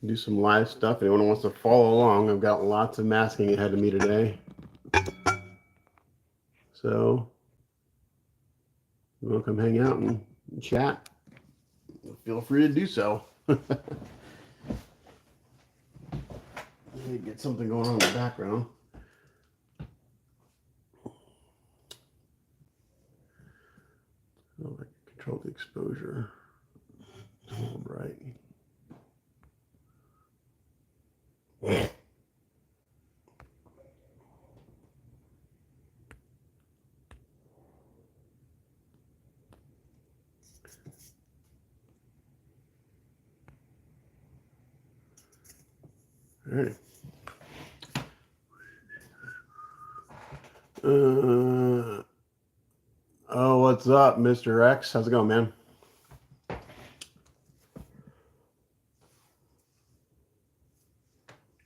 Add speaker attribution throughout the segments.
Speaker 1: do some live stuff. Anyone wants to follow along, I've got lots of masking ahead of me today. So, you want to come hang out and chat? Feel free to do so. Get something going on in the background. Oh, I control the exposure. It's a little bright. All right. Oh, what's up, Mr. X? How's it going, man?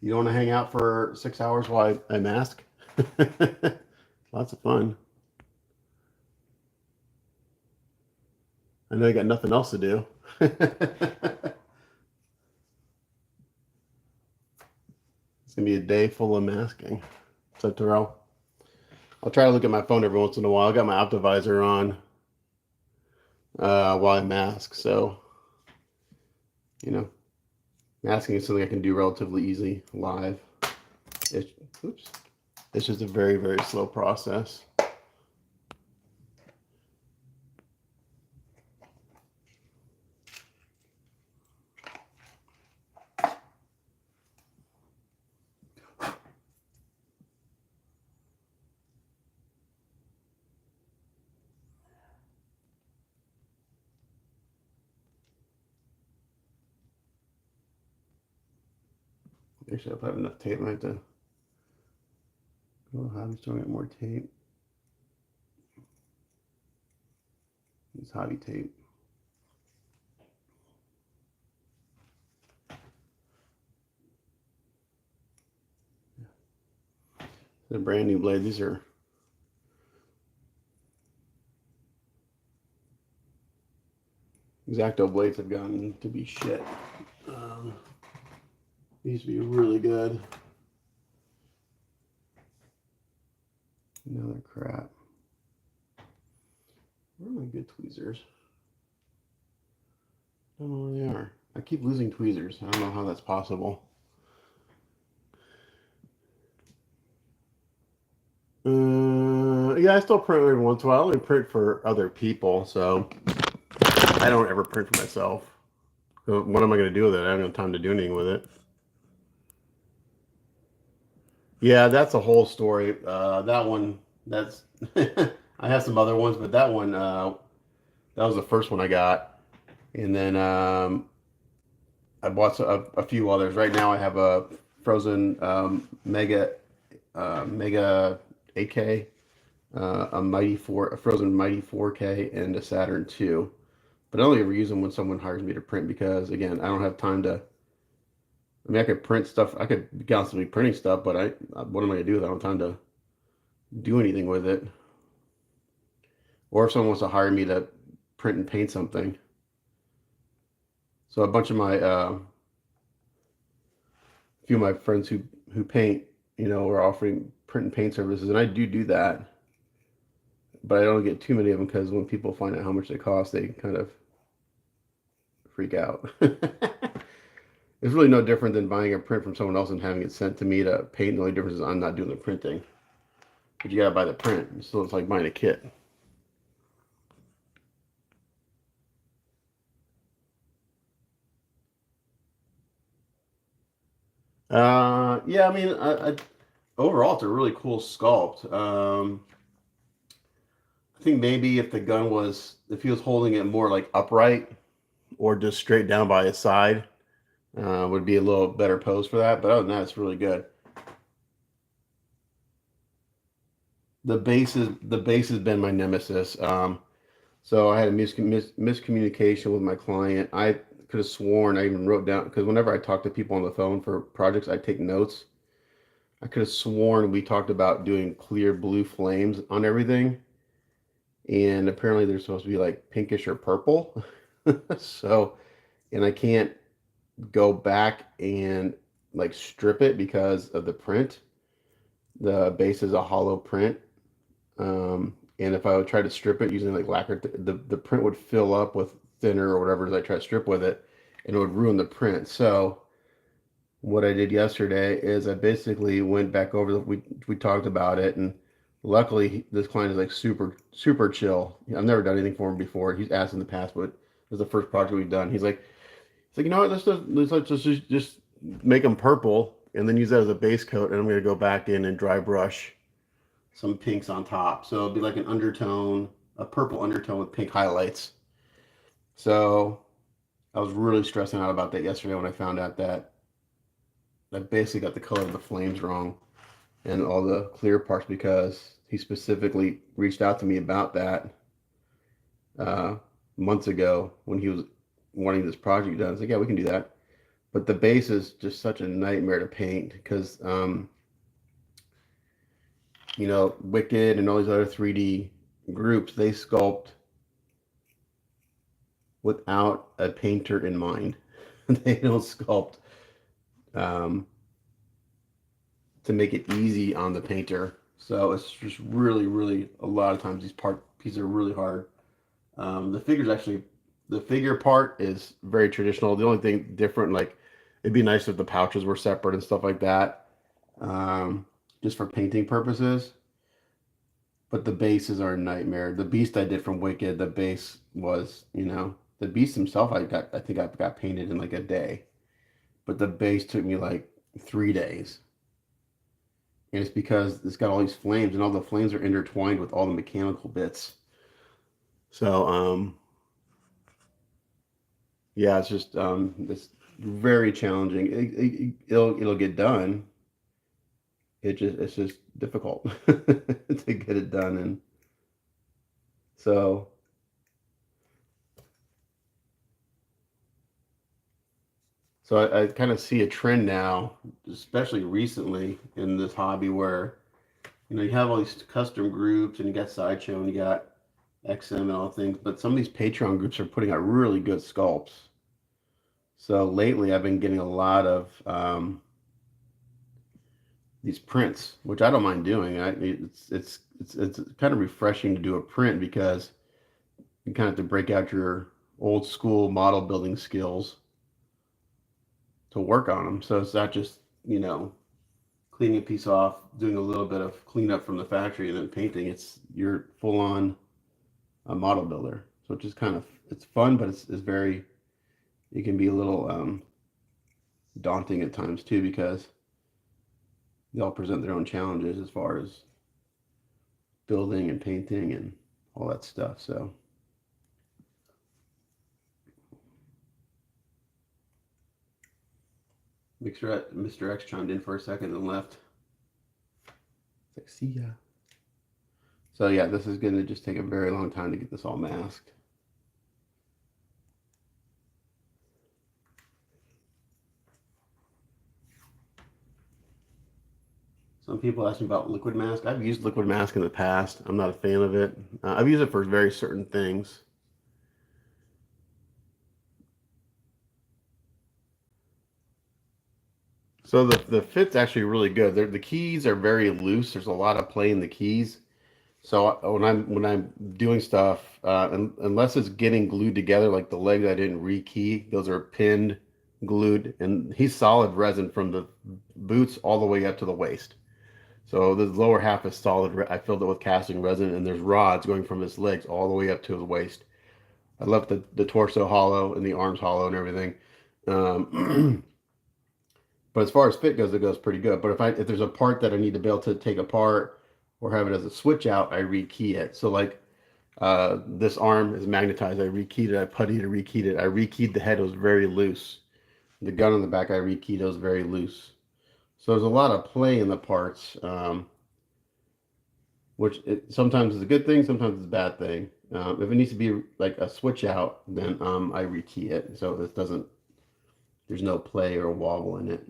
Speaker 1: You don't want to hang out for 6 hours while I mask? Lots of fun. I know you got nothing else to do. It's going to be a day full of masking. What's up, Terrell? I'll try to look at my phone every once in a while. I got my Optivisor on while I mask, so, you know, masking is something I can do relatively easy live. It's just a very, very slow process. Actually, if I have enough tape, I have to go hobby store and get more tape. It's hobby tape. The brand new blade. These are X-Acto blades have gotten to be shit. These used to be really good. Now they're crap. Where are my good tweezers? I don't know where they are. I keep losing tweezers. I don't know how that's possible. Yeah, I still print every once in a while. I only print for other people, so I don't ever print for myself. So what am I going to do with it? I don't have time to do anything with it. Yeah, that's a whole story. That one, that's I have some other ones, but that one, that was the first one I got, and then I bought a few others. Right now, I have a frozen Mega 8K, a frozen Mighty 4K, and a Saturn 2. But I only ever use them when someone hires me to print because, again, I don't have time to. I mean, I could print stuff. I could be constantly printing stuff, but what am I gonna do? I don't have time to do anything with it. Or if someone wants to hire me to print and paint something. So a bunch of a few of my friends who paint, are offering print and paint services, and I do that. But I don't get too many of them because when people find out how much they cost, they kind of freak out. It's really no different than buying a print from someone else and having it sent to me to paint. The only difference is I'm not doing the printing. But you gotta buy the print. So it's like buying a kit. Yeah, I mean, overall, it's a really cool sculpt. I think maybe if he was holding it more like upright or just straight down by his side, would be a little better pose for that. But other than that, it's really good. The base has been my nemesis. So I had a miscommunication with my client. I could have sworn I even wrote down because whenever I talk to people on the phone for projects, I take notes. I could have sworn we talked about doing clear blue flames on everything, and apparently they're supposed to be like pinkish or purple. So, and I can't go back and like strip it because of the print. The base is a hollow print. And if I would try to strip it using like lacquer, the print would fill up with thinner or whatever as I try to strip with it, and it would ruin the print. So what I did yesterday is I basically went back over we talked about it, and luckily this client is like super chill. I've never done anything for him before. He's asked in the past, but this is the first project we've done. He's like, you know what, let's just make them purple and then use that as a base coat, and I'm gonna go back in and dry brush some pinks on top. So it'll be like an undertone, a purple undertone with pink highlights. So I was really stressing out about that yesterday when I found out that I basically got the color of the flames wrong and all the clear parts, because he specifically reached out to me about that uh, months ago when he was wanting this project done. I was like, yeah, we can do that. But the base is just such a nightmare to paint because, Wicked and all these other 3D groups, they sculpt without a painter in mind. They don't sculpt um, to make it easy on the painter. So it's just really, really, a lot of times these pieces are really hard. The figure part is very traditional. The only thing different, like, it'd be nice if the pouches were separate and stuff like that, um, just for painting purposes. But the bases are a nightmare. The beast I did from Wicked, the base was, the beast himself. I think I got painted in like a day, but the base took me like 3 days, and it's because it's got all these flames, and all the flames are intertwined with all the mechanical bits. So, yeah, it's very challenging. It'll get done. It's just difficult to get it done, and so I kind of see a trend now, especially recently in this hobby, where you have all these custom groups and you got Sideshow and you got XM and all things, but some of these Patreon groups are putting out really good sculpts. So lately, I've been getting a lot of these prints, which I don't mind doing. It's kind of refreshing to do a print because you kind of have to break out your old school model building skills to work on them. So it's not just cleaning a piece off, doing a little bit of cleanup from the factory, and then painting. You're full on a model builder, so it's just it's fun, but it's very, it can be a little daunting at times too, because they all present their own challenges as far as building and painting and all that stuff. So Mr. X chimed in for a second and left. It's like, see ya. So yeah, this is gonna just take a very long time to get this all masked. Some people ask me about liquid mask. I've used liquid mask in the past. I'm not a fan of it. I've used it for very certain things. So the fit's actually really good. The keys are very loose. There's a lot of play in the keys. So when I'm doing stuff, unless it's getting glued together, like the legs I didn't rekey, those are pinned, glued, and he's solid resin from the boots all the way up to the waist. So the lower half is solid. I filled it with casting resin, and there's rods going from his legs all the way up to his waist. I left the torso hollow and the arms hollow and everything. Um, but as far as fit goes, it goes pretty good. But if there's a part that I need to be able to take apart or have it as a switch out, I rekey it. So like this arm is magnetized. I rekeyed it. I puttied it, rekeyed it. I rekeyed the head. It was very loose. The gun on the back I rekeyed. It was very loose. So there's a lot of play in the parts, which sometimes is a good thing, sometimes it's a bad thing. If it needs to be like a switch out, then I rekey it so it doesn't. There's no play or wobble in it.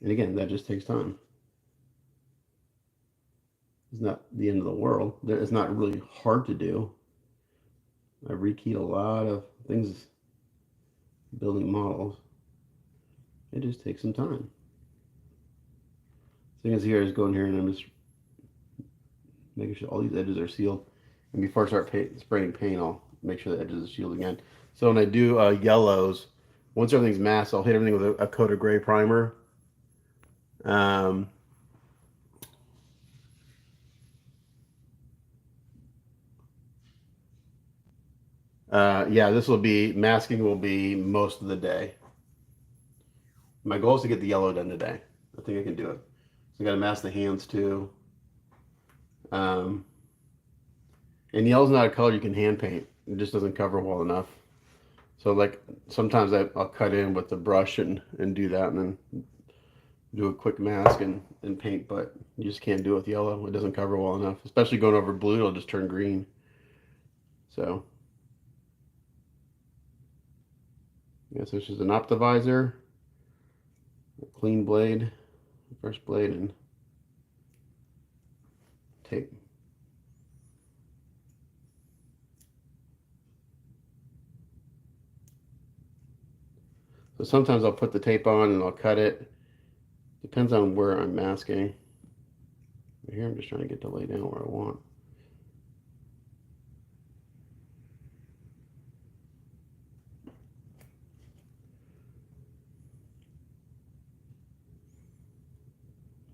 Speaker 1: And again, that just takes time. It's not the end of the world. It's not really hard to do. I rekeyed a lot of things building models. It just takes some time. Thing is here is going here and I'm just making sure all these edges are sealed. And before I start spraying paint, I'll make sure the edges are sealed again. So when I do yellows, once everything's masked, I'll hit everything with a coat of gray primer. Um, yeah, this will be, masking will be most of the day. My goal is to get the yellow done today. I think I can do it. So I got to mask the hands too. Um, and yellow's not a color you can hand paint. It just doesn't cover well enough. So like sometimes I'll cut in with the brush and do that and then do a quick mask and paint, but you just can't do it with yellow. It doesn't cover well enough. Especially going over blue, it'll just turn green. So yeah, so it's just an optivisor, a clean blade, fresh blade, and tape. So sometimes I'll put the tape on and I'll cut it. Depends on where I'm masking. Here I'm just trying to get to lay down where I want.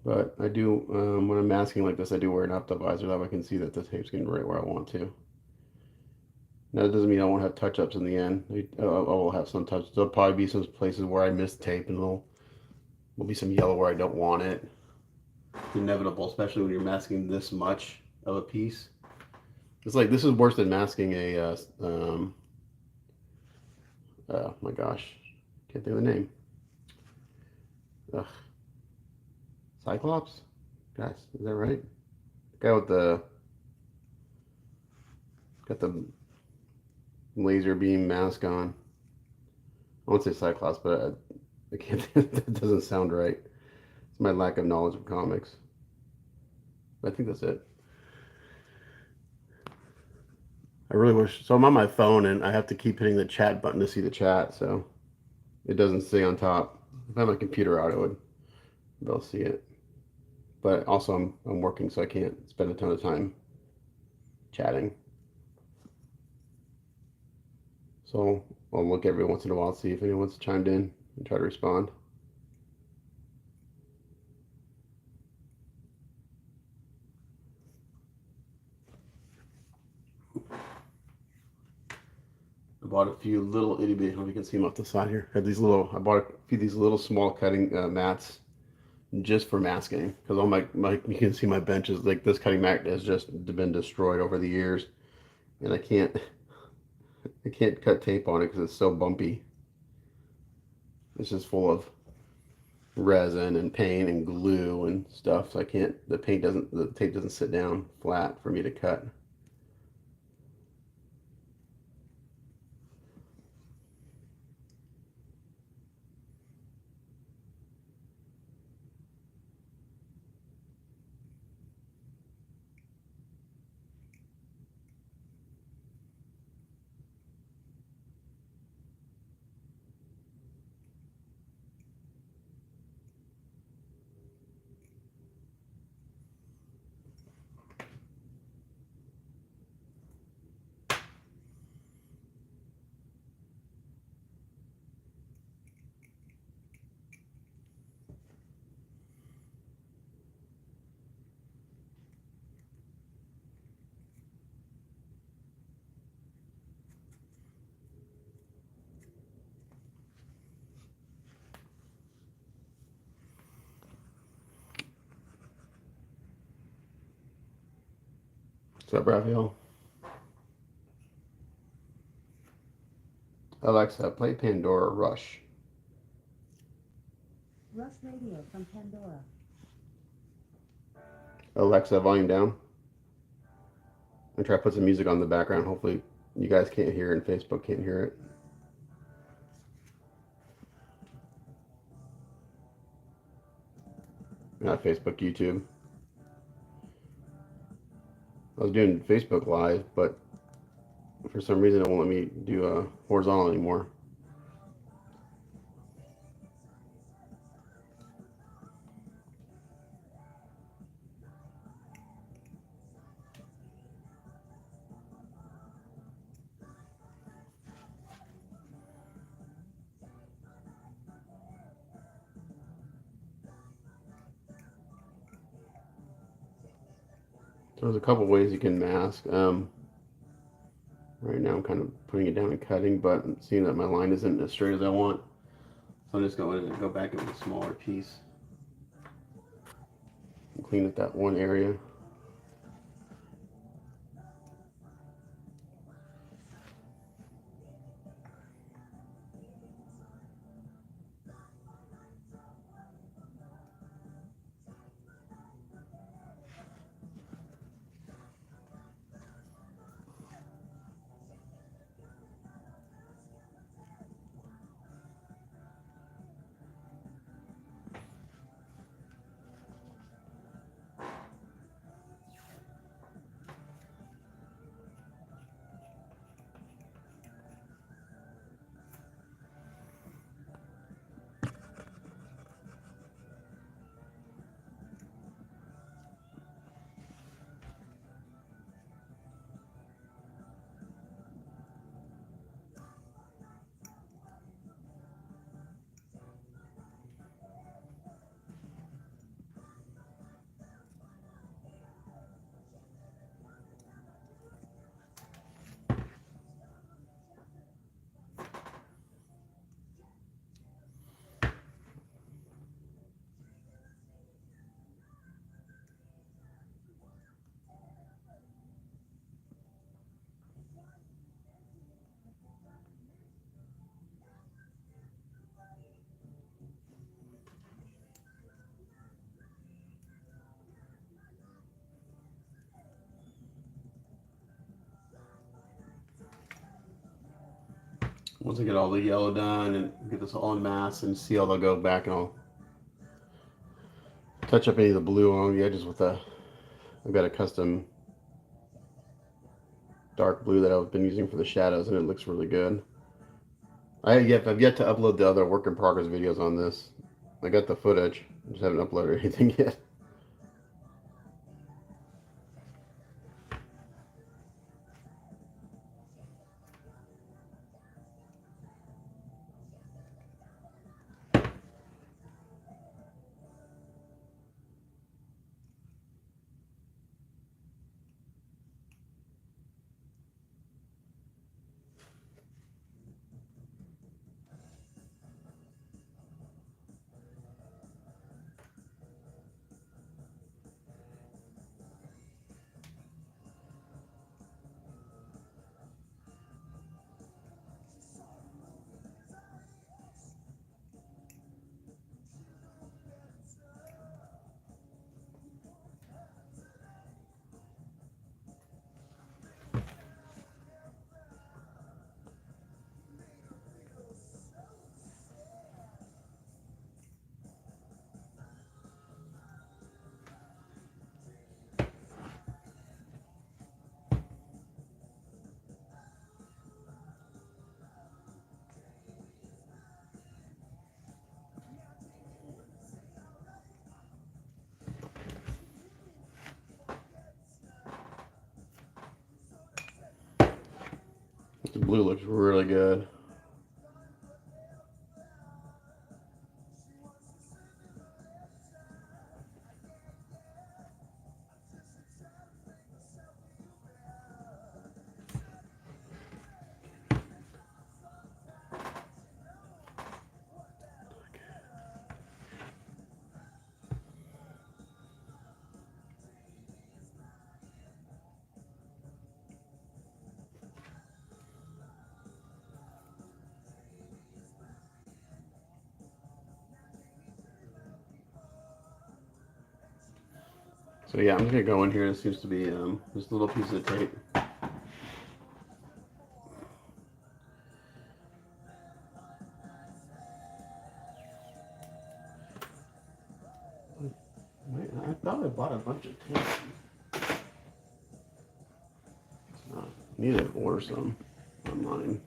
Speaker 1: But I do, when I'm masking like this, I do wear an optivisor that way I can see that the tape's getting right where I want to. Now, that doesn't mean I won't have touch-ups in the end. I will have some touch. There'll probably be some places where I missed tape and there'll be some yellow where I don't want it. It's inevitable, especially when you're masking this much of a piece. It's like, this is worse than masking a, oh my gosh, can't think of the name. Ugh. Cyclops? Guys, is that right? The guy with got the laser beam mask on. I won't say Cyclops, but I can't, that doesn't sound right. It's my lack of knowledge of comics. But I think that's it. I really wish, so I'm on my phone and I have to keep hitting the chat button to see the chat, so it doesn't stay on top. If I had my computer out, I would be able to see it. But also I'm working, so I can't spend a ton of time chatting. So I'll look every once in a while, see if anyone's chimed in and try to respond. I bought a few little itty bitty, I don't know if you can see them off the side here. I bought a few of these little small cutting mats just for masking, because all my you can see my bench is like, this cutting mat has just been destroyed over the years, and I can't cut tape on it because it's so bumpy. It's just full of resin and paint and glue and stuff, so I can't, the tape doesn't sit down flat for me to cut. What's up, Raphael? Alexa, play Pandora Rush.
Speaker 2: Rush Radio from Pandora.
Speaker 1: Alexa, volume down. And try to put some music on the background. Hopefully you guys can't hear it and Facebook can't hear it. Not Facebook, YouTube. I was doing Facebook Live, but For some reason, it won't let me do horizontal anymore. So there's a couple ways you can mask. Right now I'm kind of putting it down and cutting, but I'm seeing that my line isn't as straight as I want. So I'm just going to go back in with a smaller piece and clean up that one area. Once I get all the yellow done and get this all in mass and see, I'll go back and I'll touch up any of the blue along the edges with I've got a custom dark blue that I've been using for the shadows, and it looks really good. I've yet to upload the other work in progress videos on this. I got the footage, I just haven't uploaded anything yet. The blue looks really good. So yeah, I'm just gonna go in here. It seems to be just a little piece of tape. Wait, I thought I bought a bunch of tape. It's not. Need to order some online.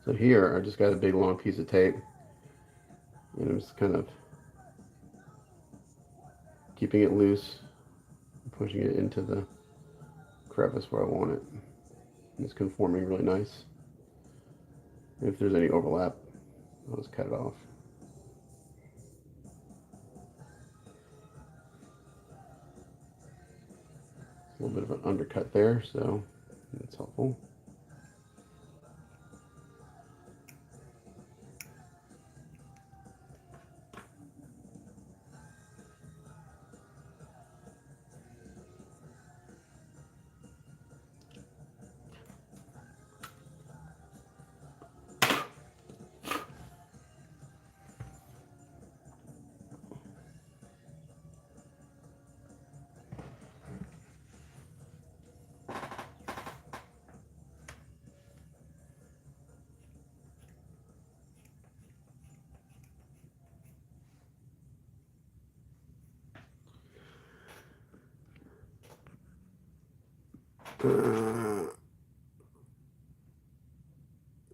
Speaker 1: So here, I just got a big long piece of tape, and I'm just kind of keeping it loose, pushing it into the crevice where I want it. It's conforming really nice. If there's any overlap, I'll just cut it off. A little bit of an undercut there, so that's helpful.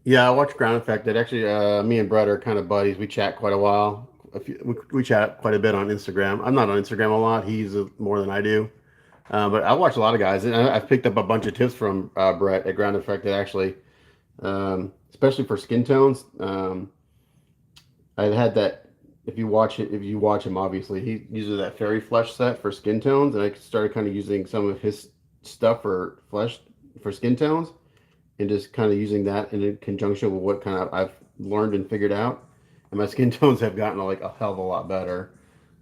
Speaker 1: Yeah, I watch Ground Affected. Actually, me and Brett are kind of buddies. We chat quite a while. We chat quite a bit on Instagram. I'm not on Instagram a lot. He's more than I do. But I watch a lot of guys, and I've picked up a bunch of tips from Brett at Ground Affected, actually, especially for skin tones. I had that. If you watch him, obviously he uses that fairy flesh set for skin tones, and I started kind of using some of his stuff for flesh for skin tones, and just kind of using that in conjunction with what kind of I've learned and figured out, and my skin tones have gotten like a hell of a lot better.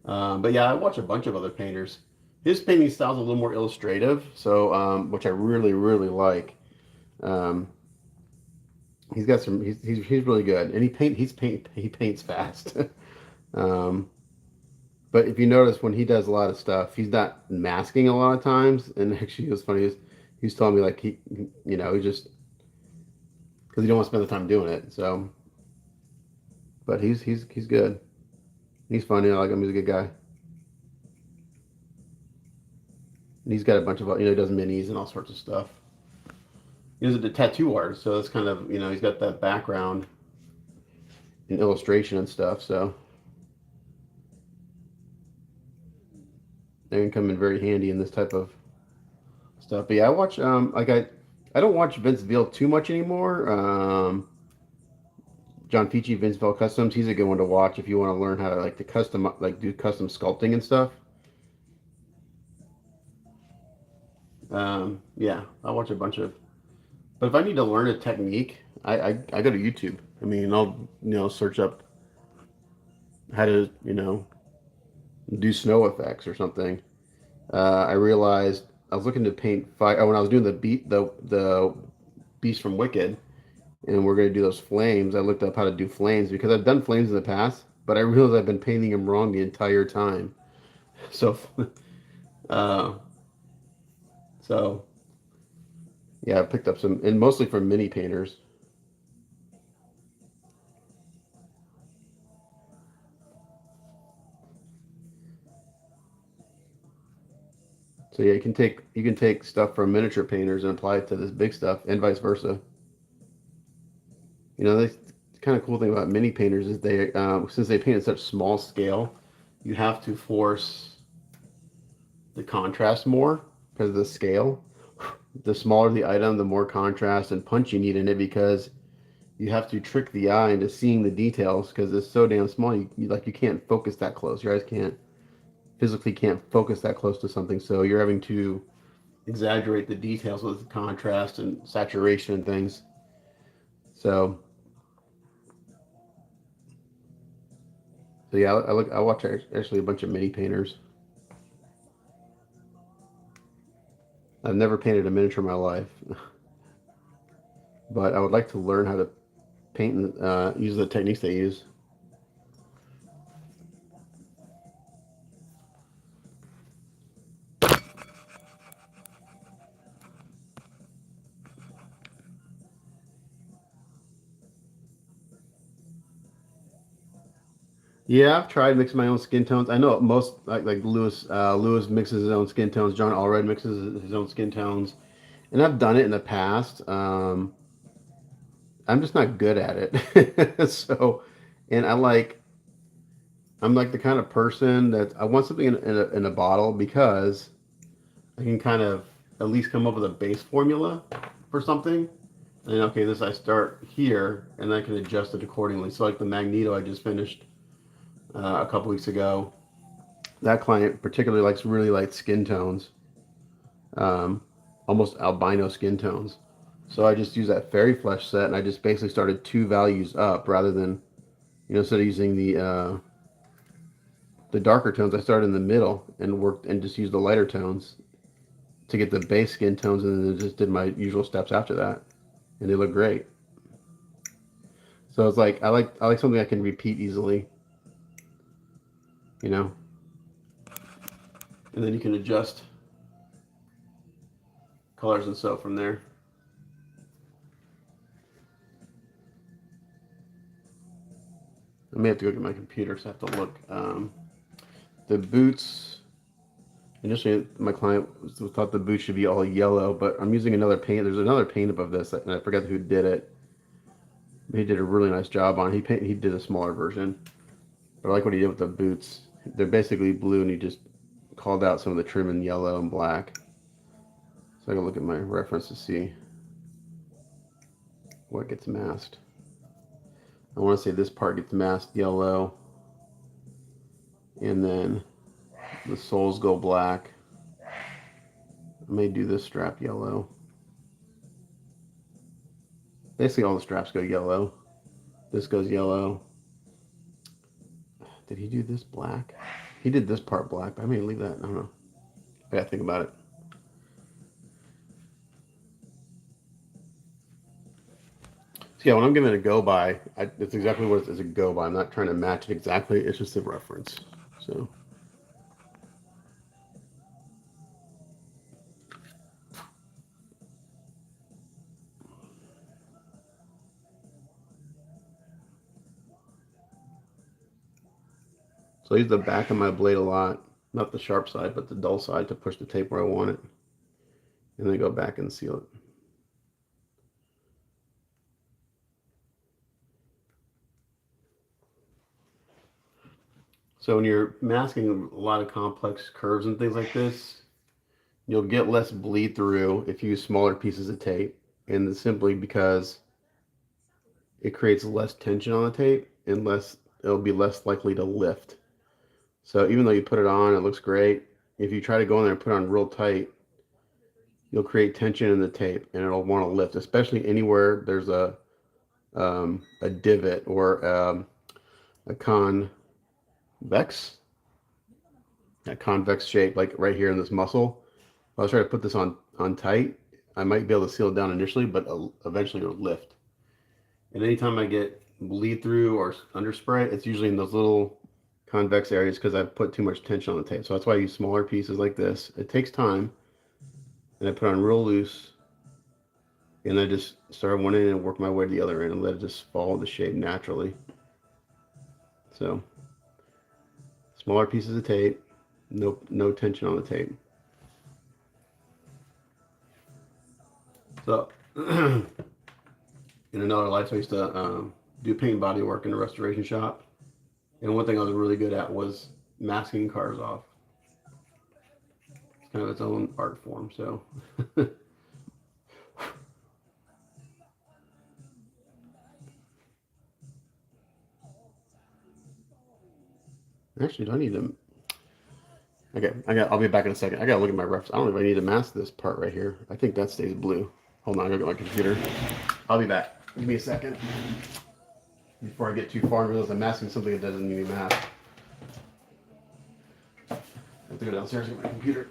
Speaker 1: But yeah, I watch a bunch of other painters. His painting style is a little more illustrative, so which I really like. Um, he's got some. He's really good, and he paints fast. um, but if you notice when he does a lot of stuff, he's not masking a lot of times. And actually, it was funny. He's telling me like he just because he don't want to spend the time doing it. So, but he's good. He's funny. I like him. He's a good guy. And he's got a bunch of he does minis and all sorts of stuff. He's a tattoo artist, so it's kind of he's got that background in illustration and stuff. So they can come in very handy in this type of stuff. But yeah, I watch I don't watch Vince Veal too much anymore. John Fichi, Vince Veal Customs, he's a good one to watch if you want to learn how to do custom sculpting and stuff. Yeah, I watch a bunch of. But if I need to learn a technique, I go to YouTube. I mean, I'll search up how to do snow effects or something. I realized I was looking to paint fire when I was doing the beast from Wicked, and we're going to do those flames. I looked up how to do flames because I've done flames in the past, but I realized I've been painting them wrong the entire time. So, uh, so yeah, I picked up some, and mostly from mini painters. So yeah, you can take stuff from miniature painters and apply it to this big stuff, and vice versa. The kind of cool thing about mini painters is since they paint at such small scale, you have to force the contrast more because of the scale. The smaller the item, the more contrast and punch you need in it because you have to trick the eye into seeing the details because it's so damn small. You can't focus that close. Your eyes can't focus that close to something. So you're having to exaggerate the details with contrast and saturation and things. So yeah, I watch actually a bunch of mini painters. I've never painted a miniature in my life, but I would like to learn how to paint and use the techniques they use. Yeah, I've tried mixing my own skin tones. I know most like Lewis mixes his own skin tones. John Allred mixes his own skin tones, and I've done it in the past. I'm just not good at it. So, and I'm like the kind of person that I want something in a bottle because I can kind of at least come up with a base formula for something. And okay, this I start here, and I can adjust it accordingly. So like the Magneto I just finished a couple weeks ago, that client particularly likes really light skin tones, um, almost albino skin tones. So I just use that fairy flesh set, and I just basically started two values up rather than instead of using the darker tones, I started in the middle and worked and just used the lighter tones to get the base skin tones, and then just did my usual steps after that, and they look great. So it's like I like something I can repeat easily, you know, and then you can adjust colors and stuff from there. I may have to go get my computer, so I have to look. The boots. Initially, my client thought the boots should be all yellow, but I'm using another paint. There's another paint above this, and I forgot who did it. He did a really nice job on it. He did a smaller version, but I like what he did with the boots. They're basically blue, and he just called out some of the trim in yellow and black. So I can look at my reference to see what gets masked. I want to say this part gets masked yellow, and then the soles go black. I may do this strap yellow. Basically, all the straps go yellow. This goes yellow. Did he do this black? He did this part black, but I may leave that. I don't know. I gotta think about it. So yeah, when I'm giving it a go by, it's exactly what it is a go by. I'm not trying to match it exactly. It's just a reference. So I use the back of my blade a lot, not the sharp side, but the dull side to push the tape where I want it, and then go back and seal it. So when you're masking a lot of complex curves and things like this, you'll get less bleed through if you use smaller pieces of tape, and it's simply because it creates less tension on the tape and it'll be less likely to lift. So even though you put it on, it looks great. If you try to go in there and put it on real tight, you'll create tension in the tape and it'll want to lift, especially anywhere there's a divot or a convex, a convex shape, like right here in this muscle. If I was trying to put this on tight, I might be able to seal it down initially, but eventually it'll lift. And anytime I get bleed through or underspray, it's usually in those little convex areas because I've put too much tension on the tape. So that's why I use smaller pieces like this. It takes time, and I put on real loose, and I just start one end and work my way to the other end and let it just follow the shape naturally. So smaller pieces of tape, no tension on the tape. So in another life, I used to do paint body work in a restoration shop, and one thing I was really good at was masking cars off. It's kind of its own art form. So actually, do I need to? Okay, I'll be back in a second. I gotta look at my refs. I don't know if I need to mask this part right here. I think that stays blue. Hold on, I gotta get my computer. I'll be back. Give me a second before I get too far and realize I'm masking something that doesn't need to be masked. I have to go downstairs and get my computer.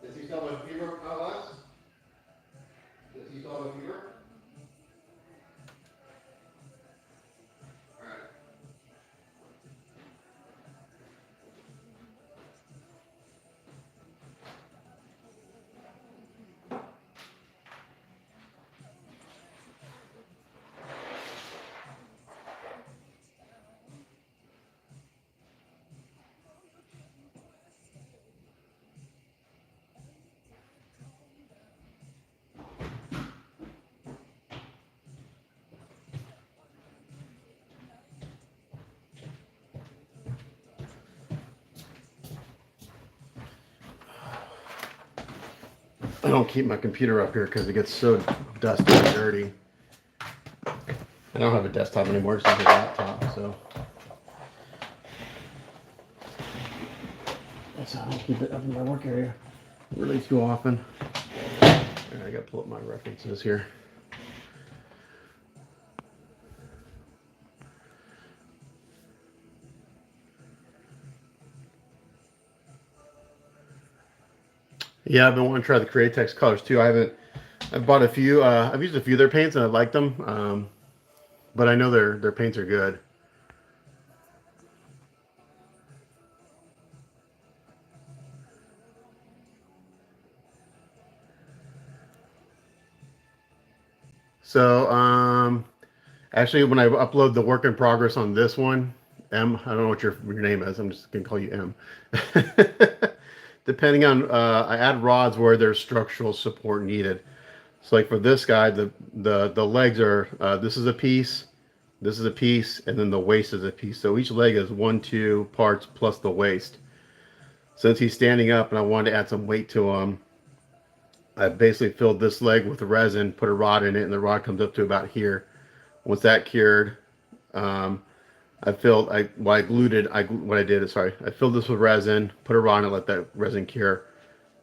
Speaker 1: Does he still have a fever, Alex? Does he still have a fever? All right. I don't keep my computer up here because it gets so dusty and dirty. I don't have a desktop anymore, it's just a laptop, so that's how I don't keep it up in my work area really too often. And I gotta pull up my references here. Yeah, I've been wanting to try the Createx colors too. I've bought a few. I've used a few of their paints and I like them, but I know their paints are good. So, actually, when I upload the work in progress on this one, M, I don't know what your name is. I'm just gonna call you M. Depending on, I add rods where there's structural support needed. So, like for this guy, the legs are this is a piece, and then the waist is a piece. So each leg is 1, 2 parts plus the waist. Since he's standing up, and I wanted to add some weight to him, I basically filled this leg with resin, put a rod in it, and the rod comes up to about here. Once that cured, um, I glued it. What I did is, sorry, I filled this with resin, put a rod in it, let that resin cure.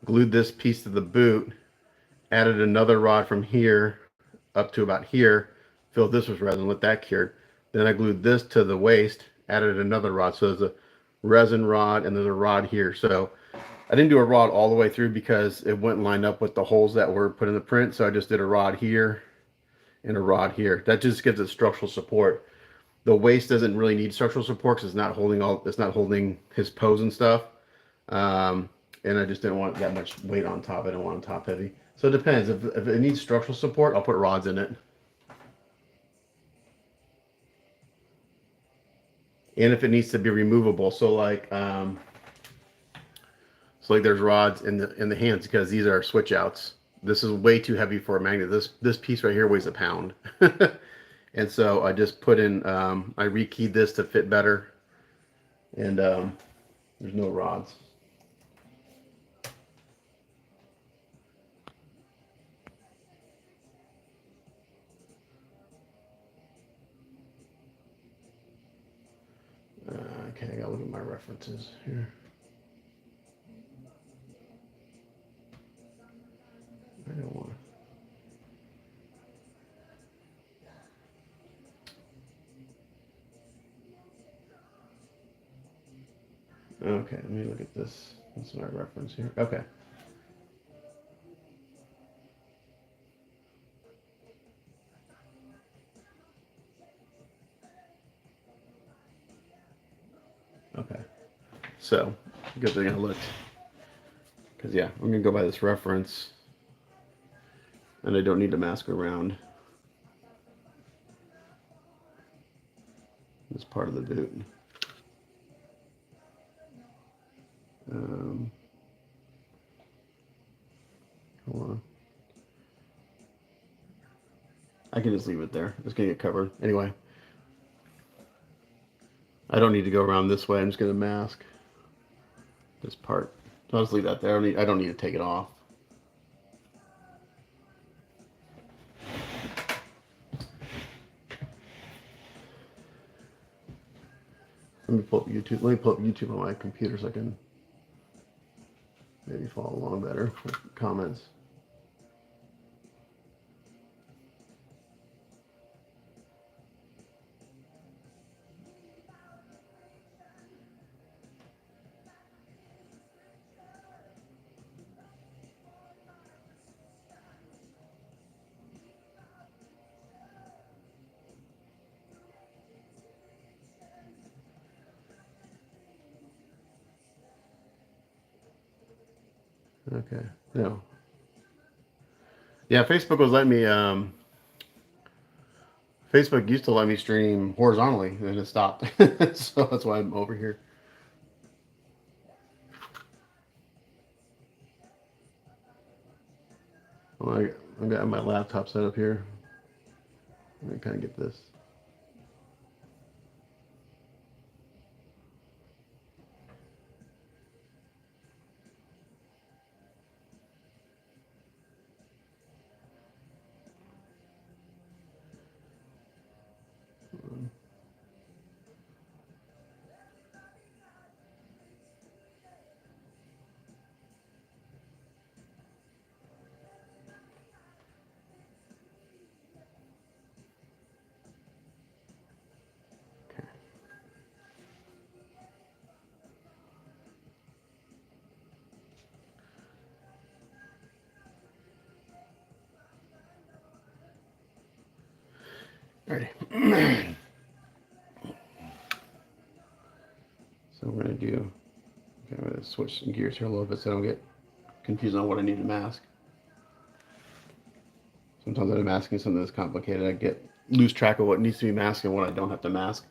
Speaker 1: Glued this piece to the boot, added another rod from here up to about here, filled this with resin, let that cure. Then I glued this to the waist, added another rod. So there's a resin rod and there's a rod here. So I didn't do a rod all the way through because it wouldn't line up with the holes that were put in the print. So I just did a rod here and a rod here. That just gives it structural support. The waist doesn't really need structural support because it's not holding his pose and stuff. Um, and I just didn't want that much weight on top. I don't want it top heavy. So it depends. If it needs structural support, I'll put rods in it. And if it needs to be removable, so like there's rods in the hands because these are switch outs. This is way too heavy for a magnet. This piece right here weighs a pound. And so I just put in, I rekeyed this to fit better. And there's no rods. Okay, I gotta look at my references here. I don't want to. Okay, let me look at this. That's my reference here. Okay. Okay. So, good thing I looked. Because, yeah, I'm going to go by this reference. And I don't need to mask around this part of the boot. Hold on. I can just leave it there. It's going to get covered. Anyway. I don't need to go around this way. I'm just going to mask this part. So I'll just leave that there. I don't need to take it off. Let me pull up YouTube. Let me pull up YouTube on my computer so I can maybe follow along better with comments. Okay. No. Yeah, Facebook was letting me. Facebook used to let me stream horizontally, and it stopped. So that's why I'm over here. Well, I got my laptop set up here. Let me kind of get this. Alrighty. So we're going to do, okay, I'm going to switch gears here a little bit so I don't get confused on what I need to mask. Sometimes when I'm masking something that's complicated, I get lose track of what needs to be masked and what I don't have to mask.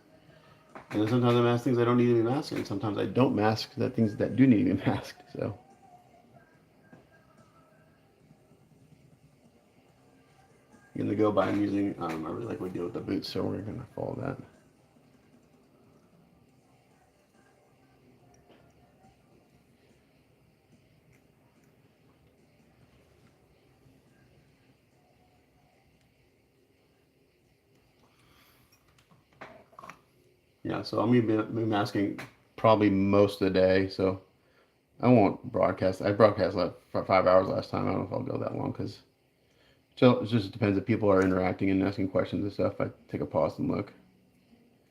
Speaker 1: And then sometimes I mask things I don't need to be masked, and sometimes I don't mask the things that do need to be masked. So in the go by, I'm using, I really like what we did with the boots, so we're going to follow that. Yeah, so I'm going to be masking probably most of the day, so I won't broadcast. I broadcast for 5 hours last time. I don't know if I'll go that long because it just depends if people are interacting and asking questions and stuff. I take a pause and look.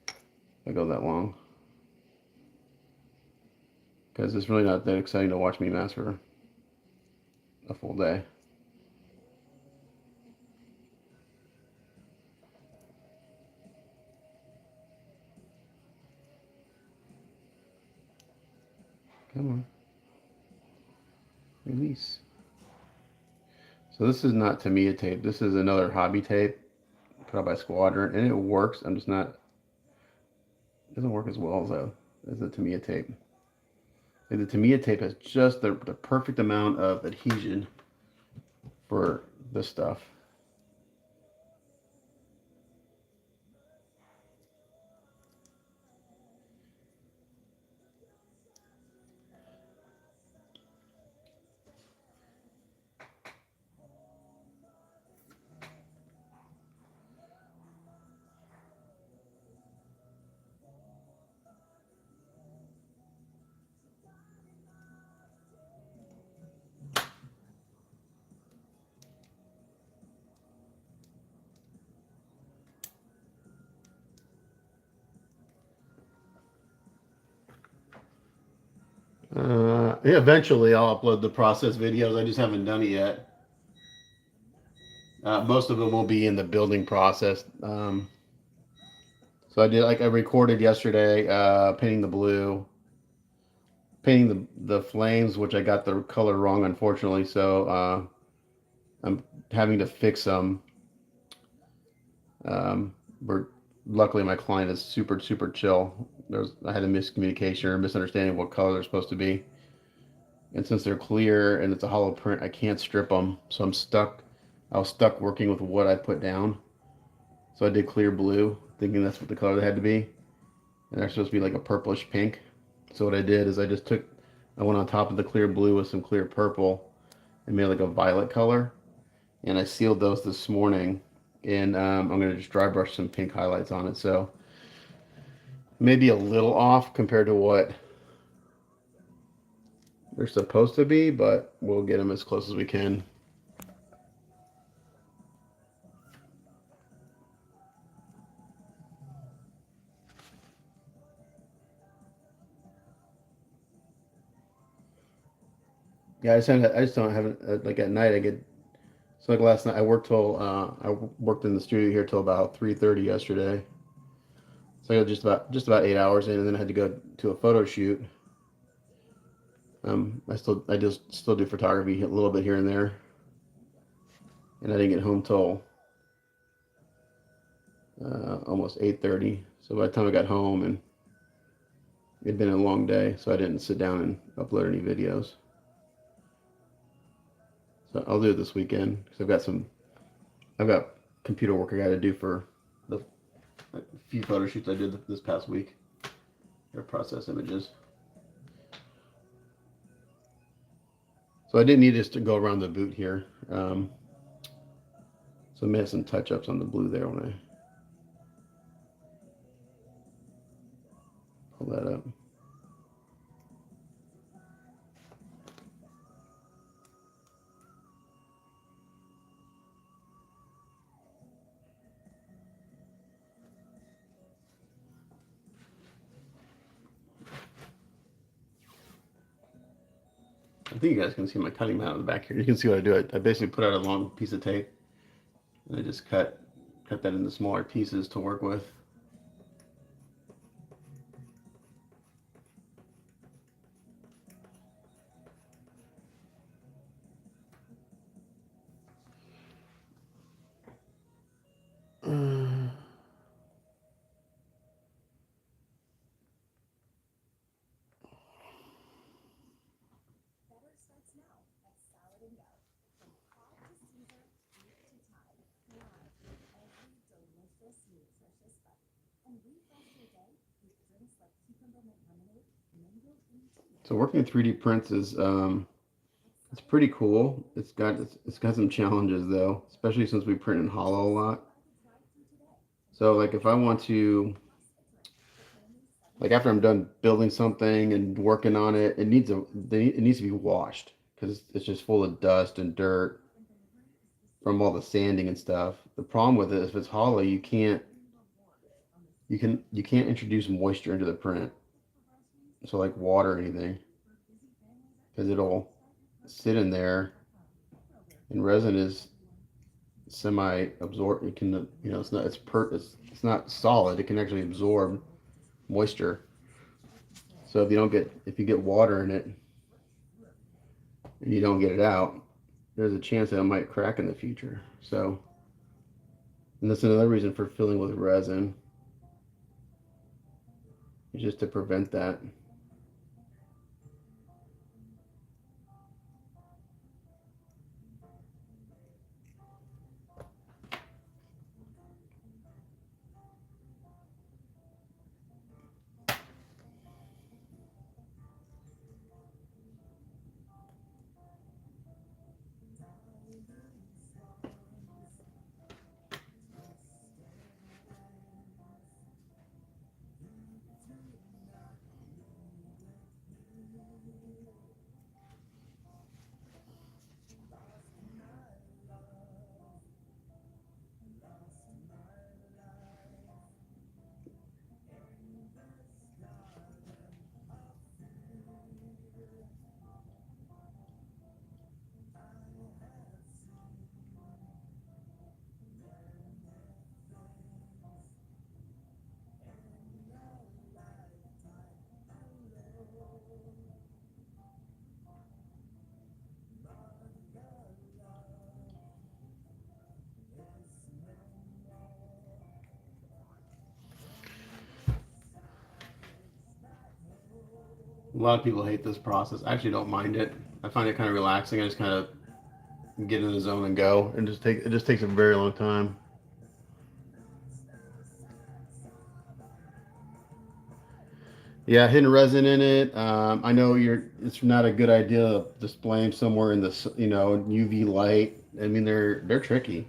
Speaker 1: If I go that long because it's really not that exciting to watch me mask for a full day. Come on, release. So this is not Tamiya tape. This is another hobby tape put out by Squadron, and it works. I'm just not. It doesn't work as well as the Tamiya tape. Like the Tamiya tape has just the perfect amount of adhesion for this stuff. Yeah, eventually I'll upload the process videos. I just haven't done it yet. Most of them will be in the building process. So I recorded yesterday, painting the blue, painting the flames, which I got the color wrong, unfortunately. So I'm having to fix them. But luckily, my client is super chill. I had a miscommunication or misunderstanding of what color they're supposed to be, and since they're clear and it's a hollow print, I can't strip them. So I'm stuck. I was stuck working with what I put down. So I did clear blue, thinking that's what the color they had to be, and they're supposed to be like a purplish pink. So what I did is I went on top of the clear blue with some clear purple and made like a violet color, and I sealed those this morning. And I'm gonna just dry brush some pink highlights on it. So maybe a little off compared to what they're supposed to be, but we'll get them as close as we can. Yeah, I just don't have it like at night. I get so like last night I worked in the studio here till about 3:30 yesterday. So I got just about 8 hours in, and then I had to go to a photo shoot. I just still do photography a little bit here and there, and I didn't get home till almost 8:30. So by the time I got home, and it'd been a long day, so I didn't sit down and upload any videos. So I'll do it this weekend because I've got computer work I got to do for the few photo shoots I did this past week. Or process images. So I didn't need this to go around the boot here. So I made some touch ups on the blue there when I pull that up. I think you guys can see my cutting mat on the back here. You can see what I do. I basically put out a long piece of tape and I just cut cut that into smaller pieces to work with. So working 3D prints is it's pretty cool. It's got some challenges though, especially since we print in hollow a lot. So like if I want to, like after I'm done building something and working on it, it needs to be washed because it's just full of dust and dirt from all the sanding and stuff. The problem with it is if it's hollow, you can't introduce moisture into the print. So like water or anything, because it'll sit in there, and resin is semi-absorb. It can, it's not solid. It can actually absorb moisture. So if you get water in it and you don't get it out, there's a chance that it might crack in the future. So, and that's another reason for filling with resin, is just to prevent that. A lot of people hate this process. I actually don't mind it. I find it kind of relaxing. I just kind of get in the zone and go, and it just takes a very long time. Yeah, hidden resin in it. I know it's not a good idea to display them somewhere in the UV light. I mean, they're tricky.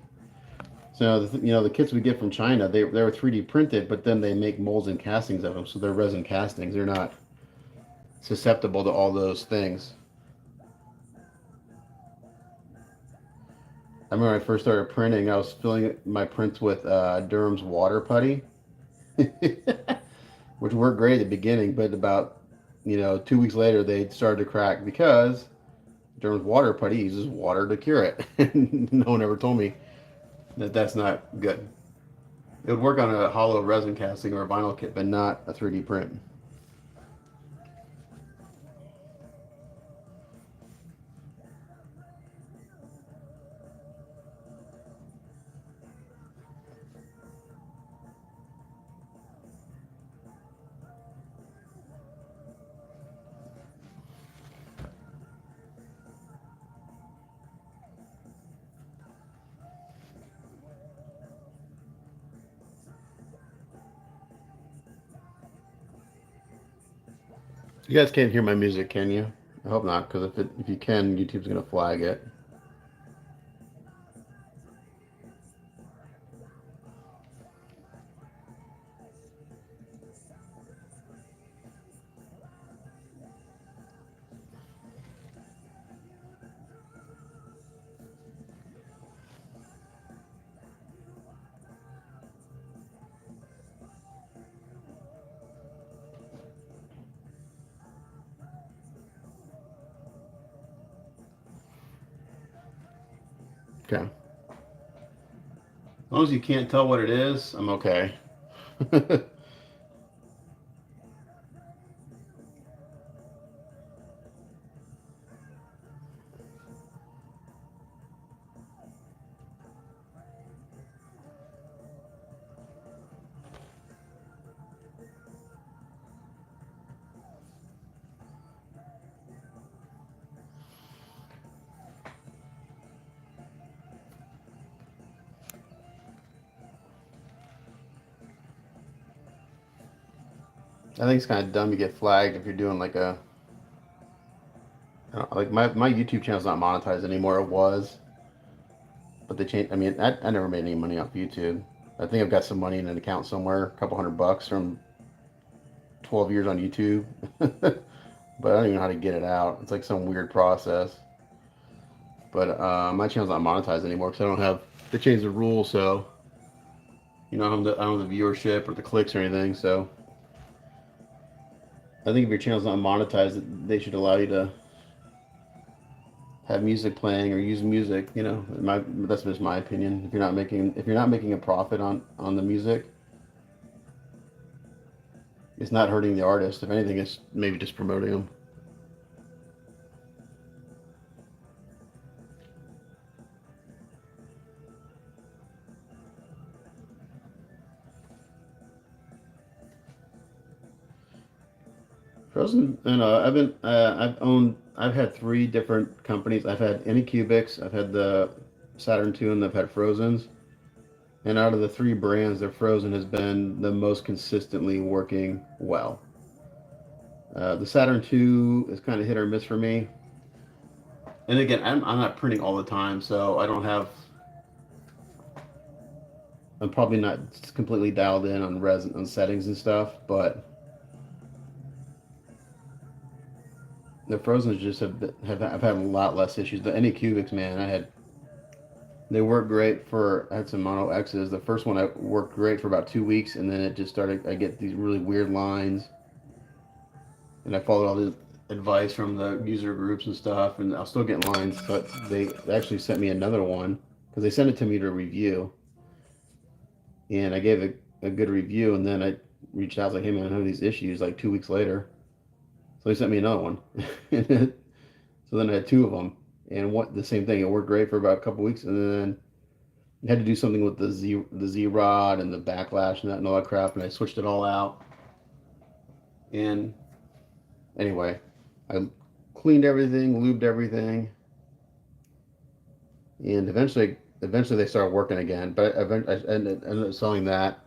Speaker 1: So the kits we get from China, they were 3D printed, but then they make molds and castings of them, so they're resin castings. They're not susceptible to all those things. I remember when I first started printing, I was filling my prints with Durham's water putty, which worked great at the beginning, but about 2 weeks later they started to crack because Durham's water putty uses water to cure it. No one ever told me that that's not good. It would work on a hollow resin casting or a vinyl kit, but not a 3D print. You guys can't hear my music, can you? I hope not, because if you can, YouTube's gonna flag it. Okay. long as you can't tell what it is, I'm okay. I think it's kind of dumb to get flagged if you're doing like a, I don't know, like my YouTube channel's not monetized anymore. It was, but they changed. I mean, I never made any money off YouTube. I think I've got some money in an account somewhere, a couple $100 from 12 years on YouTube. But I don't even know how to get it out. It's like some weird process. But my channel's not monetized anymore because I don't have. They changed the rules, so I don't have the viewership or the clicks or anything. So I think if your channel's not monetized, they should allow you to have music playing or use music. That's just my opinion. If you're not making a profit on the music, it's not hurting the artist. If anything, it's maybe just promoting them. Frozen, and I've had three different companies. I've had Anycubics, I've had the Saturn II, and I've had Frozen's. And out of the three brands, the Frozen has been the most consistently working well. The Saturn II is kind of hit or miss for me. And again, I'm not printing all the time, so I don't have. I'm probably not completely dialed in on on settings and stuff, but the Frozen's just I've had a lot less issues. The Anycubics, man, they work great for. I had some Mono X's. The first one I worked great for about 2 weeks, and then it just started. I get these really weird lines, and I followed all the advice from the user groups and stuff, and I'll still get lines. But they actually sent me another one because they sent it to me to review, and I gave a good review, and then I reached out, I was like, hey man, I have these issues. Like 2 weeks later, so they sent me another one. So then I had two of them, and the same thing. It worked great for about a couple weeks, and then I had to do something with the Z rod and the backlash and all that crap, and I switched it all out. And anyway, I cleaned everything, lubed everything, and eventually they started working again. But I ended up selling that,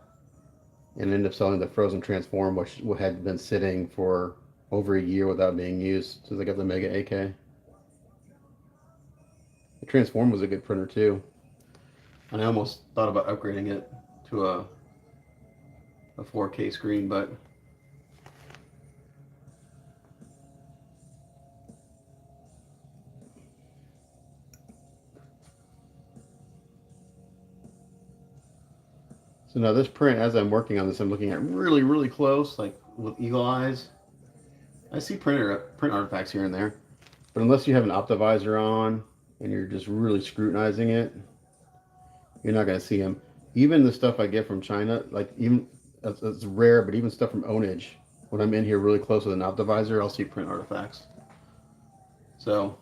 Speaker 1: and ended up selling the Frozen Transform, which had been sitting for over a year without being used since I got the Mega AK. The Transform was a good printer too, and I almost thought about upgrading it to a 4K screen, but so now this print, as I'm working on this, I'm looking at really, really close, like with eagle eyes. I see print artifacts here and there, but unless you have an optivisor on and you're just really scrutinizing it, you're not going to see them. Even the stuff I get from China, like even it's rare, but even stuff from Onage, when I'm in here really close with an optivisor, I'll see print artifacts. So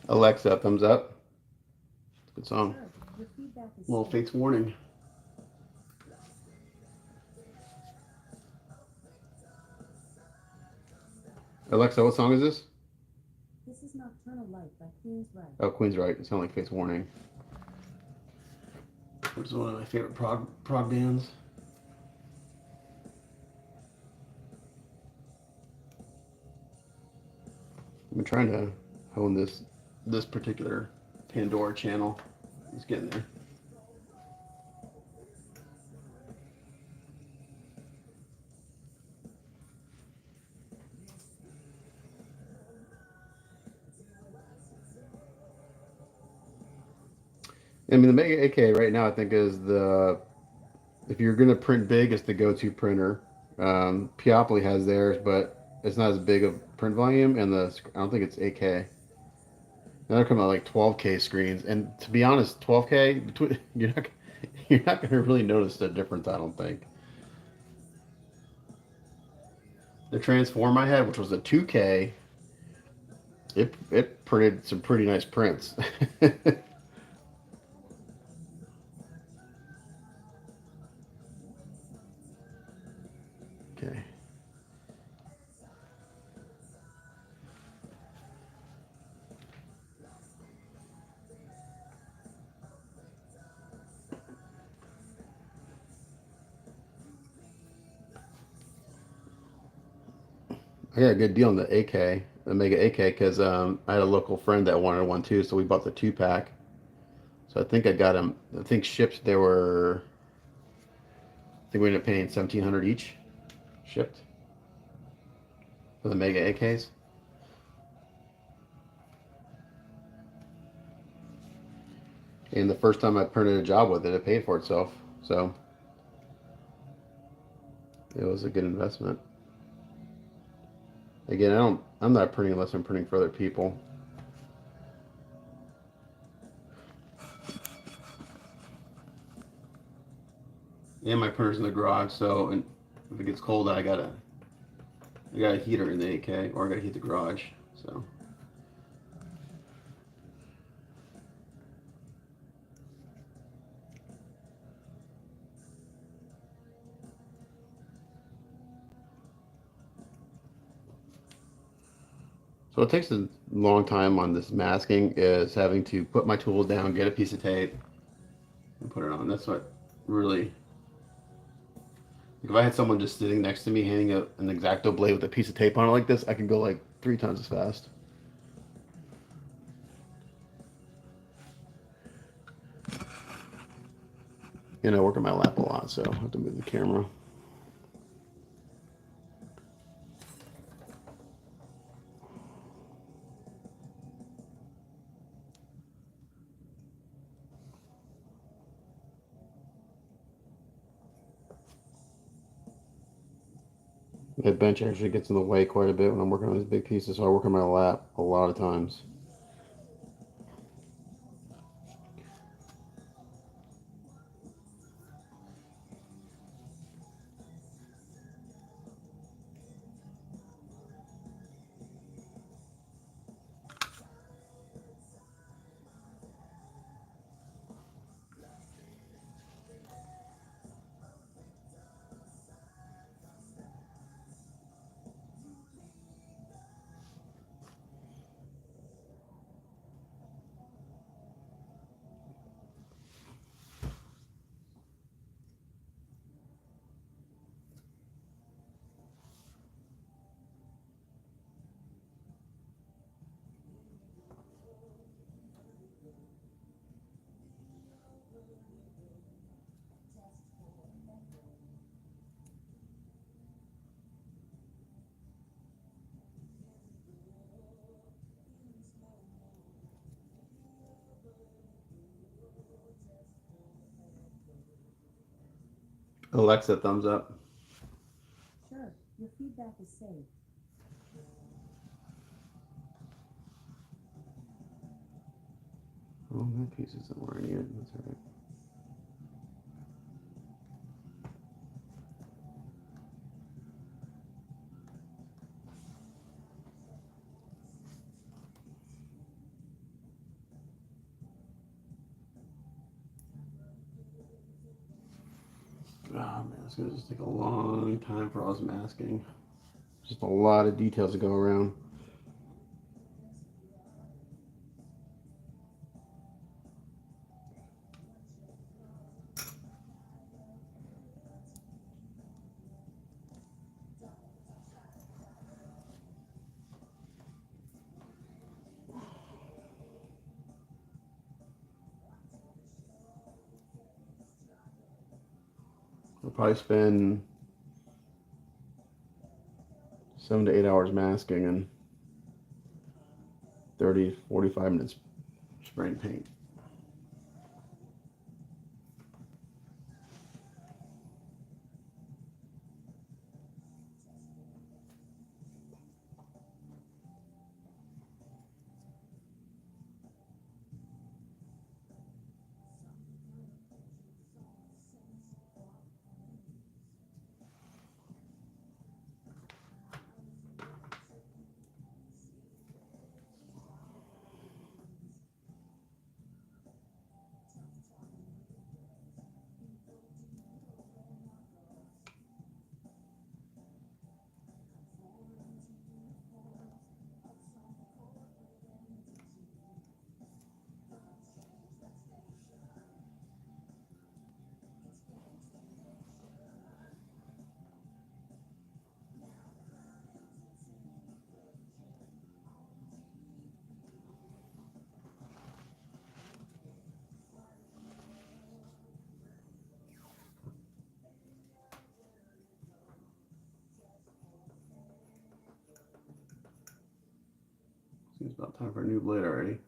Speaker 1: Alexa, thumbs up. Good song.
Speaker 2: Good. Your feedback is
Speaker 1: Little
Speaker 2: safe.
Speaker 1: Fates warning. Alexa, what song is this?
Speaker 2: This is Nocturnal Light by Queen's Right.
Speaker 1: Oh, Queen's Right. It sounds like Fates Warning, which is one of my favorite prog bands. I'm trying to hone this particular Pandora channel. It's getting there. I mean, the Mega AK right now, I think, is the if you're gonna print big, it's the go-to printer. Peopoly has theirs, but it's not as big of print volume, and I don't think it's 8K. Now they're coming out like 12K screens, and to be honest, 12K between you're not gonna really notice the difference. I don't think the Transform I had, which was a 2K, it printed some pretty nice prints. Okay. I got a good deal on the AK, the Mega AK, because I had a local friend that wanted one too, so we bought the 2 pack. So I think I got them. I think shipped. They were. I think we ended up paying 1,700 each, shipped for the Mega AKs. And the first time I printed a job with it, it paid for itself. So it was a good investment. Again, I'm not printing unless I'm printing for other people. And my printer's in the garage, so and if it gets cold, I got a heater in the AK, or I got to heat the garage. So so it takes a long time on this masking is having to put my tools down, get a piece of tape, and put it on. That's what really. If I had someone just sitting next to me handing an X-Acto blade with a piece of tape on it like this, I could go like 3 times as fast. And I work on my lap a lot, so I have to move the camera. That bench actually gets in the way quite a bit when I'm working on these big pieces, so I work on my lap a lot of times. Alexa, thumbs up.
Speaker 2: Sure, your feedback is saved.
Speaker 1: Oh, that piece isn't where I need it. That's all right. Oh man, it's gonna just take a long time for all this masking. Just a lot of details to go around. I'll probably spend 7 to 8 hours masking and 30, 45 minutes spraying paint. about time for a new blade already.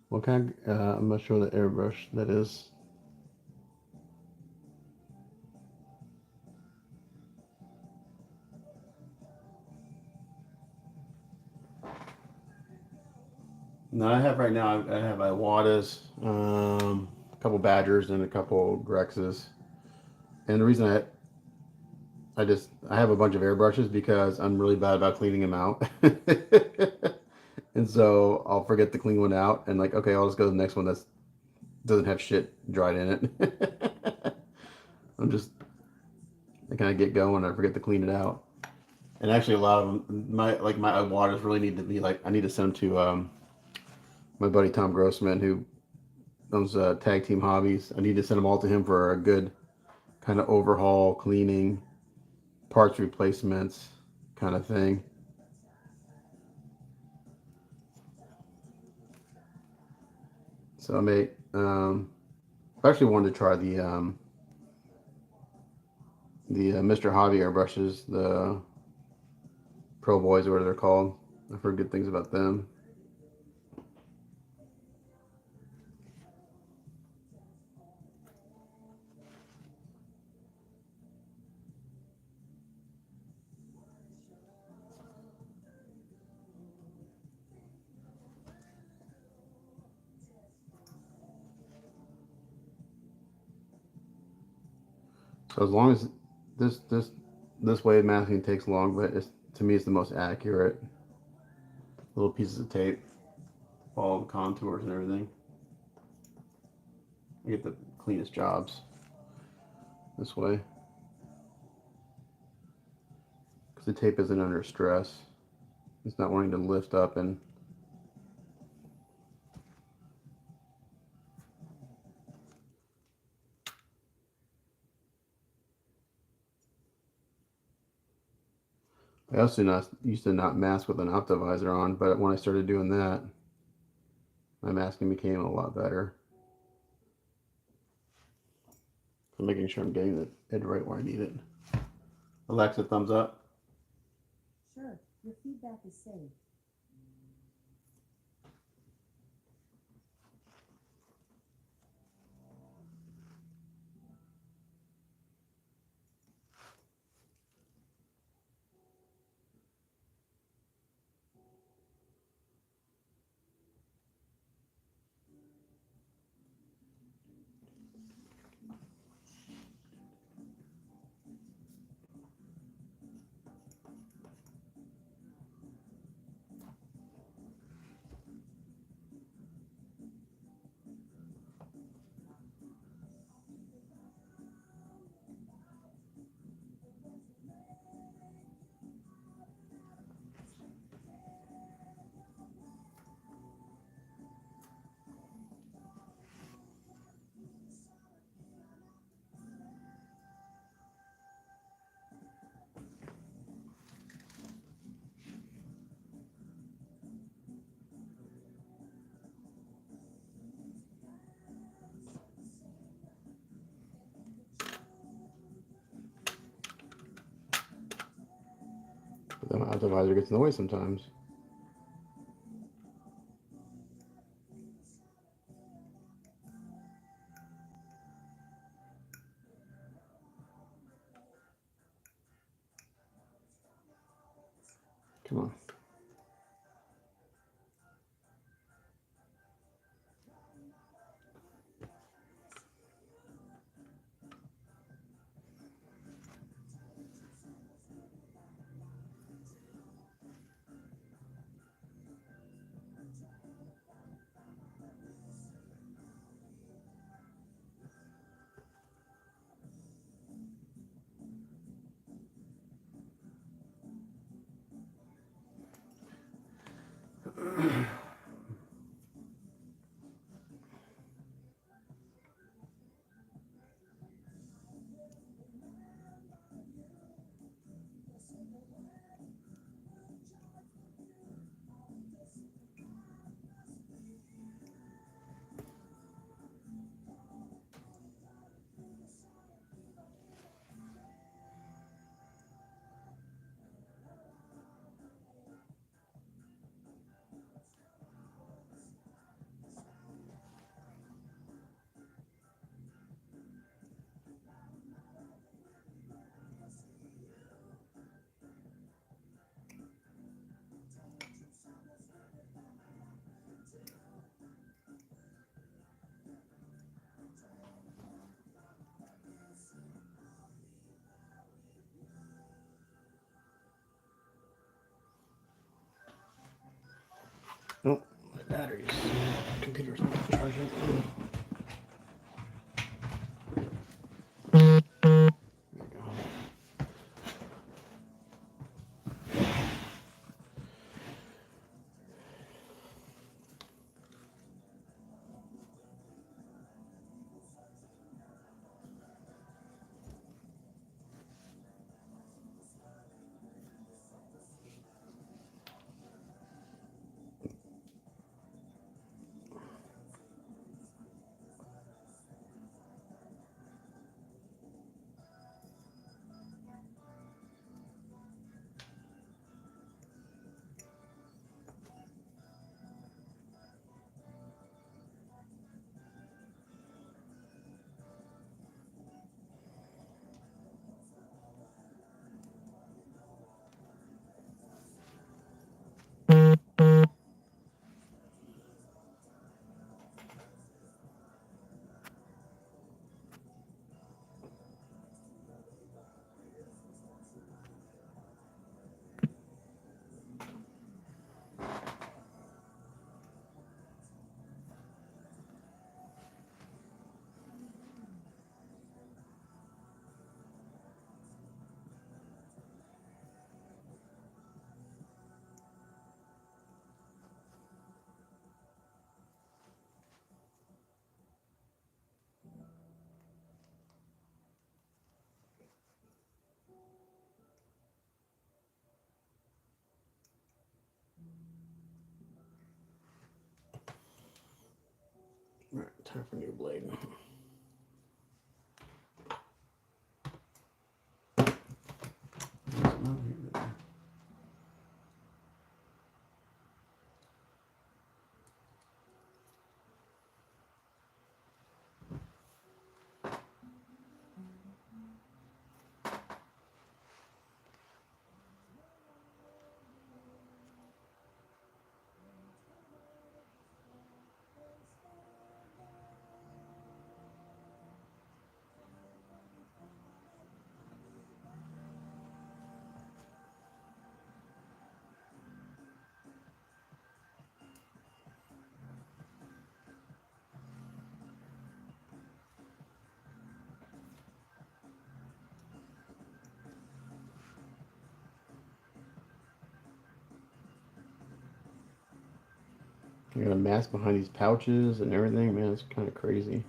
Speaker 1: What kind of, I'm not sure the airbrush that is. No, I have right now, I have Iwatas, a couple Badgers, and a couple Grexes. And the reason I have a bunch of airbrushes because I'm really bad about cleaning them out. And so I'll forget to clean one out and like, okay, I'll just go to the next one that doesn't have shit dried in it. I kind of get going, I forget to clean it out. And actually, a lot of them, my waters really need to be like, I need to send them to my buddy Tom Grossman, who owns Tag Team Hobbies. I need to send them all to him for a good kind of overhaul, cleaning, parts replacements kind of thing. So I actually wanted to try the Mr. Hobby airbrushes, the Pro Boys, or whatever they're called. I've heard good things about them. So as long as this this this way of masking takes long, but to me it's the most accurate. Little pieces of tape, all the contours and everything. I get the cleanest jobs this way because the tape isn't under stress. It's not wanting to lift up and. I also used to not mask with an optivisor on, but when I started doing that, my masking became a lot better. So making sure I'm getting the head right where I need it. Alexa, thumbs up.
Speaker 2: Sure, your feedback is saved.
Speaker 1: But then my optivisor gets in the way sometimes. Come on. Oh, my batteries. Computer's not charging. There you go. All right, time for a new blade. I got a mask behind these pouches and everything, man. It's kind of crazy.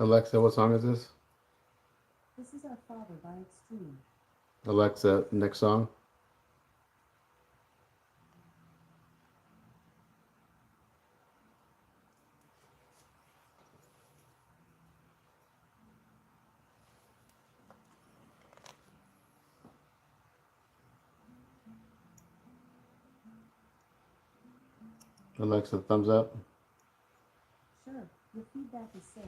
Speaker 1: Alexa, what song is this?
Speaker 2: This is Our Father by Extreme.
Speaker 1: Alexa, next song. Alexa, thumbs up.
Speaker 2: Sure, your feedback is saved.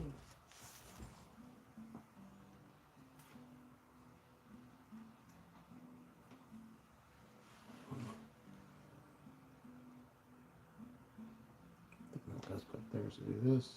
Speaker 1: Let's put there to do this.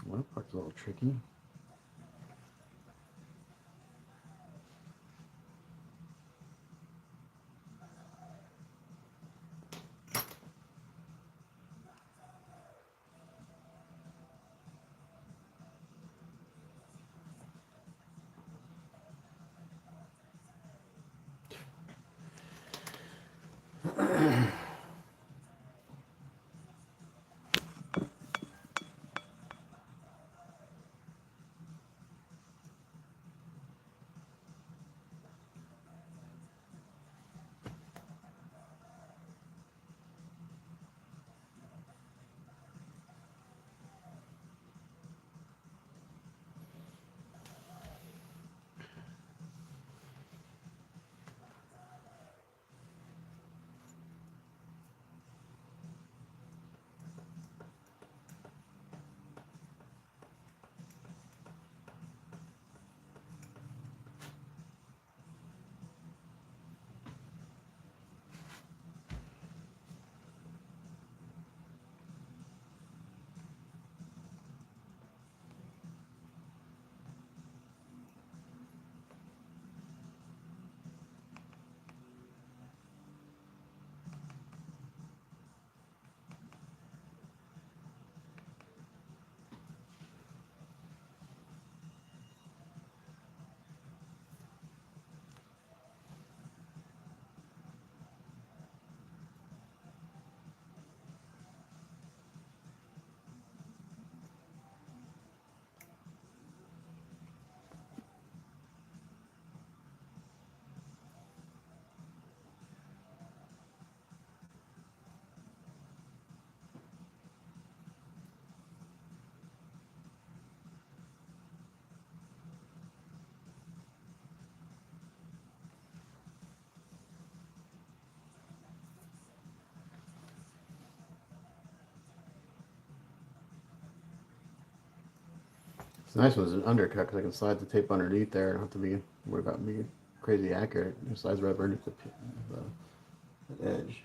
Speaker 1: Well, that part's a little tricky. It's nice when it's an undercut because I can slide the tape underneath there. I don't have to be worried about being crazy accurate. It slides right underneath the edge.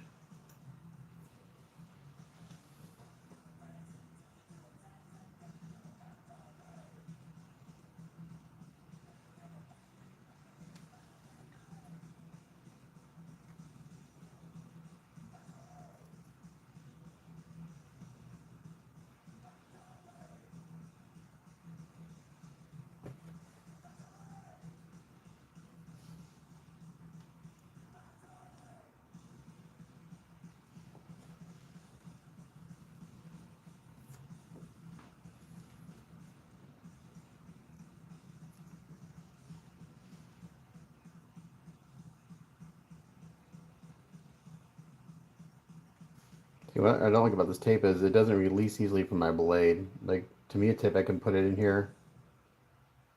Speaker 1: What I don't like about this tape is it doesn't release easily from my blade. Like, to me, a tape, I can put it in here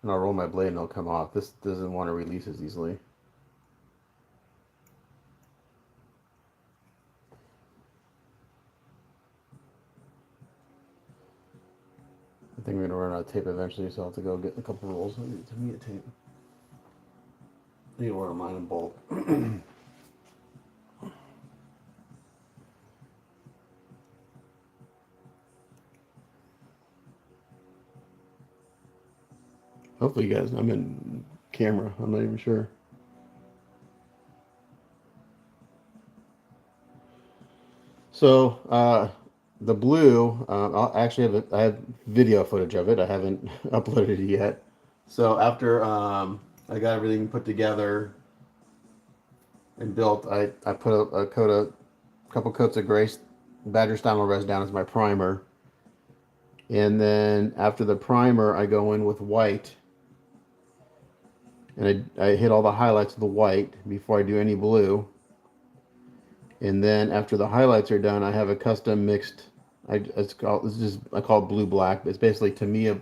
Speaker 1: and I'll roll my blade and it'll come off. This doesn't want to release as easily. I think we're gonna run out of tape eventually, so I'll have to go get a couple rolls of intermediate tape. I need to order mine in bulk. Hopefully, you guys, I'm in camera. I'm not even sure. So, the blue, I'll actually I have video footage of it. I haven't uploaded it yet. So after I got everything put together and built, I put a couple coats of gray Badger Stymel Res down as my primer. And then after the primer, I go in with white. And I hit all the highlights with the white before I do any blue. And then after the highlights are done, I have a custom mixed. I call it blue black. It's basically Tamiya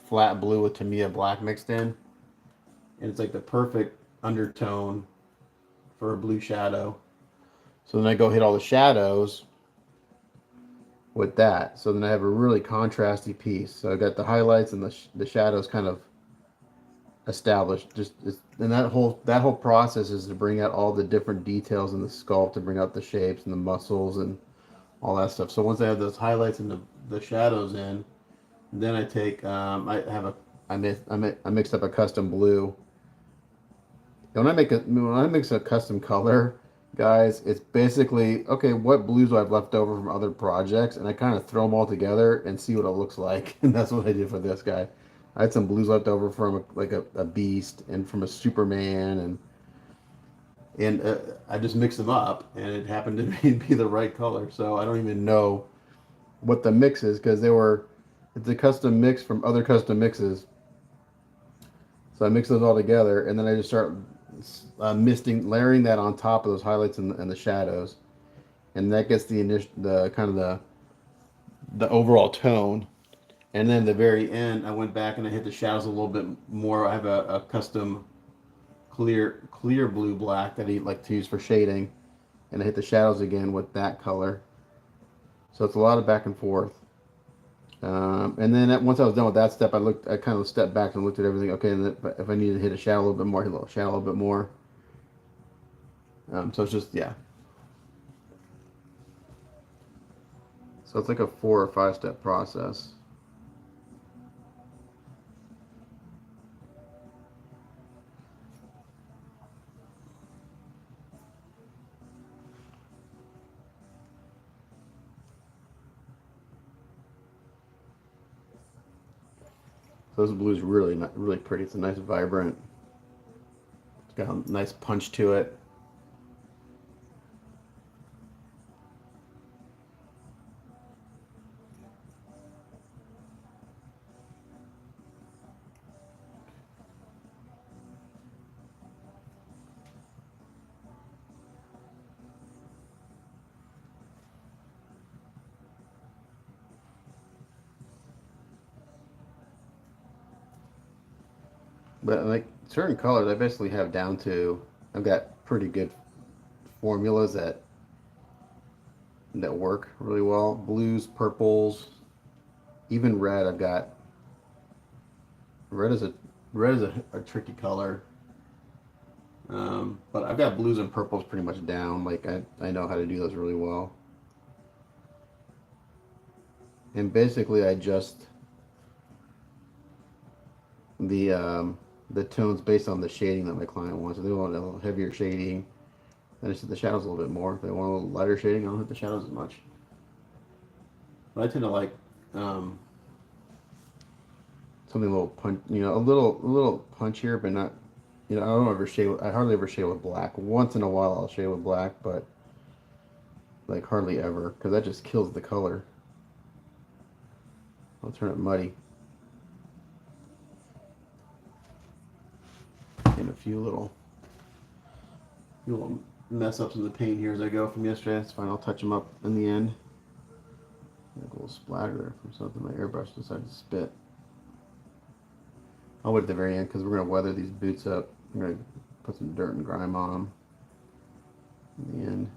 Speaker 1: flat blue with Tamiya black mixed in, and it's like the perfect undertone for a blue shadow. So then I go hit all the shadows with that. So then I have a really contrasty piece. So I got the highlights and the shadows kind of established. And that whole process is to bring out all the different details in the sculpt, to bring out the shapes and the muscles and all that stuff. So once I have those highlights and the shadows in, then I take I mixed up a custom blue. And when I mix a custom color, guys, it's basically okay. What blues do I have left over from other projects, and I kind of throw them all together and see what it looks like. And that's what I did for this guy. I had some blues left over from a beast and from a Superman, and I just mixed them up, and it happened to be the right color. So I don't even know what the mix is because it's a custom mix from other custom mixes. So I mix those all together, and then I just start layering that on top of those highlights and the shadows, and that gets the kind of the overall tone. And then at the very end, I went back and I hit the shadows a little bit more. I have a custom clear blue black that I like to use for shading, and I hit the shadows again with that color. So it's a lot of back and forth. And then once I was done with that step, I kind of stepped back and looked at everything. Okay, and if I needed to hit a shadow a little bit more, hit a little shadow a little bit more. So it's just, yeah. So it's like a 4 or 5 step process. So this blue is really pretty. It's a nice vibrant. It's got a nice punch to it. But like certain colors, I basically have down to. I've got pretty good formulas that work really well. Blues, purples, even red. I've got red is a tricky color. But I've got blues and purples pretty much down. Like I know how to do those really well. And basically, I adjust the tones based on the shading that my client wants. If they want a little heavier shading, then I set the shadows a little bit more. If they want a little lighter shading, I don't hit the shadows as much. But I tend to like something a little a little punchier, but not. I don't ever shade. I hardly ever shade with black. Once in a while, I'll shade with black, but like hardly ever, because that just kills the color. I'll turn it muddy. And a few little mess ups in the paint here as I go from yesterday. That's fine. I'll touch them up in the end. Like a little splatter there from something my airbrush decided to spit. I'll wait at the very end because we're going to weather these boots up. I'm going to put some dirt and grime on them in the end.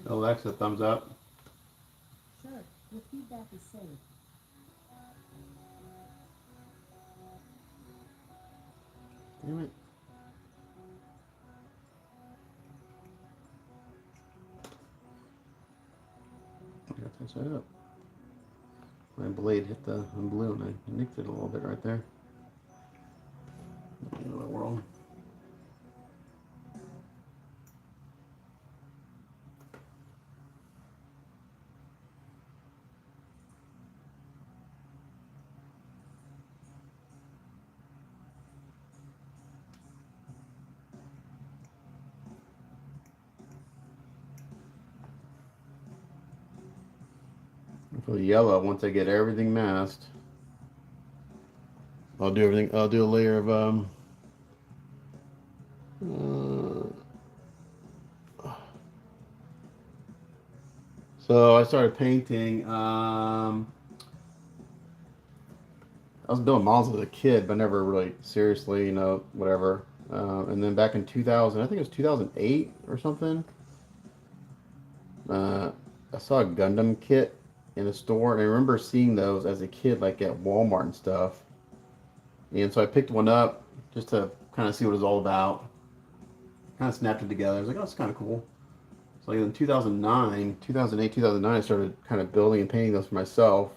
Speaker 1: Alexa, thumbs up.
Speaker 2: Sure, your feedback is saved.
Speaker 1: Damn it. I got that set up. My blade hit the blue and I nicked it a little bit right there. In the world. For the yellow, once I get everything masked, I'll do everything. I'll do a layer of so I started painting. I was building models as a kid, but never really seriously, whatever. And then back in 2000, I think it was 2008 or something. Uh, I saw a Gundam kit in a store, and I remember seeing those as a kid, like at Walmart and stuff. And so I picked one up just to kind of see what it was all about. Kind of snapped it together. I was like, oh, that's kind of cool. So like in 2009, 2008, 2009, I started kind of building and painting those for myself.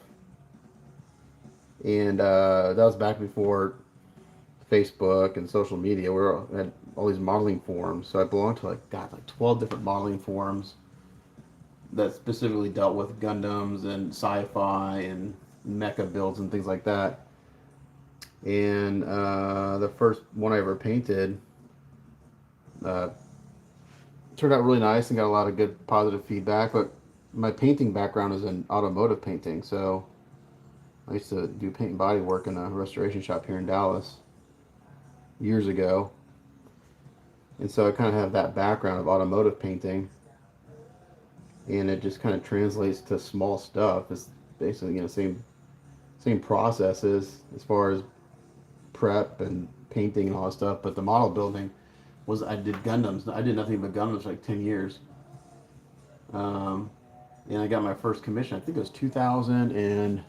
Speaker 1: And that was back before Facebook and social media. We had all these modeling forums. So I belonged to like 12 different modeling forums that specifically dealt with Gundams and sci-fi and mecha builds and things like that. And the first one I ever painted uh, turned out really nice and got a lot of good positive feedback. But my painting background is in automotive painting, so I used to do paint and body work in a restoration shop here in Dallas years ago. And so I kind of have that background of automotive painting, and it just kind of translates to small stuff. It's basically same processes as far as prep and painting and all that stuff. But the model building was I did Gundams. I did nothing but Gundams for like 10 years. Um, and I got my first commission. I think it was 2009.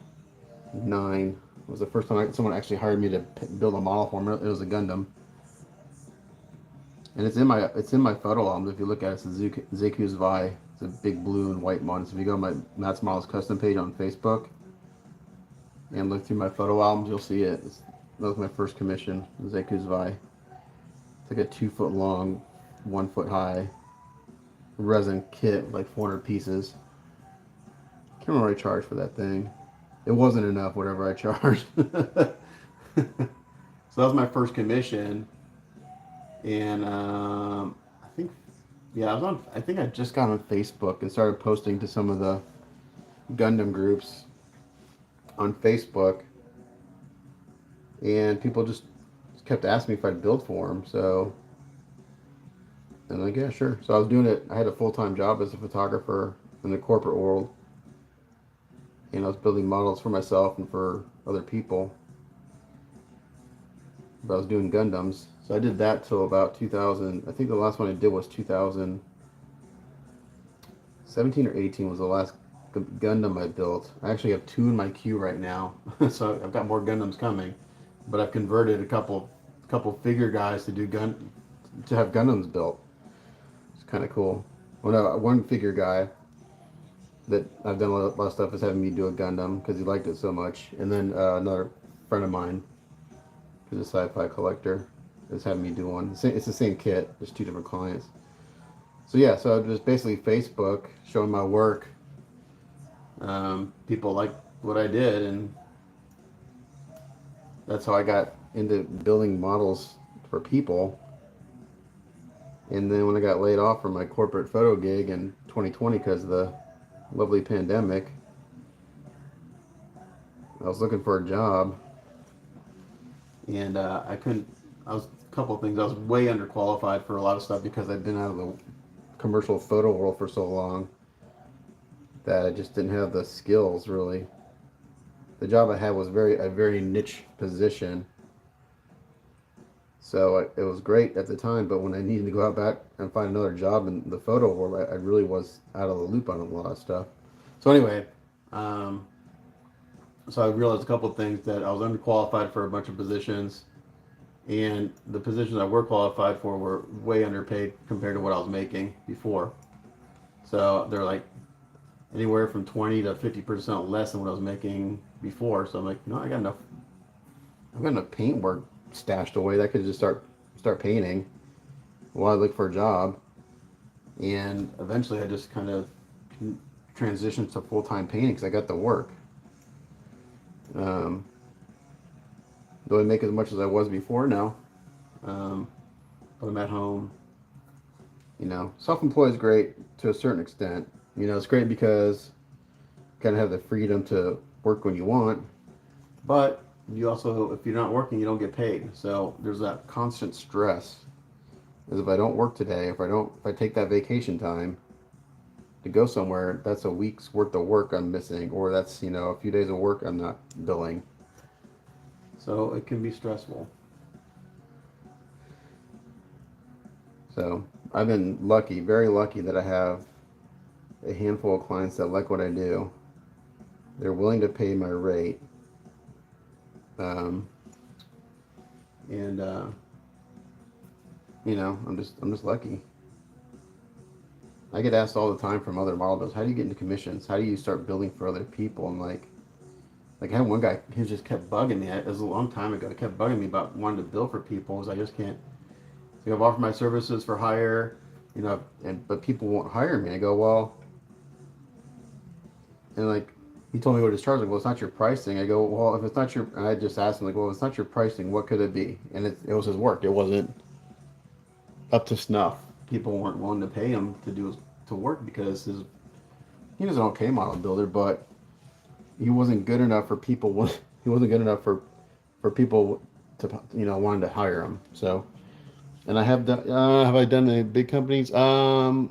Speaker 1: It was the first time someone actually hired me to build a model for them. It was a Gundam, and it's in my photo albums. If you look at it, it's a Zeku's Vi. It's a big blue and white one. So if you go to my Matt's Models custom page on Facebook and look through my photo albums, you'll see it. That was my first commission, Zeku's Vi. It's like a 2 foot long, 1 foot high resin kit with like 400 pieces. Can't remember what I charged for that thing. It wasn't enough, whatever I charged. So that was my first commission, and I think Yeah, I was on. I think I just got on Facebook and started posting to some of the Gundam groups on Facebook, and people just kept asking me if I'd build for them. So, and I'm like, yeah, sure. So I was doing it. I had a full time job as a photographer in the corporate world, and I was building models for myself and for other people. But I was doing Gundams, so I did that till about 2000. I think the last one I did was 2017 or 18 was the last Gundam I built. I actually have two in my queue right now, so I've got more Gundams coming. But I've converted a couple figure guys to do gun to have Gundams built. It's kind of cool. Well, no, one figure guy that I've done a lot of stuff is having me do a Gundam because he liked it so much, and then another friend of mine who's a sci-fi collector is having me do one. It's the same kit, just two different clients. So yeah, so just basically Facebook showing my work. People liked what I did, and that's how I got into building models for people. And then when I got laid off from my corporate photo gig in 2020 because of the lovely pandemic, I was looking for a job, and I couldn't. I was a couple of things. I was way underqualified for a lot of stuff because I'd been out of the commercial photo world for so long that I just didn't have the skills really. The job I had was a very niche position, so it was great at the time. But when I needed to go out back and find another job in the photo world, I really was out of the loop on a lot of stuff. So anyway, um, so I realized a couple of things that I was underqualified for a bunch of positions, and the positions I were qualified for were way underpaid compared to what I was making before. So they're like anywhere from 20 to 50% less than what I was making before. So I'm like, no, I've got enough paint work stashed away that I could just start painting while I look for a job. And eventually, I just kind of transitioned to full time painting because I got the work. Um, do I make as much as I was before? No. Um, but I'm at home. Self employed is great to a certain extent. It's great because you kind of have the freedom to work when you want, but you also, if you're not working, you don't get paid. So there's that constant stress. Is if I don't work today, if I take that vacation time to go somewhere, that's a week's worth of work I'm missing, or that's a few days of work I'm not billing. So it can be stressful. So I've been lucky, very lucky that I have a handful of clients that like what I do. They're willing to pay my rate, um, and I'm just lucky. I get asked all the time from other models, how do you get into commissions? How do you start building for other people? And like I had one guy who just kept bugging me. It was a long time ago. He kept bugging me about wanting to bill for people. Because I just can't. I've offered my services for hire, but people won't hire me. I go, well, and like he told me what his charge was. Like, well, it's not your pricing. I go, well, if it's not your, and I just asked him like, well, if it's not your pricing, what could it be? And it was his work. It wasn't up to snuff. People weren't willing to pay him to work because he was an okay model builder, but he wasn't good enough for people. He wasn't good enough for people to wanting to hire him. So, and I have I done any big companies? The only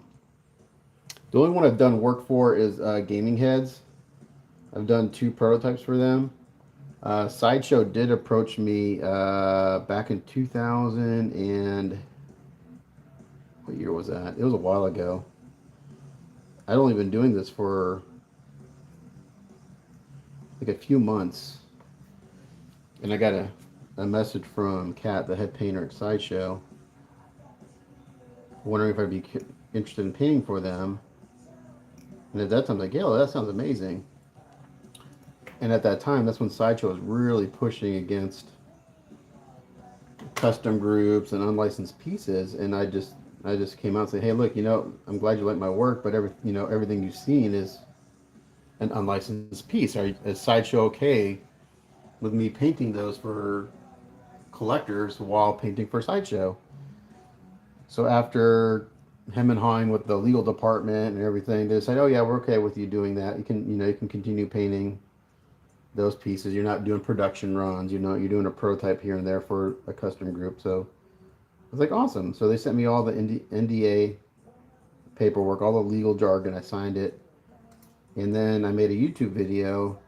Speaker 1: one I've done work for is Gaming Heads. I've done two prototypes for them. Sideshow did approach me back in 2000 and what year was that? It was a while ago. I'd only been doing this for like a few months, and I got a message from Kat, the head painter at Sideshow, wondering if I'd be interested in painting for them. And at that time, I was like, yeah, well, that sounds amazing. And at that time, that's when Sideshow was really pushing against custom groups and unlicensed pieces. And I just came out and said, hey, look, I'm glad you like my work, but everything you've seen is an unlicensed piece. Is Sideshow okay with me painting those for collectors while painting for Sideshow? So after hem and hawing with the legal department and everything. They said, "Oh yeah, we're okay with you doing that. You can, you can continue painting those pieces. You're not doing production runs. You're doing a prototype here and there for a custom group." So I was like, awesome. So they sent me all the NDA paperwork, all the legal jargon. I signed it, and then I made a YouTube video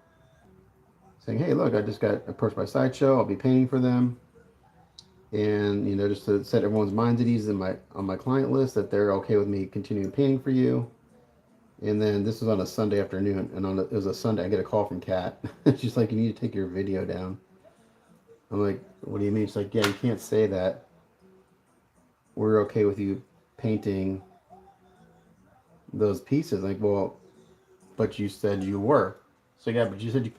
Speaker 1: saying, "Hey, look, I just got approached by Sideshow. I'll be painting for them." And just to set everyone's minds at ease on my client list that they're okay with me continuing painting for you. And then this was on a Sunday afternoon, and it was a Sunday. I get a call from Kat. She's like, "You need to take your video down." I'm like, "What do you mean?" She's like, "Yeah, you can't say that. We're okay with you painting those pieces." Like, well, but you said you were. So yeah, but you said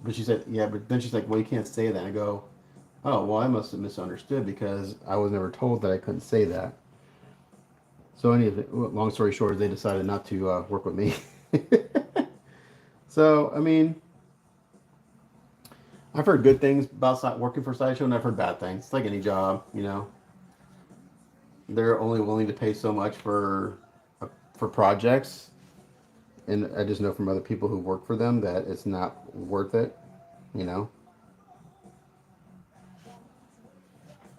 Speaker 1: but she said yeah, but then she's like, "Well, you can't say that." I go, "Oh, well, I must have misunderstood because I was never told that I couldn't say that." So long story short, they decided not to work with me. So I mean, I've heard good things about working for Sideshow, and I've heard bad things. It's like any job. They're only willing to pay so much for projects, and I just know from other people who work for them that it's not worth it. You know.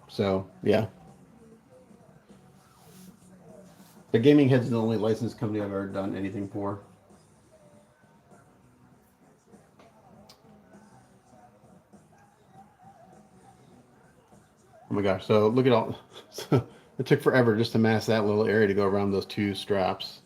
Speaker 1: So yeah, but Gaming Head's the only licensed company I've ever done anything for. Oh my gosh! So look at all. So it took forever just to mask that little area to go around those two straps.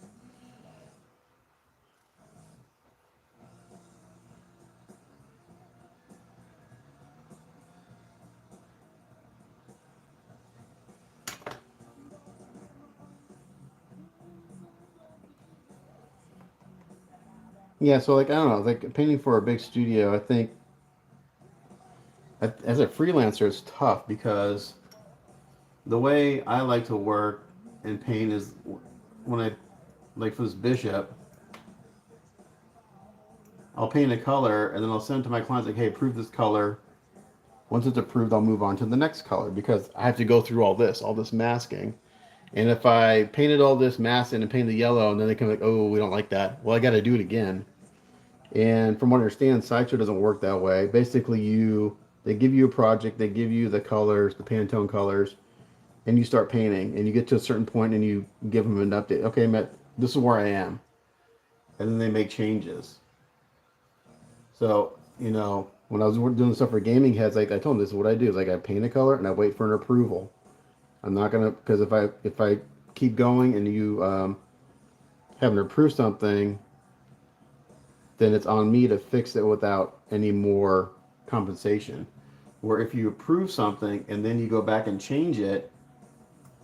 Speaker 1: Yeah, so like I don't know, like painting for a big studio, I think as a freelancer it's tough because the way I like to work and paint is when I like for this bishop, I'll paint a color and then I'll send it to my clients like, "Hey, approve this color." Once it's approved, I'll move on to the next color because I have to go through all this masking. And if I painted all this mask and painted the yellow and then they come like, "Oh, we don't like that." Well, I got to do it again. And from what I understand, Sideshow doesn't work that way. Basically, they give you a project, they give you the colors, the Pantone colors, and you start painting. And you get to a certain point, and you give them an update. Okay, Matt, this is where I am, and then they make changes. So when I was doing stuff for Gaming Heads, like I told them, this is what I do: is like I paint a color and I wait for an approval. I'm not gonna because if I keep going and you haven't approved something, then it's on me to fix it without any more compensation. Where if you approve something and then you go back and change it,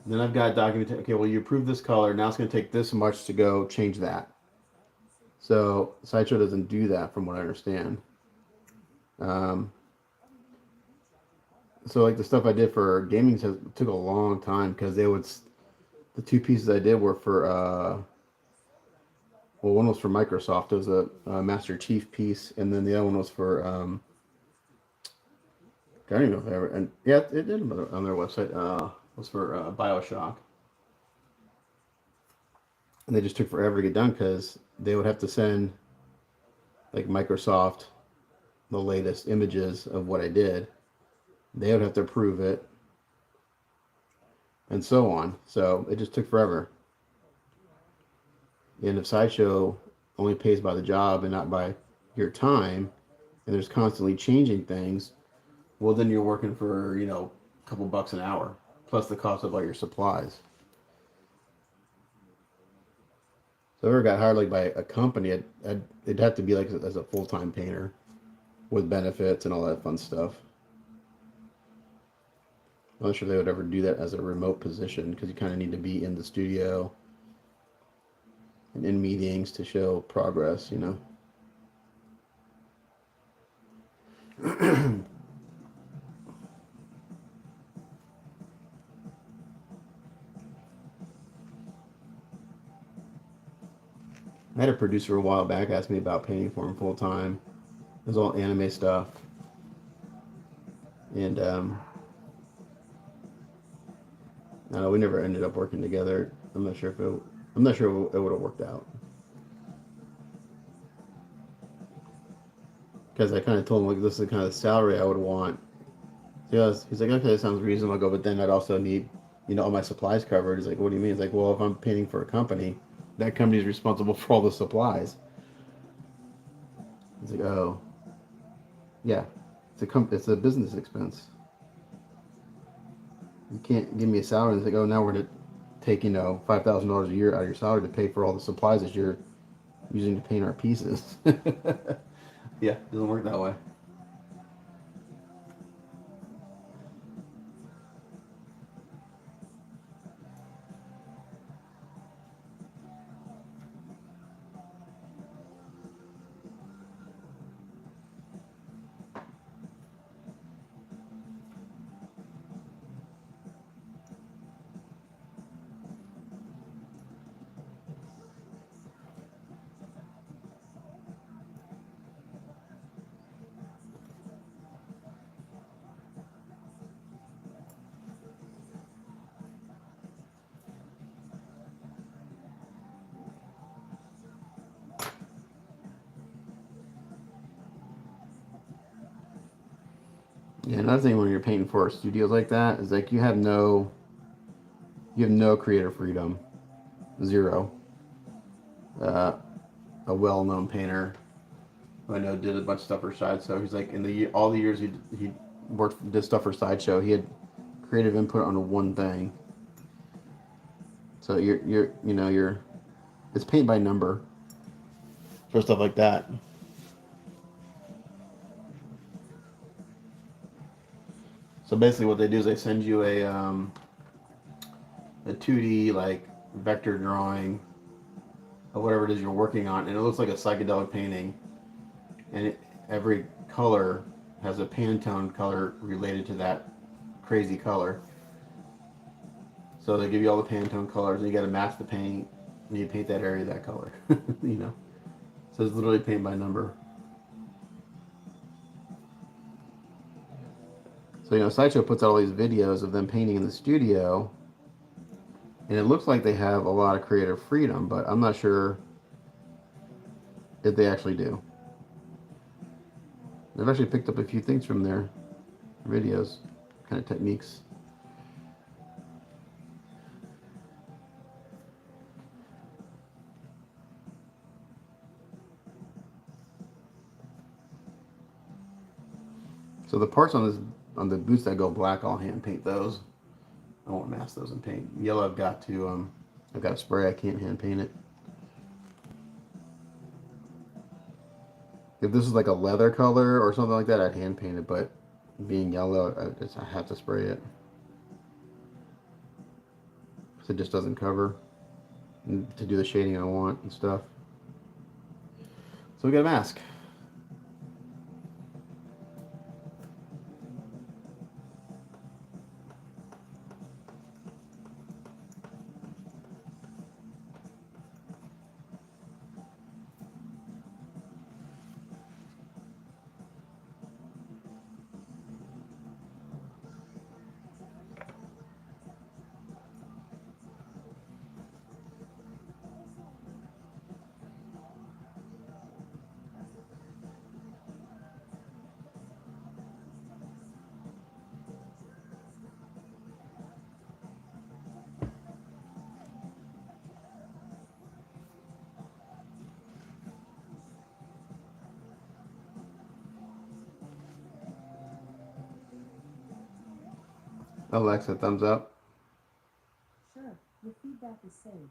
Speaker 1: then I've got documentation. Okay, well, you approved this color. Now it's going to take this much to go change that. So Sideshow doesn't do that, from what I understand. Um, so like the stuff I did for gaming took a long time because the two pieces I did were for well, one was for Microsoft. It was a Master Chief piece, and then the other one was for I don't even know if I ever, and yeah, it did on their website. Was for Bioshock, and they just took forever to get done because they would have to send like Microsoft the latest images of what I did. They would have to approve it, and so on. So it just took forever. And if Sideshow only pays by the job and not by your time, and there's constantly changing things, well, then you're working for a couple bucks an hour plus the cost of all your supplies. So if I ever got hired like by a company, it'd have to be like as a full time painter with benefits and all that fun stuff. I'm not sure they would ever do that as a remote position because you kind of need to be in the studio and in meetings to show progress. I had a producer a while back ask me about painting for him full time. It was all anime stuff, and I don't know, we never ended up working together. I'm not sure if it. I'm not sure it would have worked out because I kind of told him like this is the kind of salary I would want. So he's like, okay, that sounds reasonable. I go, but then I'd also need, all my supplies covered. He's like, what do you mean? He's like, well, if I'm painting for a company, that company is responsible for all the supplies. He's like, oh, yeah, it's a business expense. You can't give me a salary and it's like, oh, now we're going to take, $5,000 a year out of your salary to pay for all the supplies that you're using to paint our pieces. Yeah, it doesn't work that way. Yeah, another thing when you're painting for studios like that is like you have no creative freedom, zero. Uh, a well-known painter who I know did a bunch of stuff for Sideshow. He's like in all the years he did stuff for Sideshow, he had creative input on one thing. So you're it's paint by number for stuff like that. So basically, what they do is they send you a 2D like vector drawing of whatever it is you're working on, and it looks like a psychedelic painting. And every color has a Pantone color related to that crazy color. So they give you all the Pantone colors, and you got to match the paint, and you paint that area that color. you know, so it's literally paint by number. So Sideshow puts out all these videos of them painting in the studio, and it looks like they have a lot of creative freedom, but I'm not sure if they actually do. I've actually picked up a few things from their videos, kind of techniques. So the parts on the boots that go black, I'll hand paint those. I won't mask those and paint. Yellow, I've got to spray. I can't hand paint it. If this is like a leather color or something like that, I'd hand paint it. But being yellow, I have to spray it. So it just doesn't cover to do the shading I want and stuff. So we got a mask. Alexa, thumbs up.
Speaker 2: Sure, your feedback is saved.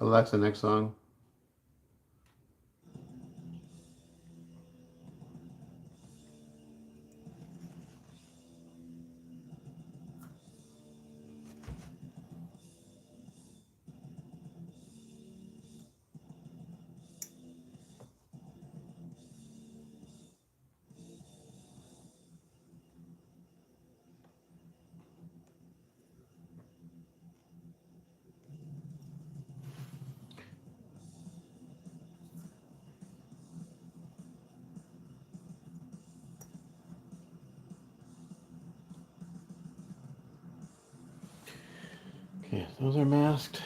Speaker 1: Alexa, next song. Okay, those are masked.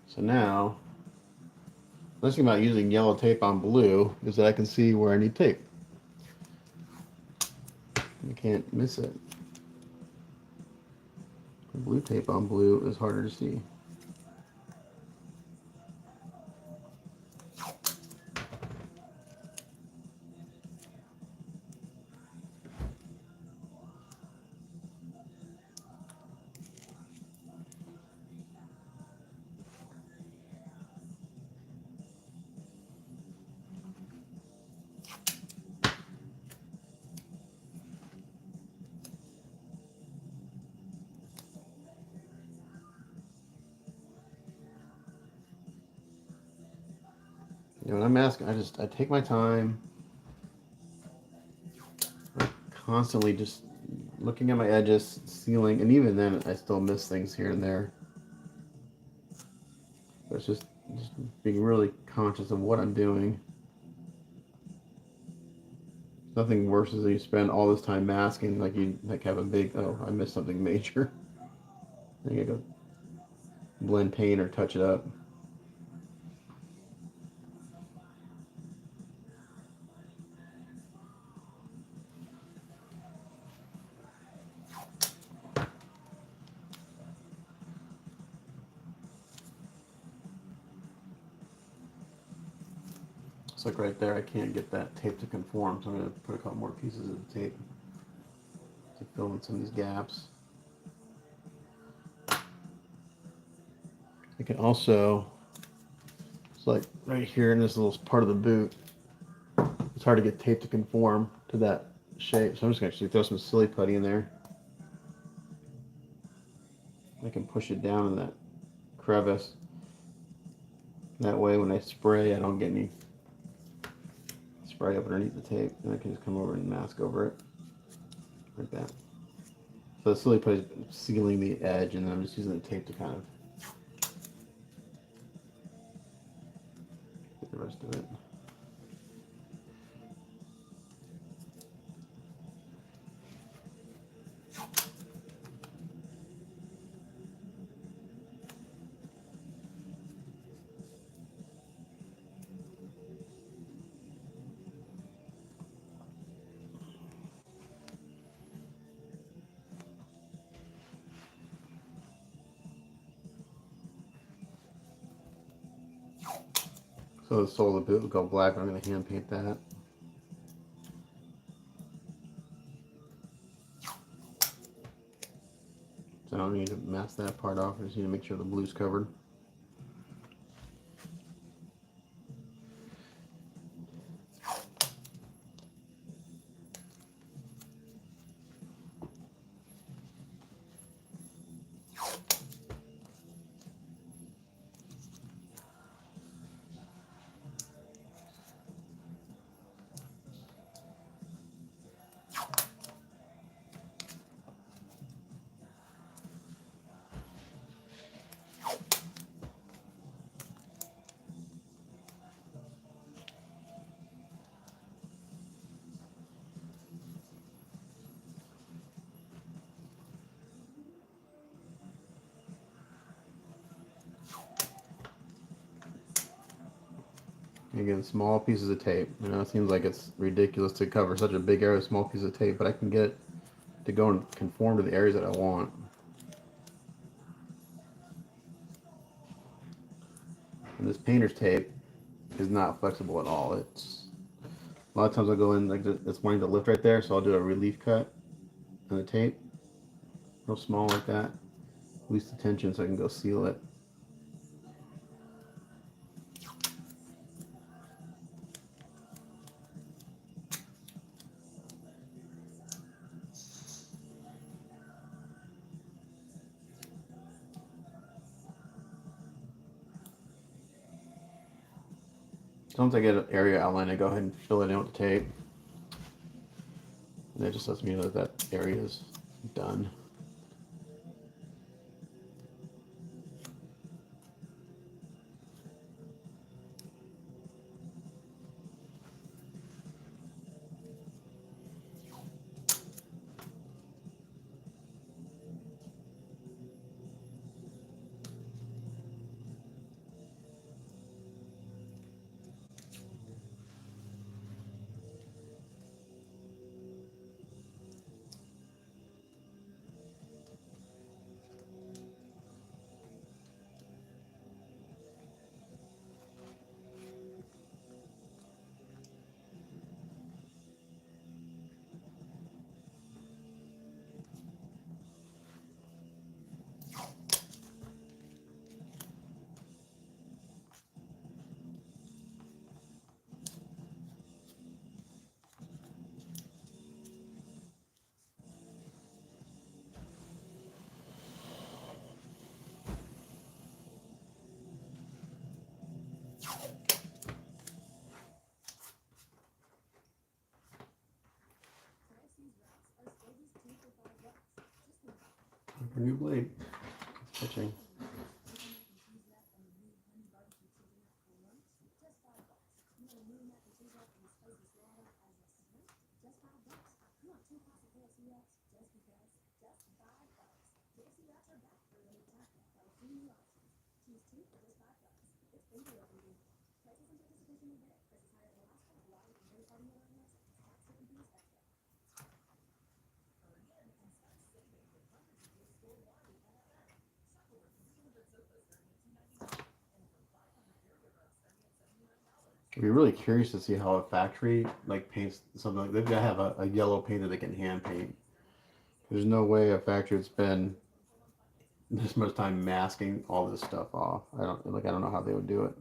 Speaker 1: So now, the nice thing about using yellow tape on blue is that I can see where I need tape. I can't miss it. Blue tape on blue is harder to see. You know, when I'm masking, I take my time. I'm constantly just looking at my edges, sealing, and even then I still miss things here and there. But it's just being really conscious of what I'm doing. Nothing worse is that you spend all this time masking, like you like have a big, oh, I missed something major. Then you go blend paint or touch it up. It's like right there, I can't get that tape to conform, so I'm going to put a couple more pieces of tape to fill in some of these gaps. I can also, it's like right here in this little part of the boot, it's hard to get tape to conform to that shape, so I'm just going to actually throw some silly putty in there. I can push it down in that crevice. That way when I spray, I don't get any spray up underneath the tape, and I can just come over and mask over it like that. So the silly putty is sealing the edge, and then I'm just using the tape to kind of get the rest of it. So the sole of the boot will go black, but I'm going to hand paint that. So I don't need to mask that part off, I just need to make sure the blue's covered. Again, small pieces of tape. You know, it seems like it's ridiculous to cover such a big area with small pieces of tape, but I can get it to go and conform to the areas that I want. And this painter's tape is not flexible at all. It's a lot of times I'll go in like it's wanting to lift right there, so I'll do a relief cut on the tape, real small like that, release the tension so I can go seal it. So once I get an area outline, I go ahead and fill it in with the tape. And that just lets me know that that area is done. New blade. It's pitching. I'd be really curious to see how a factory like paints something like they've got to have a yellow paint that they can hand paint. There's no way a factory would spend this much time masking all this stuff off. I don't know how they would do it.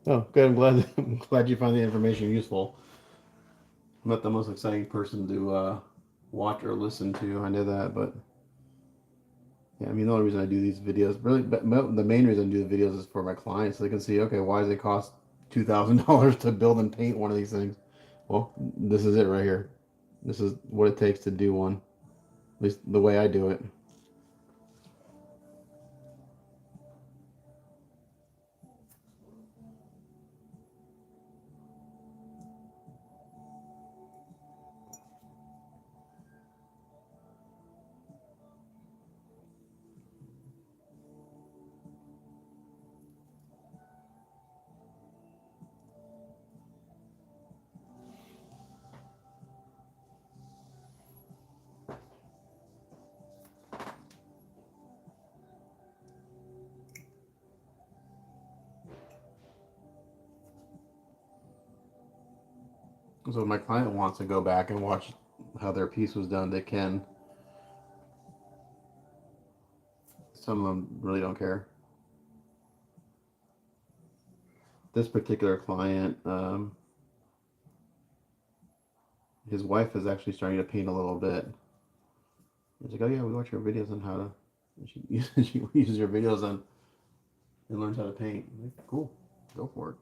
Speaker 1: Oh, good. I'm glad. I'm glad you find the information useful. I'm not the most exciting person to watch or listen to. I know that, but yeah, I mean, the only reason I do these videos, really, but the main reason I do the videos is for my clients, so they can see, okay, why does it cost $2,000 to build and paint one of these things? Well, this is it right here. This is what it takes to do one, at least the way I do it. So if my client wants to go back and watch how their piece was done, they can. Some of them really don't care. This particular client, his wife is actually starting to paint a little bit. He's like, oh yeah, we watch your videos on how to. She uses your videos on and learns how to paint. I'm like, cool, go for it.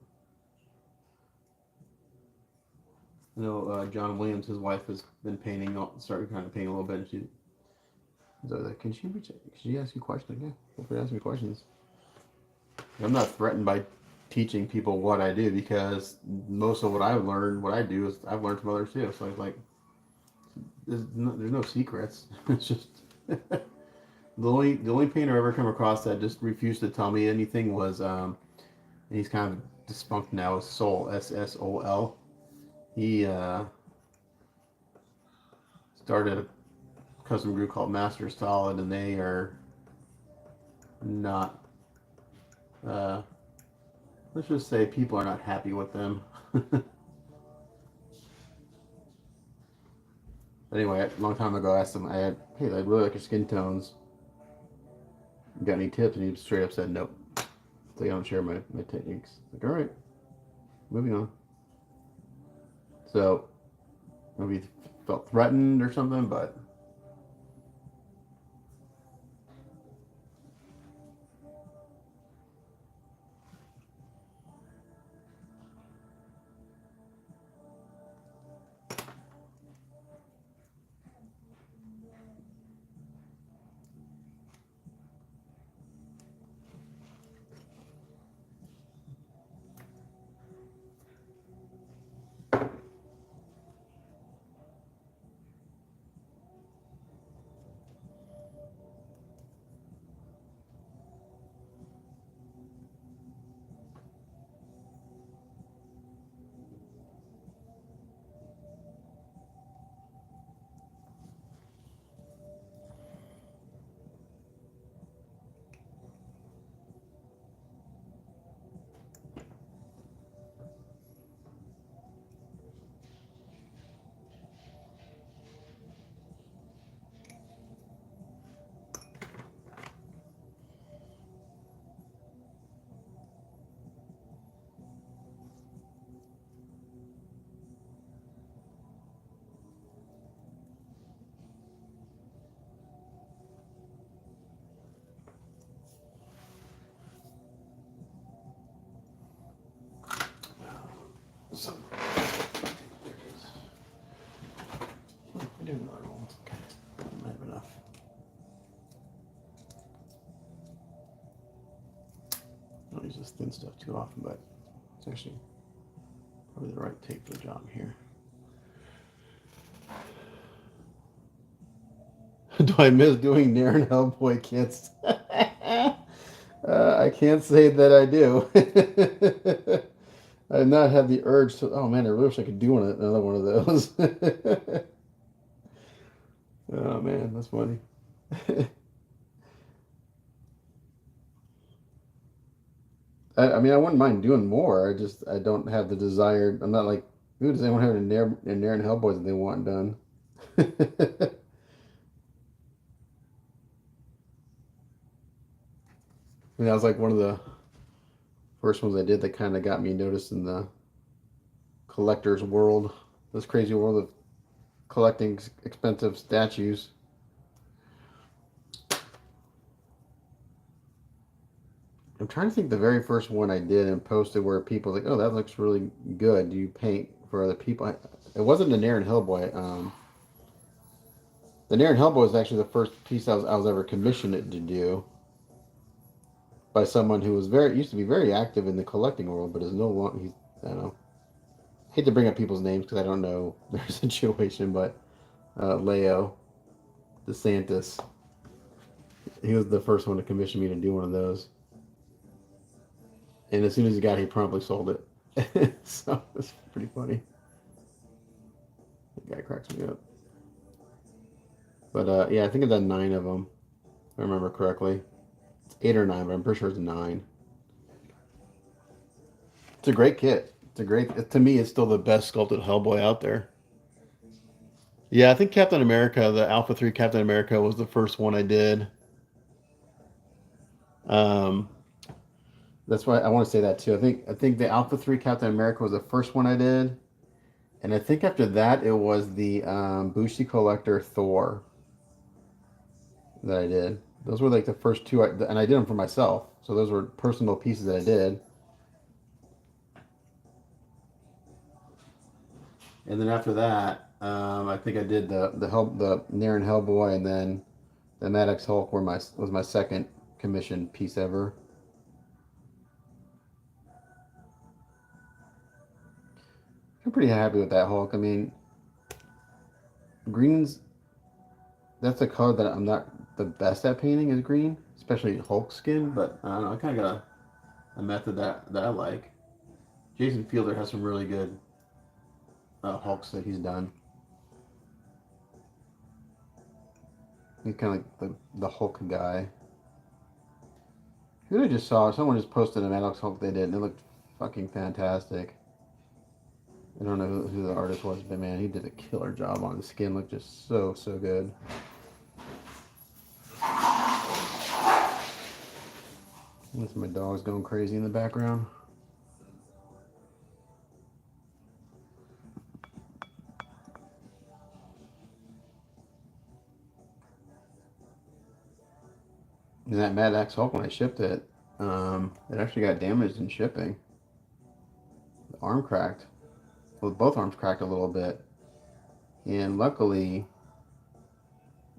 Speaker 1: You know, John Williams, his wife has been painting, started kind of painting a little bit, and she's like, can she ask you questions? Yeah, feel free to ask me questions. I'm not threatened by teaching people what I do because most of what I've learned, what I do, is I've learned from others too. So it's like, there's no secrets. It's just the only painter I ever come across that just refused to tell me anything was and he's kind of defunct now, is Soul, SSOL. He started a custom group called Master Solid, and they are not. Let's just say people are not happy with them. Anyway, a long time ago, I asked him, hey, I really like your skin tones. You got any tips? And he straight up said, nope. So I don't share my techniques. Like, all right, moving on. So maybe he felt threatened or something, but so there it is. I do another one. Okay, I might have enough. I don't use this thin stuff too often, but it's actually probably the right tape for the job here. Do I miss doing Nair and Hellboy kits? I can't say that I do. I've not had the urge to. Oh man, I really wish I could do another one of those. Oh man, that's funny. I mean, I wouldn't mind doing more. I don't have the desire. I'm not like, ooh, does anyone have a Nair and Hellboys that they want done? I mean, that was like one of the first ones I did that kind of got me noticed in the collector's world, this crazy world of collecting expensive statues. I'm trying to think the very first one I did and posted where people were like, oh, that looks really good. Do you paint for other people? It wasn't the Nair and Hellboy. The Nair and Hellboy was actually the first piece I was ever commissioned to do by someone who was used to be very active in the collecting world, but is no longer. I don't know. I hate to bring up people's names because I don't know their situation, but Leo DeSantis, he was the first one to commission me to do one of those. And as soon as he got it, he promptly sold it. So it's pretty funny. That guy cracks me up. But yeah, I think I've done 9 of them, if I remember correctly. It's 8 or 9, but I'm pretty sure it's 9. It's a great kit. It's a great. To me, it's still the best sculpted Hellboy out there. Yeah, I think Captain America, the Alpha 3 Captain America was the first one I did. Um, that's why I want to say that too. I think the Alpha 3 Captain America was the first one I did. And I think after that it was the Bushi Collector Thor that I did. Those were like the first two, and I did them for myself. So those were personal pieces that I did. And then after that, I think I did the Naren Hellboy, and then the Maddox Hulk was my second commissioned piece ever. I'm pretty happy with that Hulk. I mean, greens. That's a color that I'm not the best at painting is green, especially Hulk skin. But I don't know. I kind of got a method that I like. Jason Fielder has some really good Hulks that he's done. He's kind of like the Hulk guy. Who I just saw? Someone just posted a Maddox Hulk they did, and it looked fucking fantastic. I don't know who the artist was, but man, he did a killer job on the skin. Looked just so good. That's my dog's going crazy in the background. And that Mad Axe Hulk, when I shipped it, it actually got damaged in shipping. The arm cracked. Well, both arms cracked a little bit. And luckily,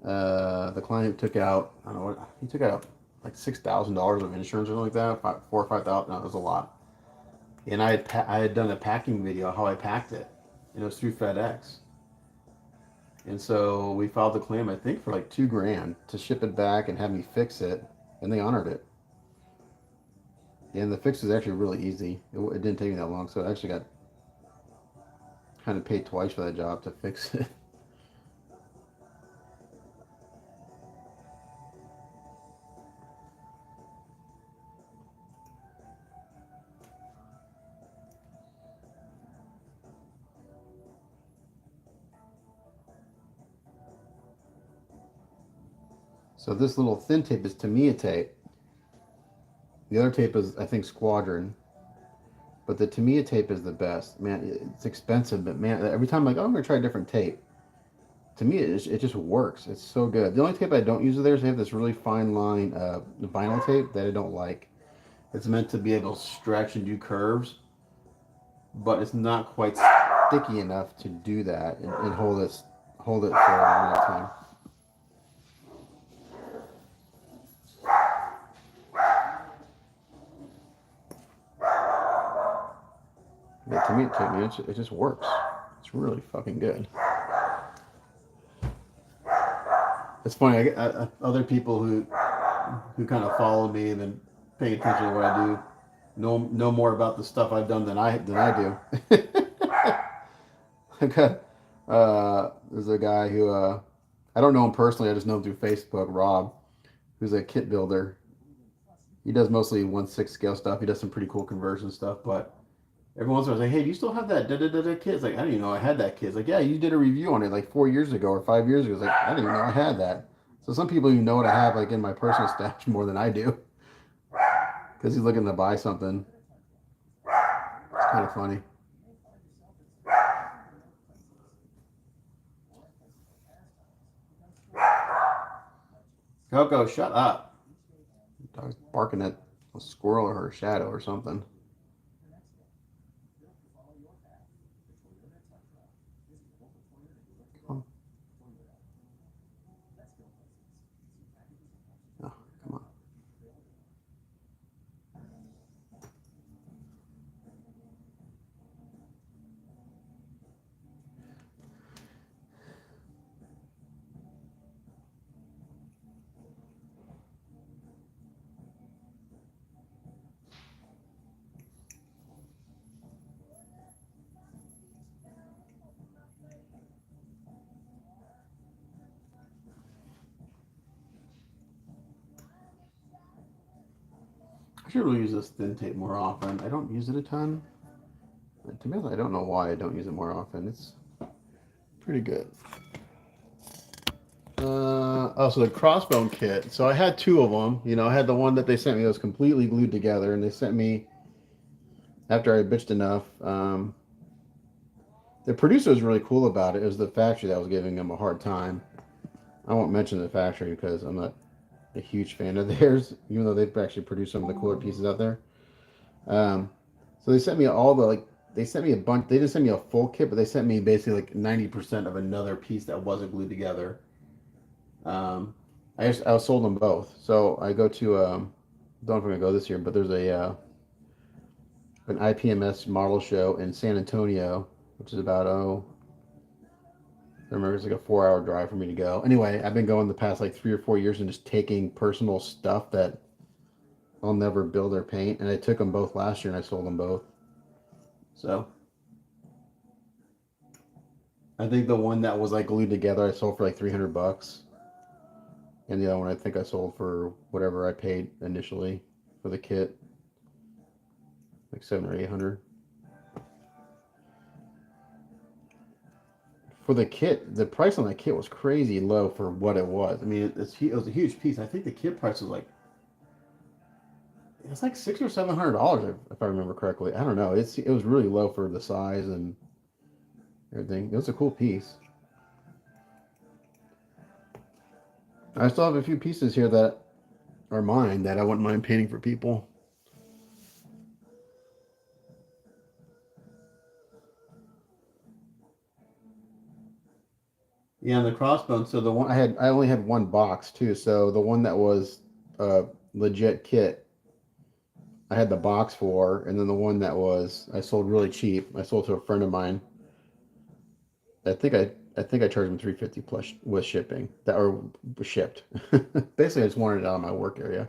Speaker 1: the client took out, I don't know what, he took out like $6,000 of insurance or something like that, 4 or 5 thousand. No, it was a lot. And I had done a packing video how I packed it, and it was through FedEx. And so we filed the claim, I think, for like $2,000 to ship it back and have me fix it, and they honored it. And the fix was actually really easy. It didn't take me that long, so I actually got kind of paid twice for that job to fix it. So this little thin tape is Tamiya tape. The other tape is, I think, Squadron. But the Tamiya tape is the best. Man, it's expensive, but man, every time I'm like, oh, I'm going to try a different tape. To me, it just works. It's so good. The only tape I don't use there is they have this really fine line vinyl tape that I don't like. It's meant to be able to stretch and do curves, but it's not quite sticky enough to do that and hold it for a long enough time. Yeah, to me, it just works. It's really fucking good. It's funny. Other people who kind of follow me and then pay attention to what I do know more about the stuff I've done than I do. I got there's a guy who I don't know him personally. I just know him through Facebook. Rob, who's a kit builder. He does mostly 1/6 scale stuff. He does some pretty cool conversion stuff, but every once in a while, I was like, "Hey, do you still have that da da da da kit?" It's like, I didn't even know I had that kit. It's like, yeah, you did a review on it like 4 years ago or 5 years ago. It's like, I didn't even know I had that. So some people even know what I have like in my personal stash more than I do because he's looking to buy something. It's kind of funny. Coco, shut up. Dog's barking at a squirrel or a shadow or something. Come on. Oh, come on. I should really use this thin tape more often. I don't use it a ton. I To be honest, I don't know why I don't use it more often. It's pretty good. So the crossbone kit. So I had two of them. You know, I had the one that they sent me that was completely glued together, and they sent me after I bitched enough. The producer was really cool about it. It was the factory that was giving them a hard time. I won't mention the factory because I'm not a huge fan of theirs, even though they've actually produced some of the cooler pieces out there. Um, so they sent me all the like. They sent me a bunch. They didn't send me a full kit, but they sent me basically like 90% of another piece that wasn't glued together. I sold them both. So I go to don't know if I'm gonna go this year, but there's a an IPMS model show in San Antonio, which is about I remember it's like a 4 hour drive for me to go. Anyway, I've been going the past like 3 or 4 years and just taking personal stuff that I'll never build or paint, and I took them both last year and I sold them both. So I think the one that was like glued together I sold for like $300. And the other one I think I sold for whatever I paid initially for the kit, like 700 or 800. For the kit, the price on that kit was crazy low for what it was. I mean, it was a huge piece. I think the kit price was like it's like $600 or $700 if I remember correctly. I don't know. It was really low for the size and everything. It was a cool piece. I still have a few pieces here that are mine that I wouldn't mind painting for people. Yeah, and the crossbones. So the one I only had one box too. So the one that was a legit kit, I had the box for, and then the one that was I sold really cheap. I sold to a friend of mine. I think I charged him 350 plus with shipping that or shipped. Basically, I just wanted it out of my work area.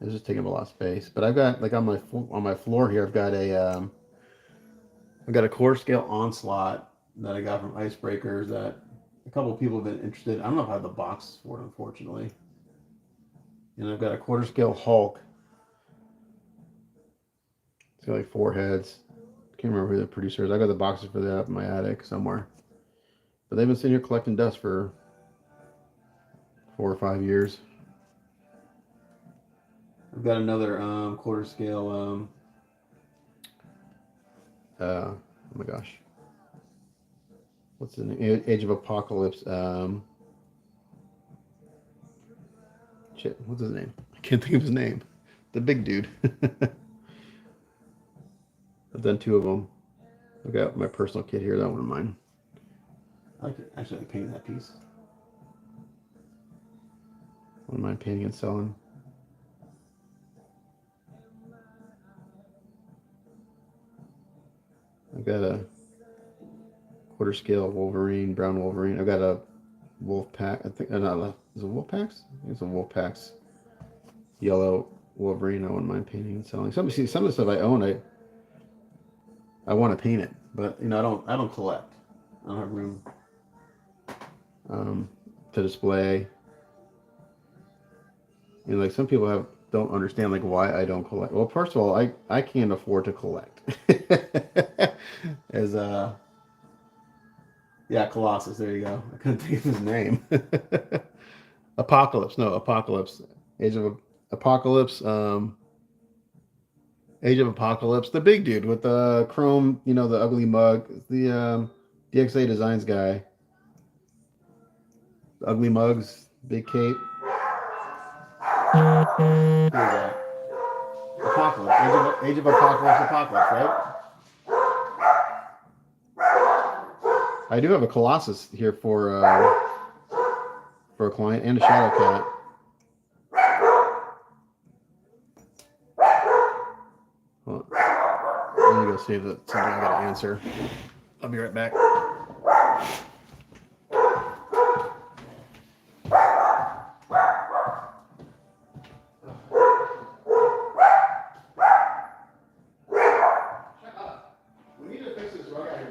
Speaker 1: It was just taking up a lot of space. But I've got like on my floor here, I've got a quarter scale onslaught that I got from Icebreakers that a couple of people have been interested. I don't know if I have the box for it, unfortunately. And I've got a quarter scale Hulk. It's got like four heads. Can't remember who the producer is. I got the boxes for that up in my attic somewhere. But they've been sitting here collecting dust for 4 or 5 years. I've got another quarter scale. Oh my gosh, what's the name? Age of Apocalypse. Shit, what's his name? I can't think of his name. The big dude. I've done two of them. I've got my personal kit here. That one of mine. I like it. Actually, I painted that piece. Wouldn't mind painting and selling. I've got a quarter scale Wolverine, brown Wolverine. I've got a wolf pack. I think not. Is it wolf packs? I think it's a wolf packs. Yellow Wolverine. I wouldn't mind painting and selling. Some of the stuff I own, I want to paint it, but you know I don't collect. I don't have room to display. And like some people don't understand like why I don't collect. Well, first of all, I can't afford to collect. As yeah, Colossus. There you go. I couldn't think of his name. Apocalypse. No, Apocalypse. Age of Apocalypse. Age of Apocalypse. The big dude with the chrome. You know, the ugly mug. The DXA Designs guy. The ugly mugs. Big cape. Who is that? Apocalypse. Age of Apocalypse. Apocalypse. Right. I do have a Colossus here for a client and a Shadow Cat. Hold on. Let me go see if it's something I gotta answer. I'll be right back. We need to fix this rug out here.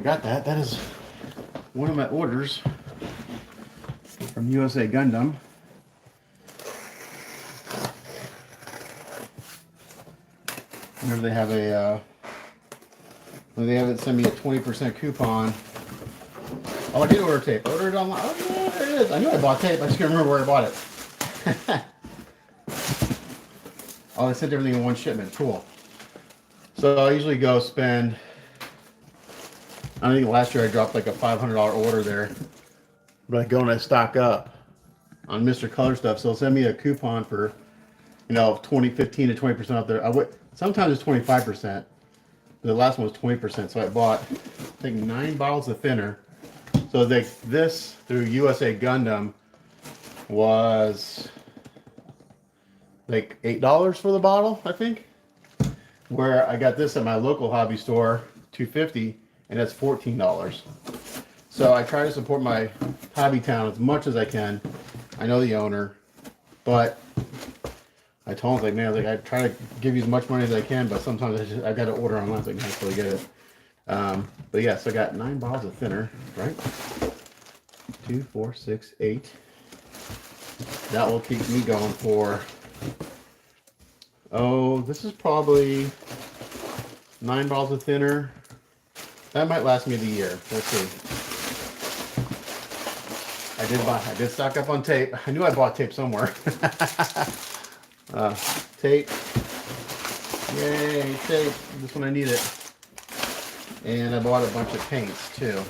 Speaker 1: got that. That is one of my orders from USA Gundam. Remember they have a they haven't sent me a 20% coupon. Oh, I did order tape. I ordered it online. Oh yeah, there it is. I knew I bought tape. I just can't remember where I bought it. Oh, they sent everything in one shipment. Cool. So I usually go spend. I think last year I dropped like a $500 order there. But I go and I stock up on Mr. Color stuff. So they'll send me a coupon for, 15 to 20% off there. Sometimes it's 25%. The last one was 20%. So I bought, I think, 9 bottles of thinner. So this through USA Gundam was like $8 for the bottle, I think. Where I got this at my local hobby store, $2.50, and that's $14. So I try to support my hobby town as much as I can. I know the owner, but I told him, man, I try to give you as much money as I can, but sometimes I got to order online so I can actually get it. But yeah, so I got 9 bottles of thinner, right? 2, 4, 6, 8. That will keep me going for, this is probably 9 bottles of thinner. That might last me the year. Let's see. I did stock up on tape. I knew I bought tape somewhere. Tape. Yay, tape. This one I need it. And I bought a bunch of paints too.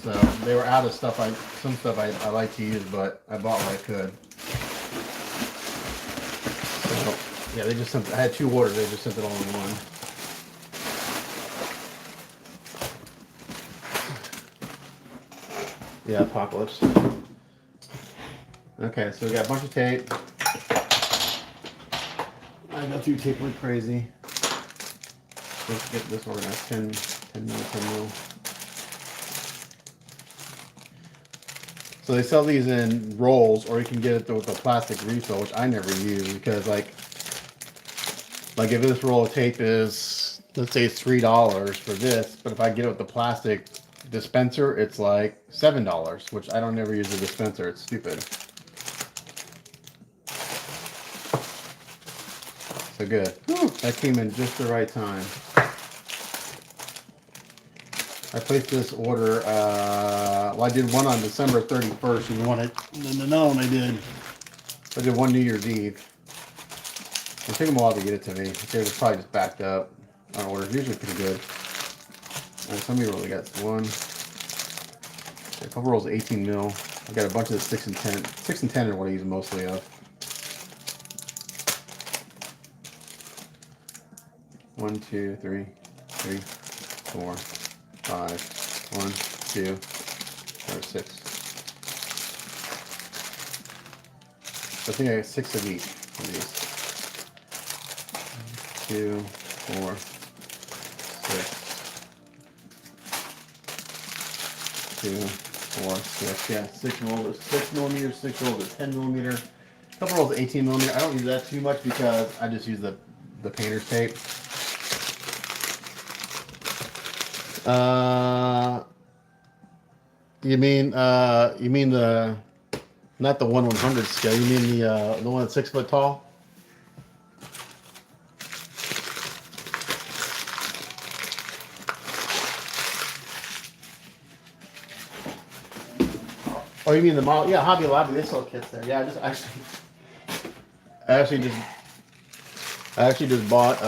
Speaker 1: So they were out of stuff. Some stuff I like to use, but I bought what I could. So yeah, they just sent. I had 2 orders. They just sent it all in one. Yeah, Apocalypse. Okay, so we got a bunch of tape. I go through tape like crazy. Let's get this organized. 10 mil. So they sell these in rolls, or you can get it with a plastic refill, which I never use because, like if this roll of tape is, let's say it's $3 for this, but if I get it with the plastic dispenser, it's like $7, which I don't ever use a dispenser. It's stupid. So good. Whew, that came in just the right time. I placed this order, I did one on December 31st, and another one I did one New Year's Eve. It took them a while to get it to me. They were probably just backed up on orders. Usually pretty good. And some people only got one. A couple rolls of 18 mil. I got a bunch of the 6 and 10. 6 and 10 are what I use mostly of. 1, 2, 3, 4, 5. 1, 2, 4, 6. I think I got 6 of each of these. 2, 4, 6. 2, 4, 6. Yeah, 6 rollers, 6 millimeters, 6 rollers, 10 millimeter. A couple rolls of 18 millimeter. I don't use that too much because I just use the painter's tape. You mean the, not the 1/100 scale. You mean the one that's 6 foot tall? Oh, you mean the model? Yeah, Hobby Lobby. They sell kits there. Yeah, I actually just bought.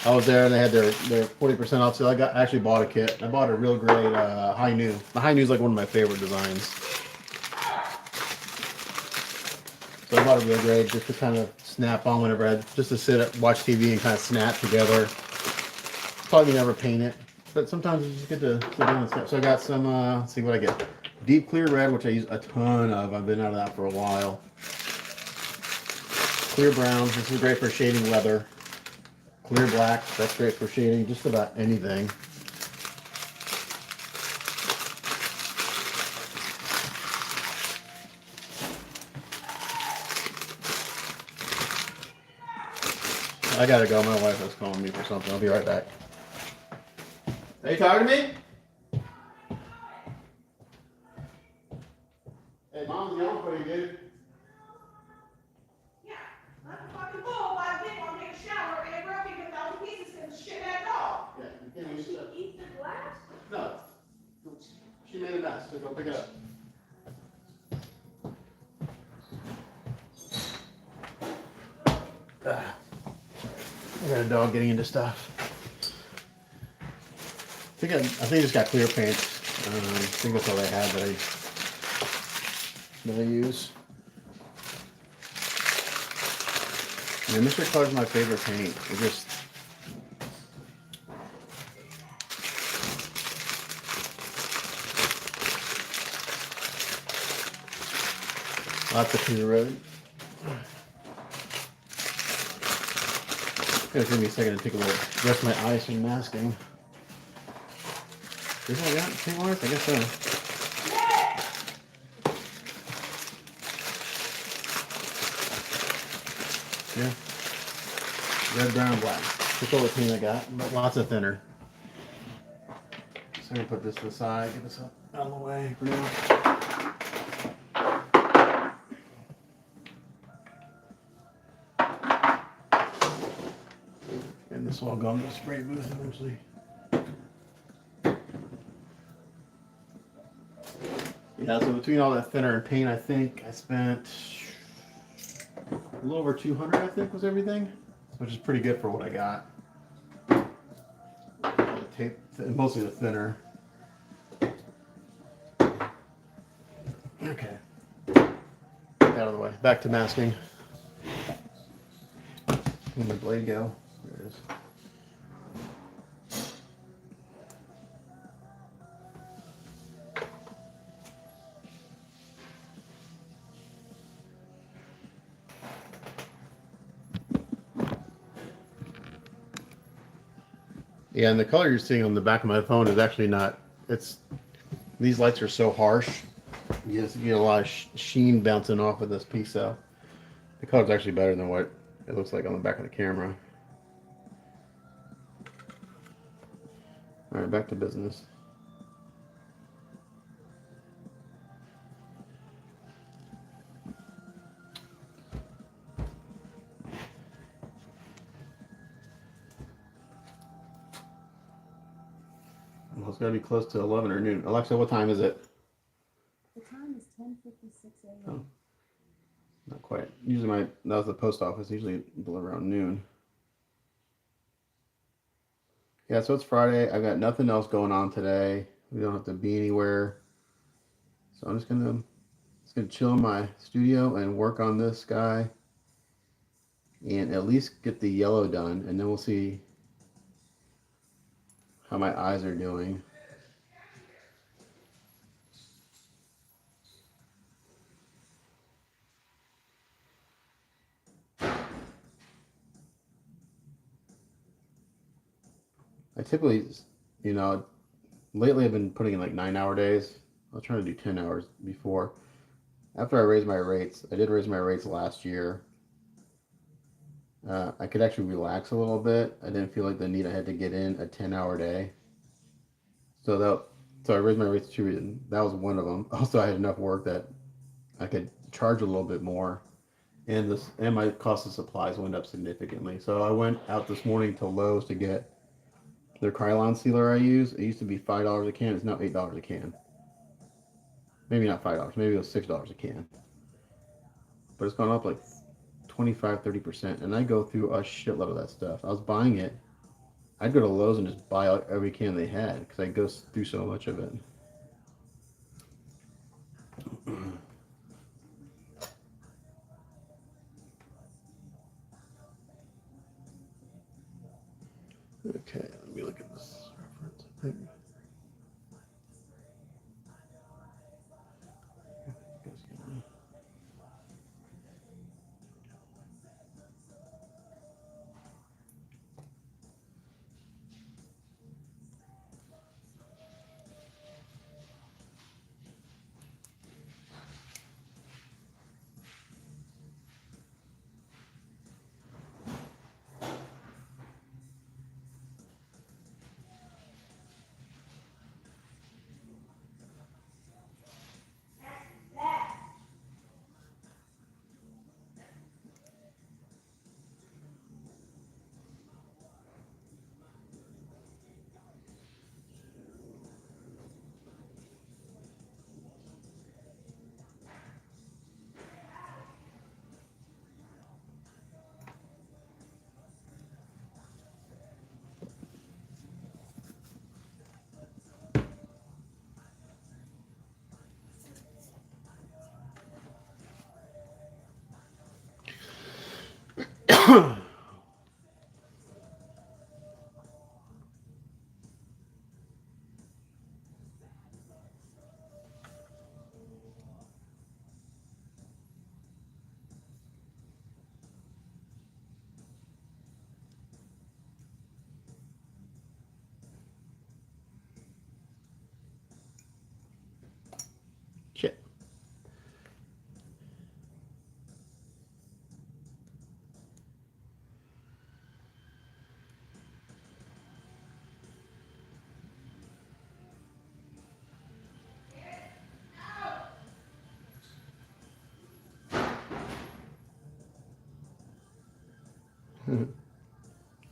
Speaker 1: I was there and they had their 40% off sale. I actually bought a kit. I bought a real great High New. The High New is like one of my favorite designs. So I bought a real great just to kind of snap on whenever I had, just to sit up, watch TV and kind of snap together. Probably never paint it, but sometimes it's just good to sit down and snap. So I got some. Let's see what I get. Deep clear red, which I use a ton of. I've been out of that for a while. Clear brown. This is great for shading leather. Clear black. That's great for shading just about anything. I gotta go. My wife is calling me for something. I'll be right back. Are you talking to me? Hey, mom's yelling for you, dude.
Speaker 3: Yeah, not the fucking bull, but I did want to take a shower and it broke into 1,000 pieces and shit that dog.
Speaker 1: Yeah, you can't
Speaker 3: Did
Speaker 1: use
Speaker 3: she
Speaker 1: that.
Speaker 3: eat the glass?
Speaker 1: No. She made a mess, so go pick it up. I got a dog getting into stuff. I think I just got clear paint. I think that's all I had that I use. Yeah, Mr. Color's my favorite paint. It just lots of clear road. It's gonna be a second to take a little rest my eyes from masking. Is that got paint wires? I guess so. Yeah. Red, brown, black. That's all the paint I got, but lots of thinner. So I'm gonna put this to the side, get this up out of the way for now. And this will all go in the spray booth eventually. Yeah, so between all that thinner and paint, I think I spent a little over 200, I think, was everything, which is pretty good for what I got. The tape, mostly the thinner. Okay. Out of the way. Back to masking. Where'd my blade go? There it is. Yeah, and the color you're seeing on the back of my phone is actually not. These lights are so harsh. You just get a lot of sheen bouncing off of this piece, so the color's actually better than what it looks like on the back of the camera. All right, back to business. Well, it's got to be close to 11 or noon. Alexa, what time is it?
Speaker 2: The time is 10:56 a.m.
Speaker 1: Oh, not quite. Usually that was the post office. Usually deliver around noon. Yeah, so it's Friday. I've got nothing else going on today. We don't have to be anywhere. So I'm just gonna chill in my studio and work on this guy and at least get the yellow done, and then we'll see how my eyes are doing. I typically, you know, lately I've been putting in like 9-hour days. I was trying to do 10 hours before. After I raised my rates, I did raise my rates last year. I could actually relax a little bit. I didn't feel like the need I had to get in a 10-hour day. So I raised my rates for 2 reasons. That was one of them. Also, I had enough work that I could charge a little bit more, and my cost of supplies went up significantly. So I went out this morning to Lowe's to get their Krylon sealer I use. It used to be $5 a can. It's now $8 a can. Maybe not $5. Maybe it was $6 a can. But it's gone up like 25-30%, and I go through a shitload of that stuff. I was buying it. I'd go to Lowe's and just buy out every can they had because I go through so much of it. Okay, let me look at this reference. I think.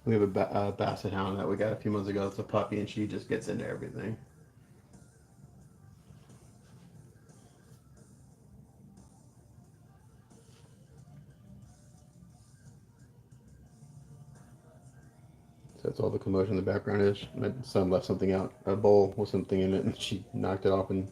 Speaker 1: We have a basset hound that we got a few months ago. It's a puppy, and she just gets into everything. So that's all the commotion in the background is. My son left something out, a bowl with something in it, and she knocked it off and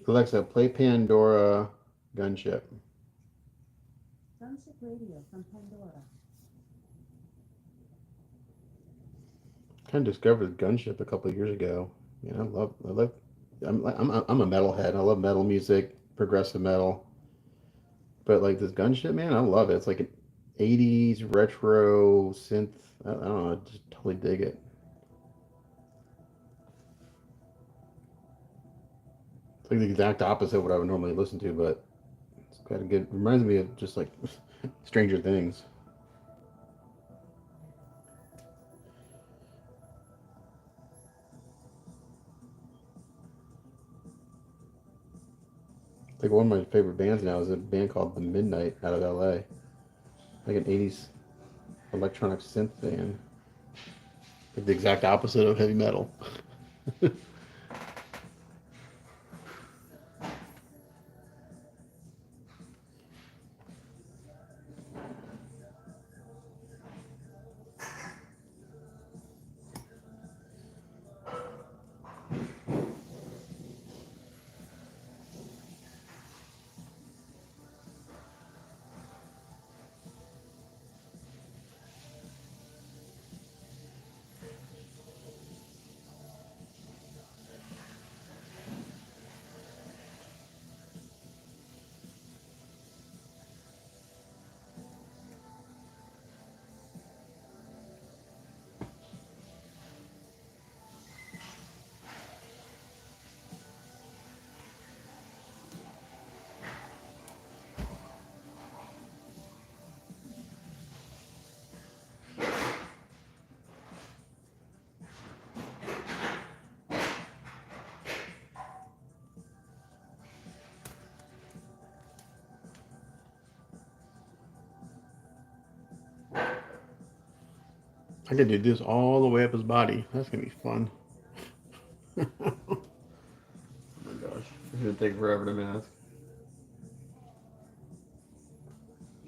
Speaker 1: Alexa, play Pandora Gunship.
Speaker 2: Gunship Radio from Pandora.
Speaker 1: Kind of discovered Gunship a couple of years ago. I love. I'm a metalhead. I love metal music, progressive metal. But like this Gunship, man, I love it. It's like an '80s retro synth. I don't know. I just totally dig it. It's like the exact opposite of what I would normally listen to, but it's got a good. Reminds me of just like Stranger Things. Like one of my favorite bands now is a band called The Midnight out of LA. Like an '80s electronic synth band. Like the exact opposite of heavy metal. I could do this all the way up his body. That's gonna be fun. Oh my gosh, it's gonna take forever to mask.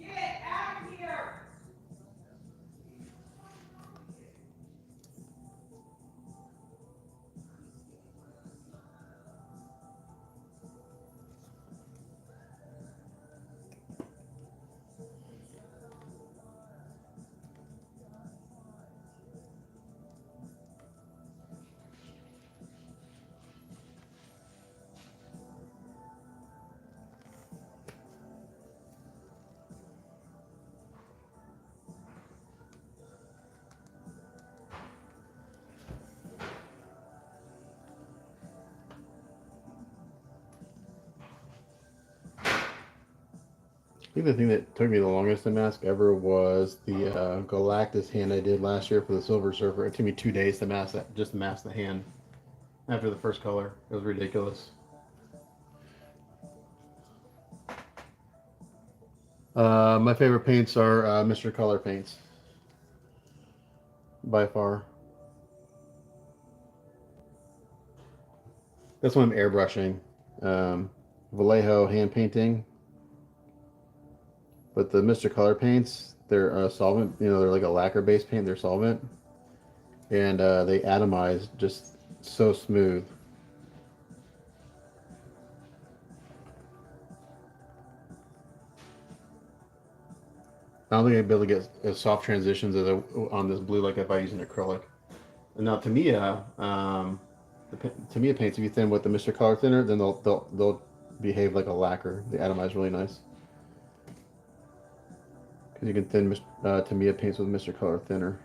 Speaker 3: Get out of here.
Speaker 1: I think the thing that took me the longest to mask ever was the Galactus hand I did last year for the Silver Surfer. It took me 2 days to mask that, just to mask the hand after the first color. It was ridiculous. My favorite paints are Mr. Color paints, by far. That's when I'm airbrushing. Vallejo hand painting, but the Mr. Color paints, they're solvent. They're like a lacquer-based paint. They're solvent, and they atomize just so smooth. I don't think I'd be able to get as soft transitions as on this blue like if I use an acrylic. Now Tamiya, Tamiya paints, if you thin with the Mr. Color thinner, then they'll behave like a lacquer. The atomize really nice. Because you can thin Tamiya paints with Mr. Color thinner.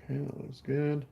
Speaker 1: Okay, that looks good.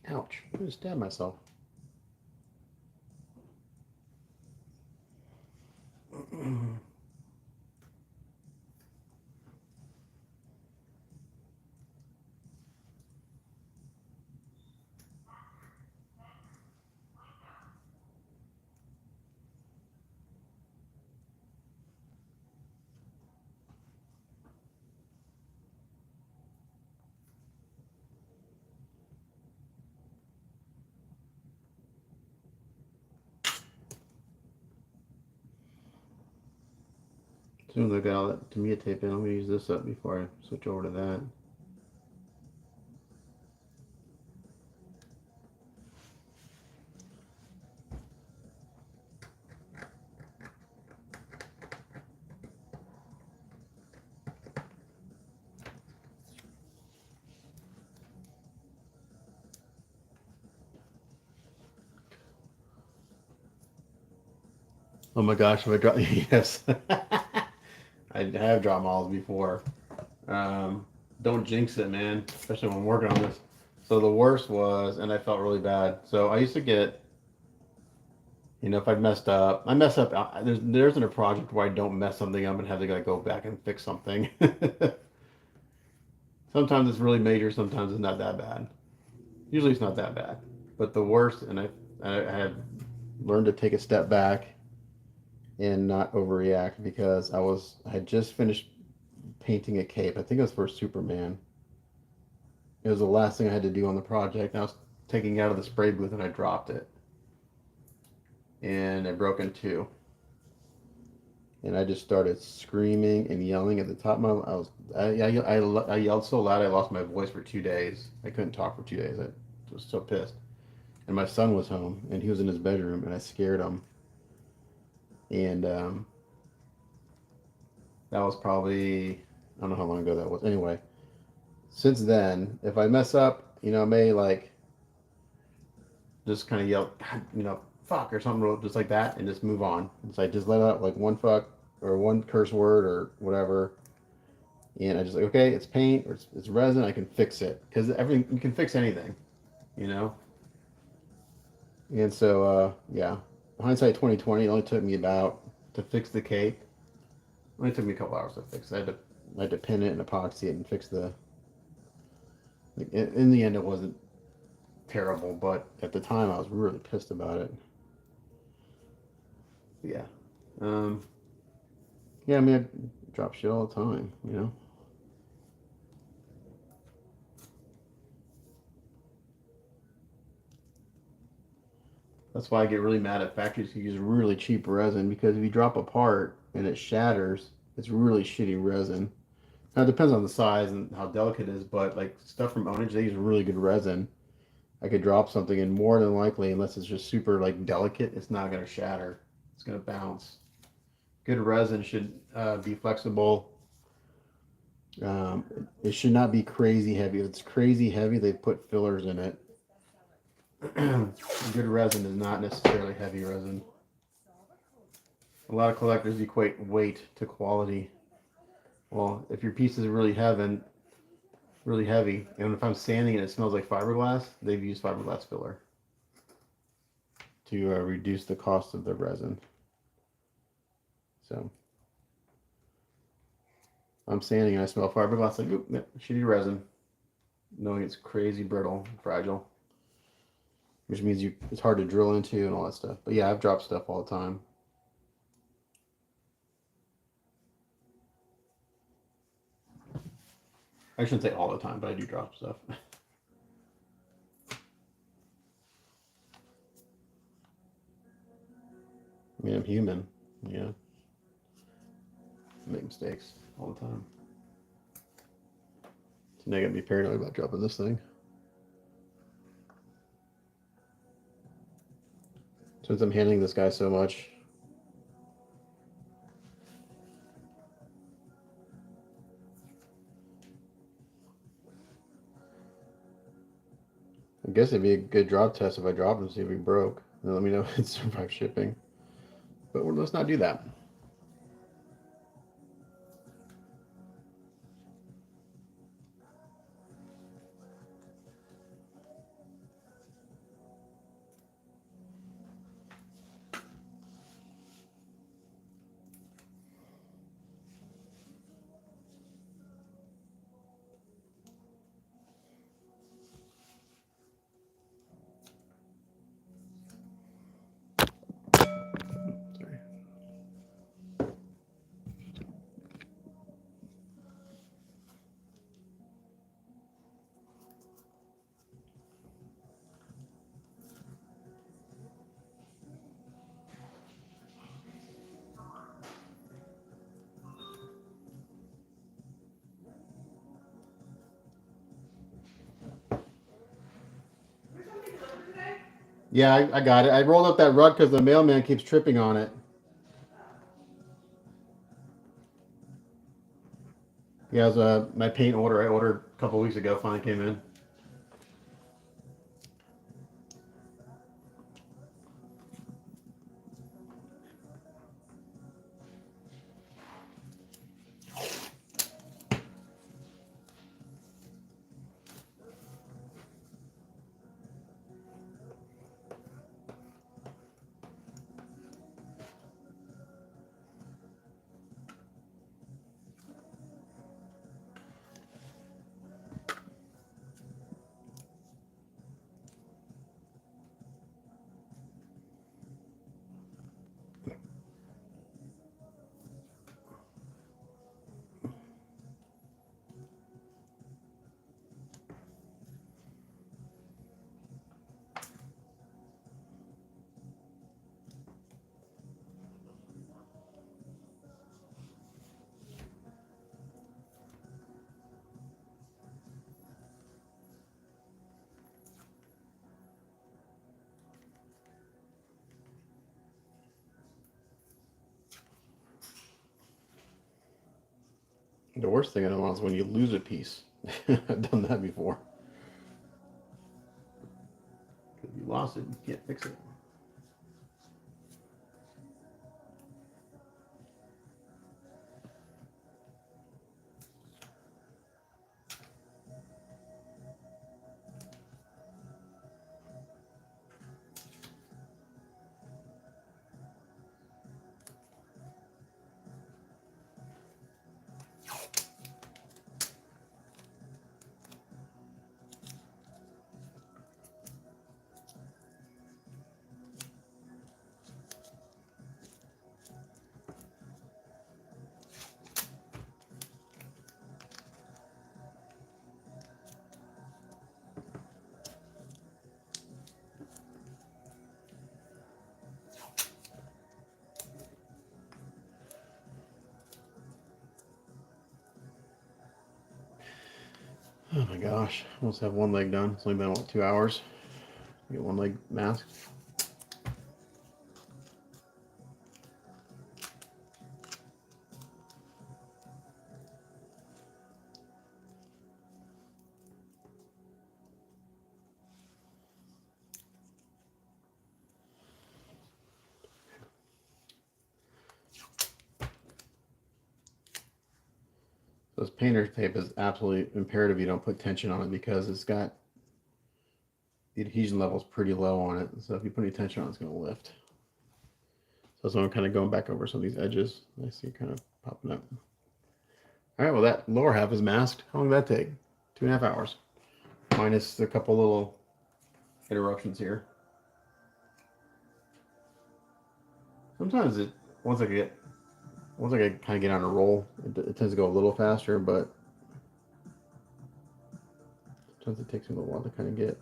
Speaker 1: Ouch! I just stabbed myself. As soon as I got all that Tamiya tape in, I'm gonna use this up before I switch over to that. Oh my gosh, have I dropped? Yes. I have dropped models before. Don't jinx it, man, especially when I'm working on this. So the worst was, and I felt really bad. So I used to get, if I messed up, I mess up. There isn't a project where I don't mess something up and have to go back and fix something. Sometimes it's really major, sometimes it's not that bad. Usually it's not that bad. But the worst, and I have learned to take a step back and not overreact because I had just finished painting a cape. I think it was for Superman. It was the last thing I had to do on the project. And I was taking it out of the spray booth and I dropped it. And it broke in two. And I just started screaming and yelling at the top of my I yelled so loud I lost my voice for 2 days. I couldn't talk for 2 days. I was so pissed. And my son was home and he was in his bedroom and I scared him. And that was probably, I don't know how long ago that was. Anyway, since then, if I mess up, I may just kind of yell, fuck or something just like that and just move on. It's like just let out like one fuck or one curse word or whatever. And I just like, okay, it's paint or it's resin, I can fix it. Because everything, you can fix anything, you know? And so, yeah, hindsight 2020, it only took me about to fix the cake. It only took me a couple hours to fix it. I had to pin it and epoxy it and fix the. Like, in the end, it wasn't terrible, but at the time, I was really pissed about it. Yeah. Um, yeah, I mean, I drop shit all the time, you know? That's why I get really mad at factories who use really cheap resin because if you drop a part and it shatters, it's really shitty resin. Now it depends on the size and how delicate it is, but like stuff from Onage, they use really good resin. I could drop something and more than likely, unless it's just super like delicate, it's not gonna shatter. It's gonna bounce. Good resin should be flexible. It should not be crazy heavy. If it's crazy heavy, they put fillers in it. Good resin is not necessarily heavy resin. A lot of collectors equate weight to quality. Well, if your piece is really heavy, and if I'm sanding and it smells like fiberglass, they've used fiberglass filler to reduce the cost of the resin. So I'm sanding and I smell fiberglass, like, oop, shitty resin, knowing it's crazy brittle, fragile, which means it's hard to drill into and all that stuff. But yeah, I've dropped stuff all the time. I shouldn't say all the time, but I do drop stuff. I mean, I'm human. Yeah, I make mistakes all the time. So now I gotta be paranoid about dropping this thing. Since I'm handling this guy so much, I guess it'd be a good drop test if I drop him, see if he broke. And let me know if it survived shipping. But let's not do that. Sorry. Yeah, I got it. I rolled up that rug because the mailman keeps tripping on it. Yeah, it was my paint order I ordered a couple weeks ago finally came in. The worst thing I don't want is when you lose a piece. I've done that before. If you lost it, you can't fix it. Oh my gosh, almost have one leg done. It's only been what, 2 hours. Get one leg masked. This painter's tape is absolutely imperative you don't put tension on it because it's got the adhesion level is pretty low on it. So if you put any tension on it, it's going to lift. So I'm kind of going back over some of these edges. I see kind of popping up. All right, well, that lower half is masked. How long did that take? 2.5 hours. Minus a couple little interruptions here. Sometimes once I kind of get on a roll, it tends to go a little faster, but sometimes it takes me a little while to kind of get.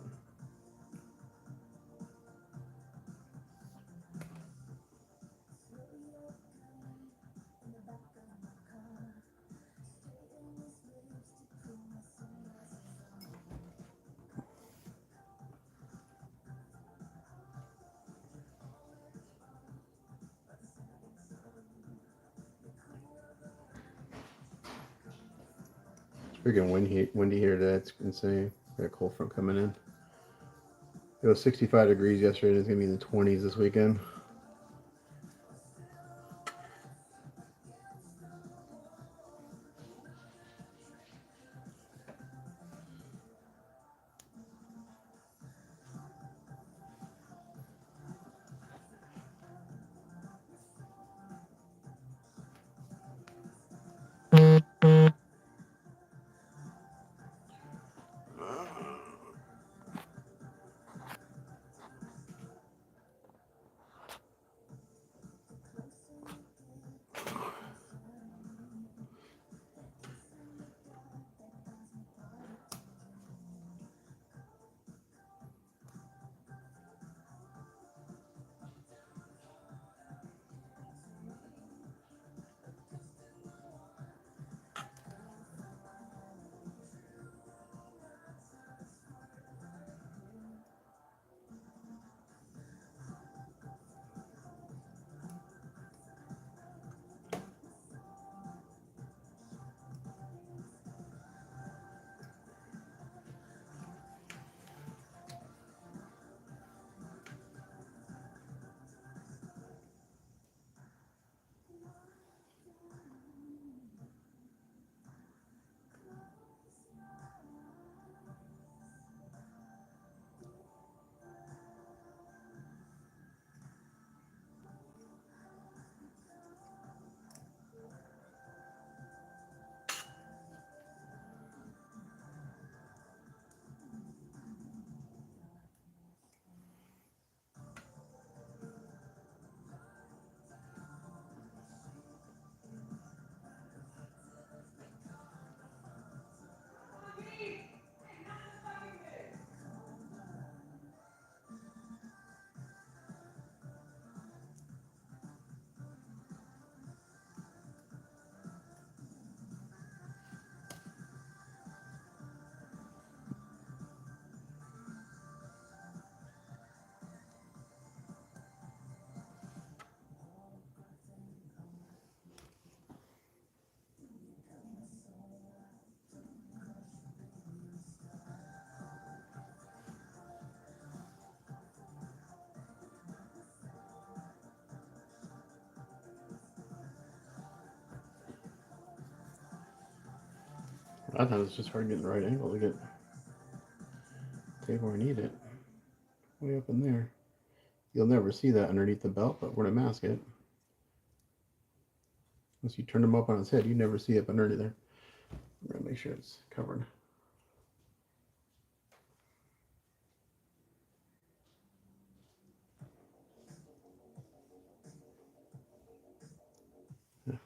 Speaker 1: Freaking windy here today. It's insane. Got a cold front coming in. It was 65 degrees yesterday. It's gonna be in the 20s this weekend. I thought it's just hard getting the right angle to get tape where I need it. Way up in there. You'll never see that underneath the belt, but we're gonna mask it. Once you turn them up on its head, you never see it underneath there. I'm gonna make sure it's covered. Yeah.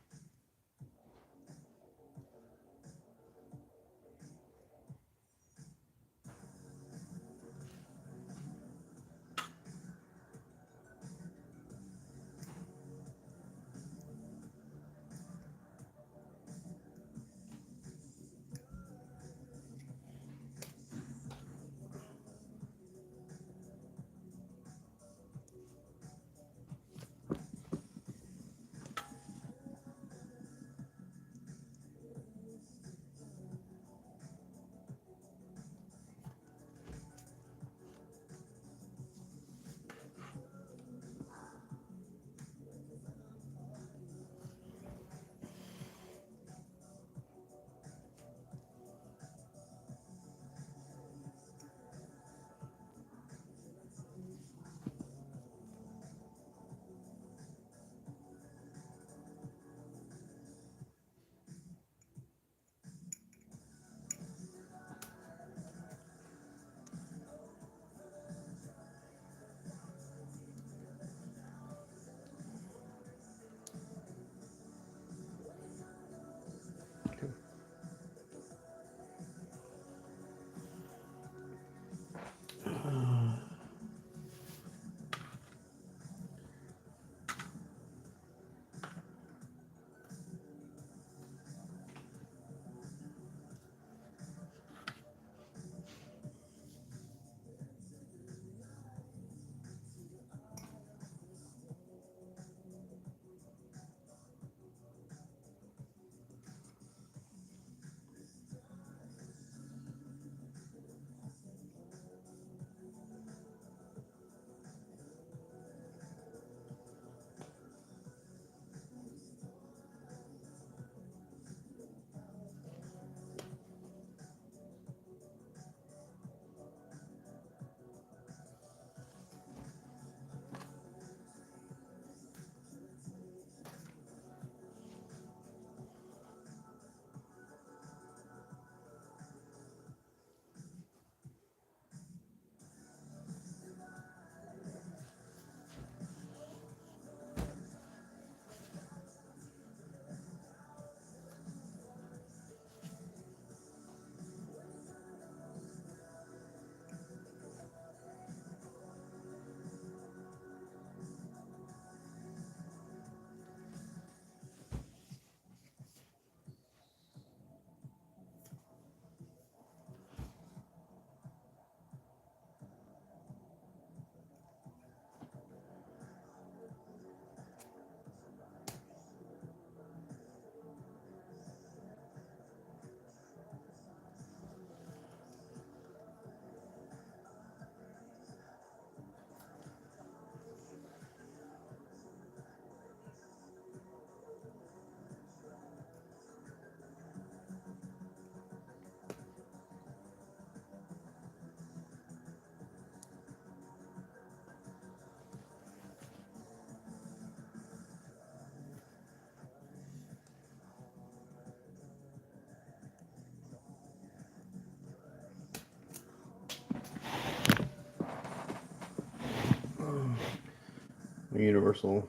Speaker 1: a universal.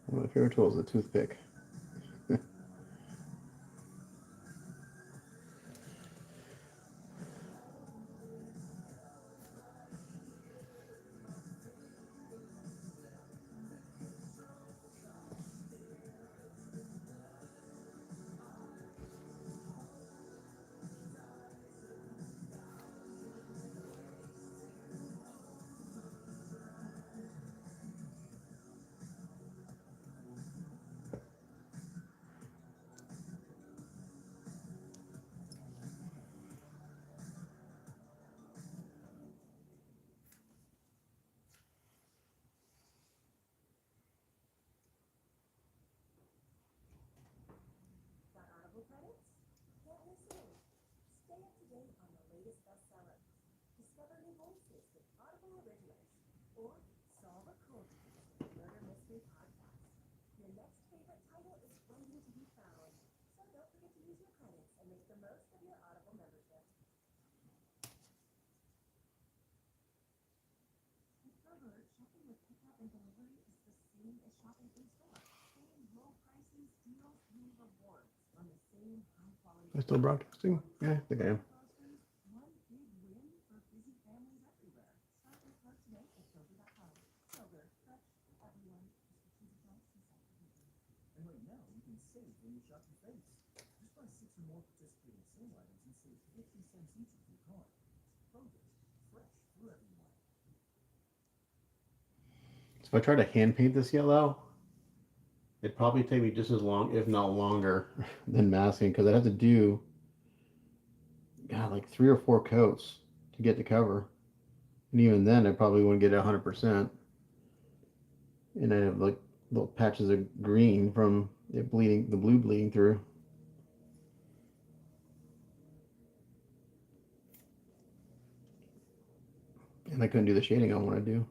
Speaker 1: One of my favorite tools is a toothpick.
Speaker 2: Got Audible credits? Can't miss in. Stay up to date on the latest bestsellers. Discover new voices with Audible Originals. Or solve a cold case with Murder Mystery Podcast. Your next favorite title is waiting to be found. So don't forget to use your credits and make the most of your Audible membership. Discover shopping with pickup and delivery is the same as shopping in store. Same low prices, deals, and rewards on the same high quality.
Speaker 1: Am I still broadcasting? Yeah, I think I am.
Speaker 2: Groceries, one big win for busy families everywhere. Start your cart today at Kroger.com. Kroger, fresh for everyone. Strategic price and size.
Speaker 4: And right now, you can save when you shop your face. Just buy 6 or more participating sale items and save 50 cents each with your card. Kroger, fresh for everyone.
Speaker 1: So if I try to hand paint this yellow, it'd probably take me just as long, if not longer, than masking, because I'd have to do, God, like 3 or 4 coats to get the cover. And even then, I probably wouldn't get it 100%. And I'd have like little patches of green from it bleeding, the blue bleeding through. And I couldn't do the shading I want to do.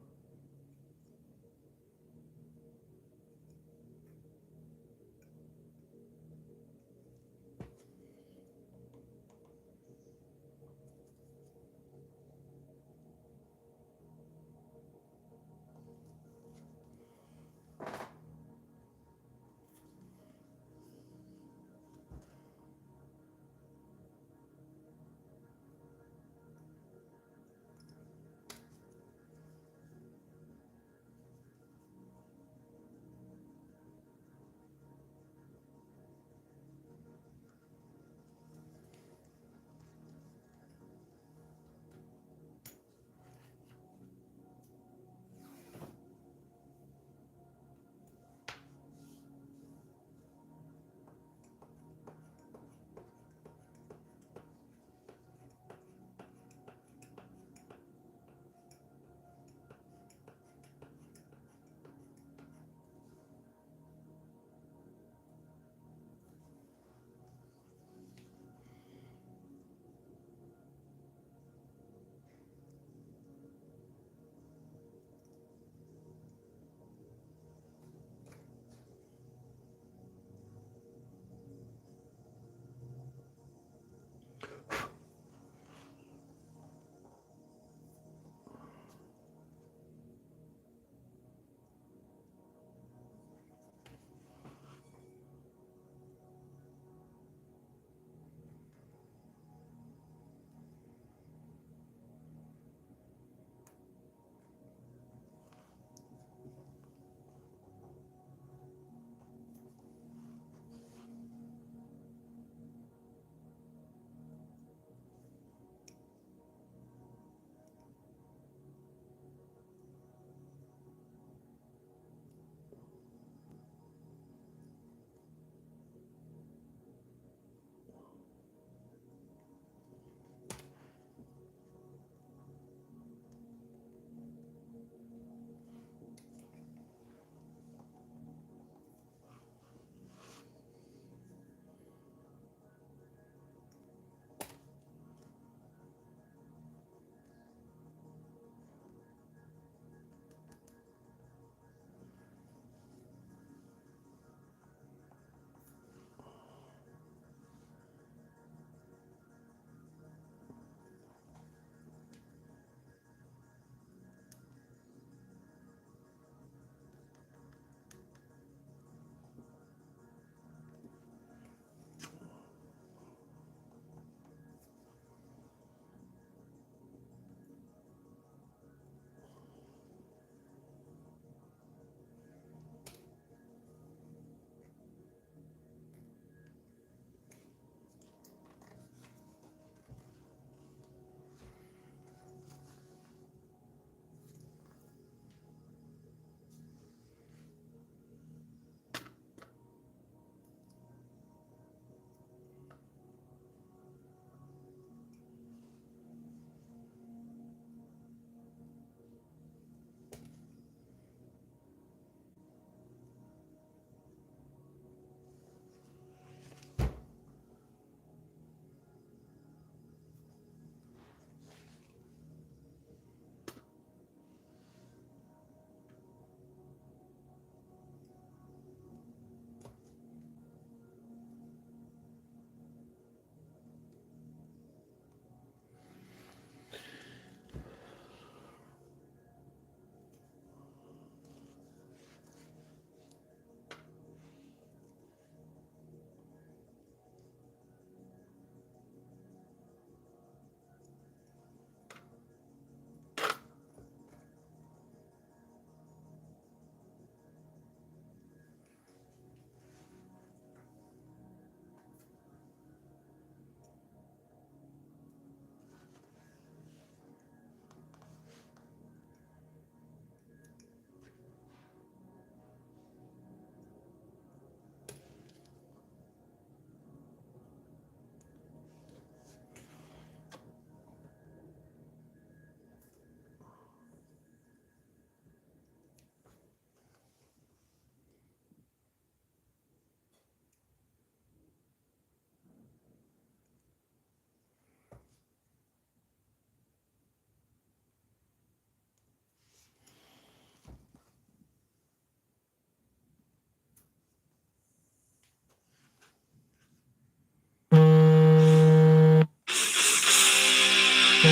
Speaker 1: My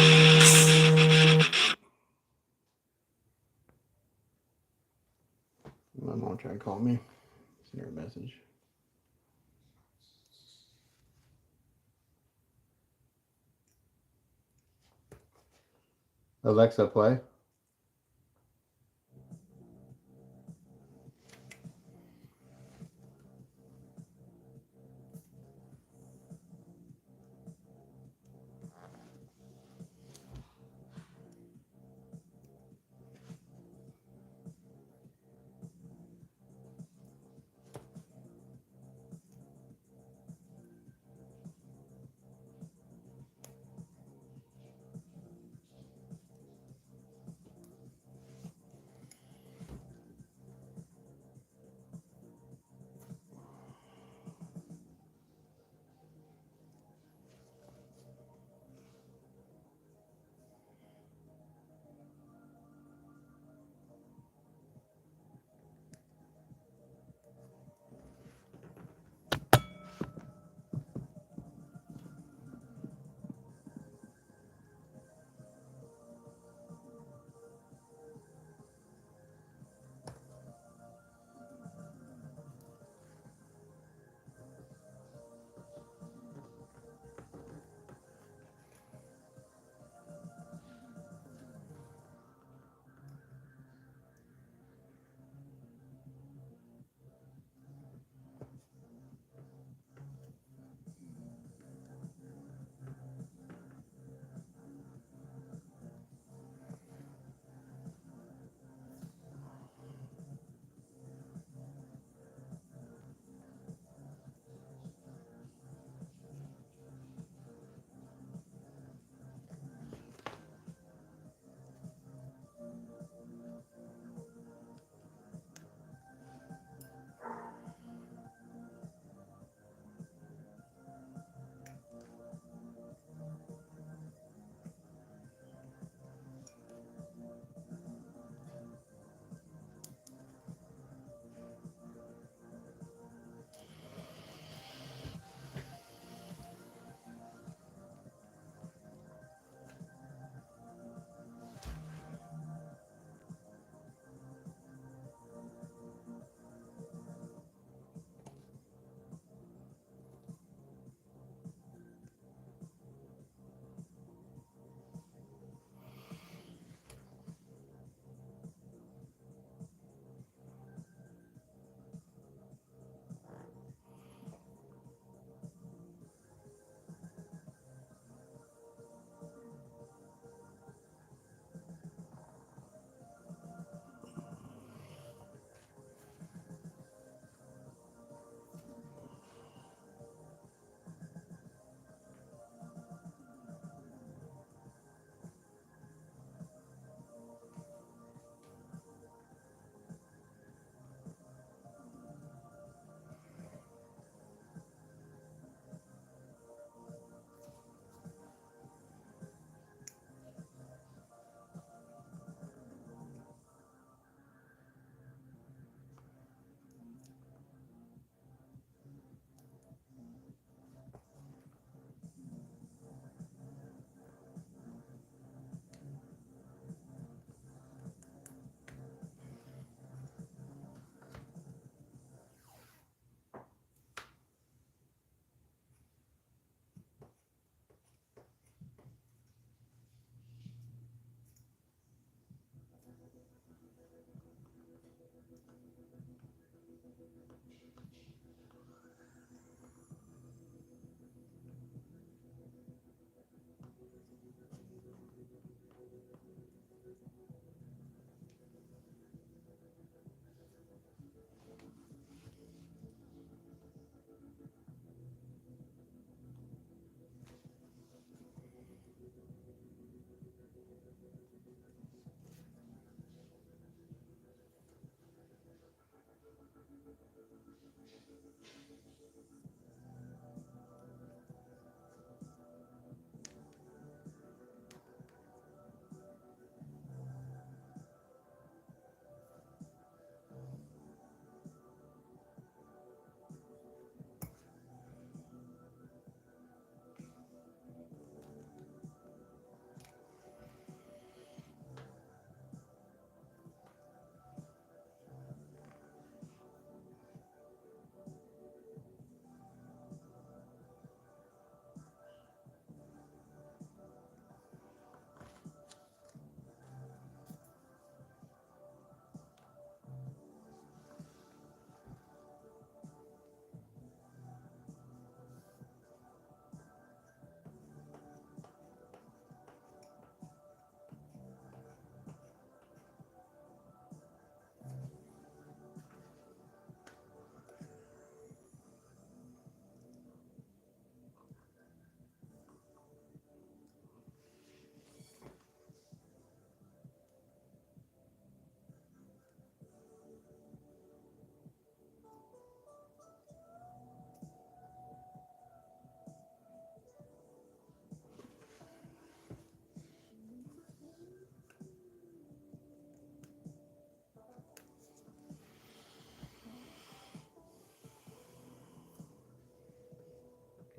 Speaker 1: mom tried to call me. Send her a message. Alexa, play.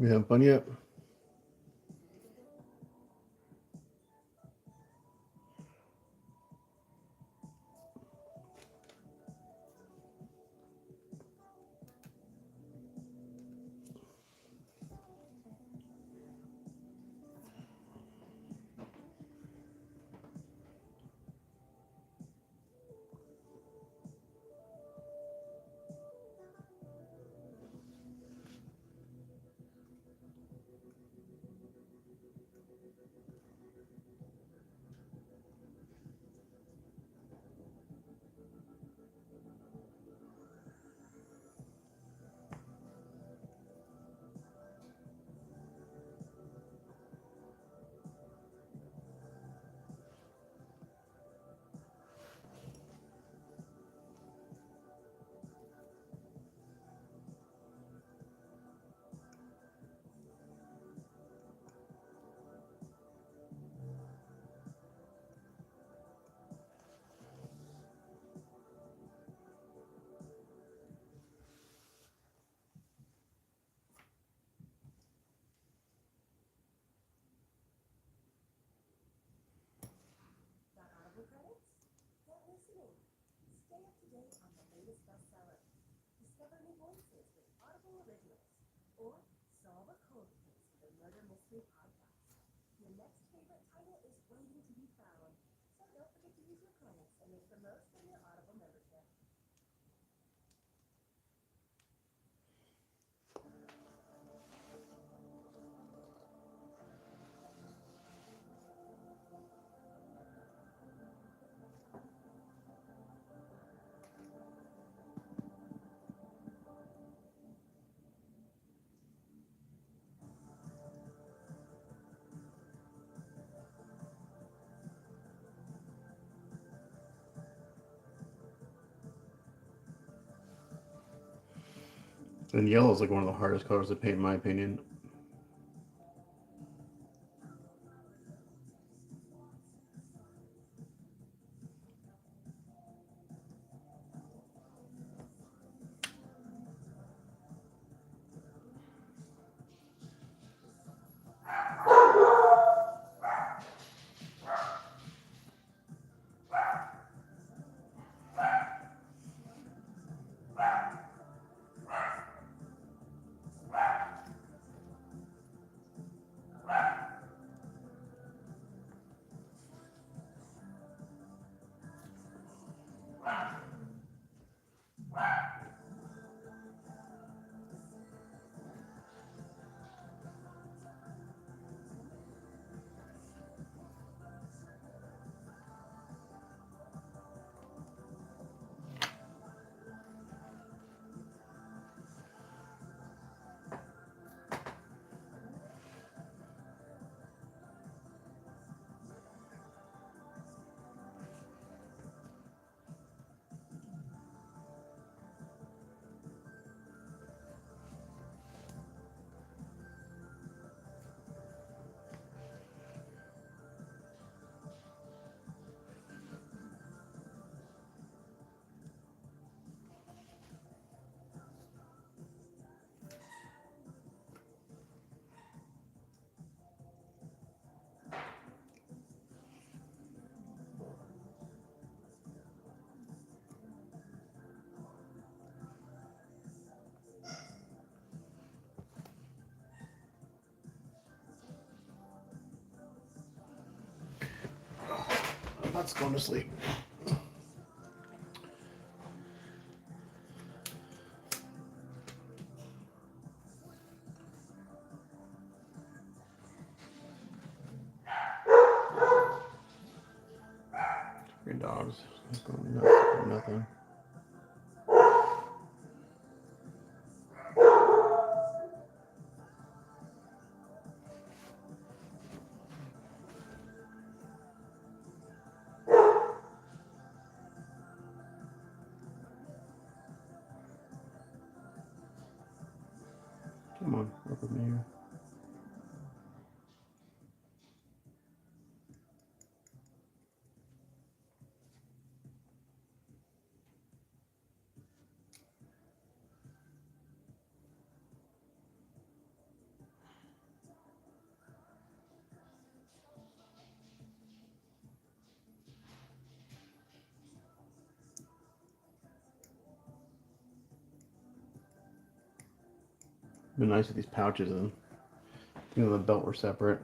Speaker 1: You having fun yet?
Speaker 2: Got Audible credits? Get listening. Stay up to date on the latest bestsellers. Discover new voices with Audible Originals. Or solve a cold case with a murder mystery podcast. Your next favorite title is waiting to be found. So don't forget to use your credits and make the most of your Audible membership.
Speaker 1: And yellow is like one of the hardest colors to paint, in my opinion. Let's go to sleep. Three dogs. Going nuts for nothing. Come on, work with me here. Been nice with these pouches and the belt were separate.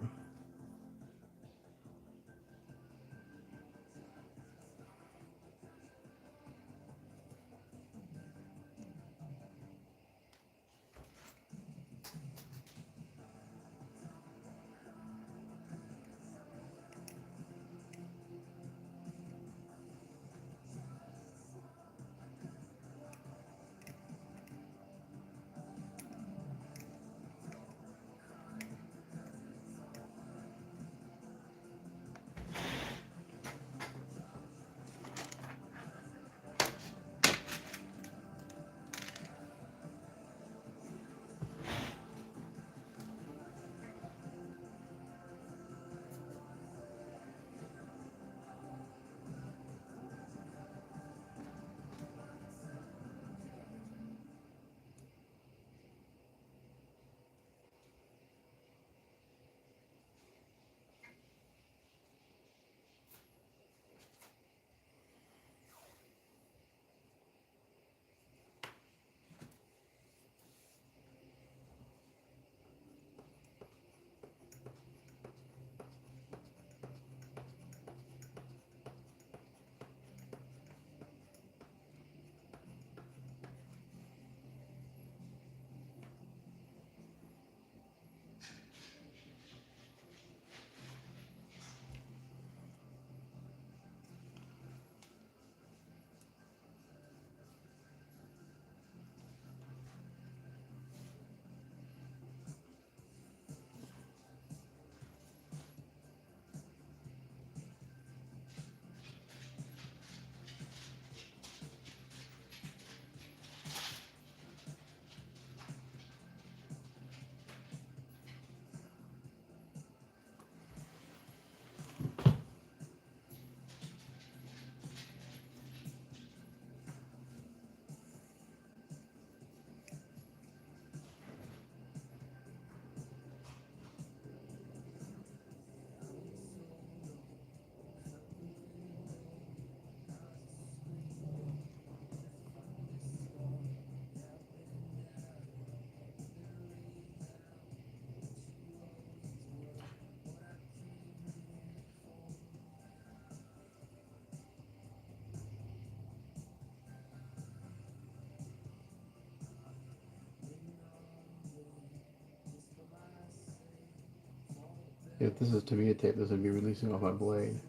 Speaker 1: If this is to be a tape, this would be releasing off my blade.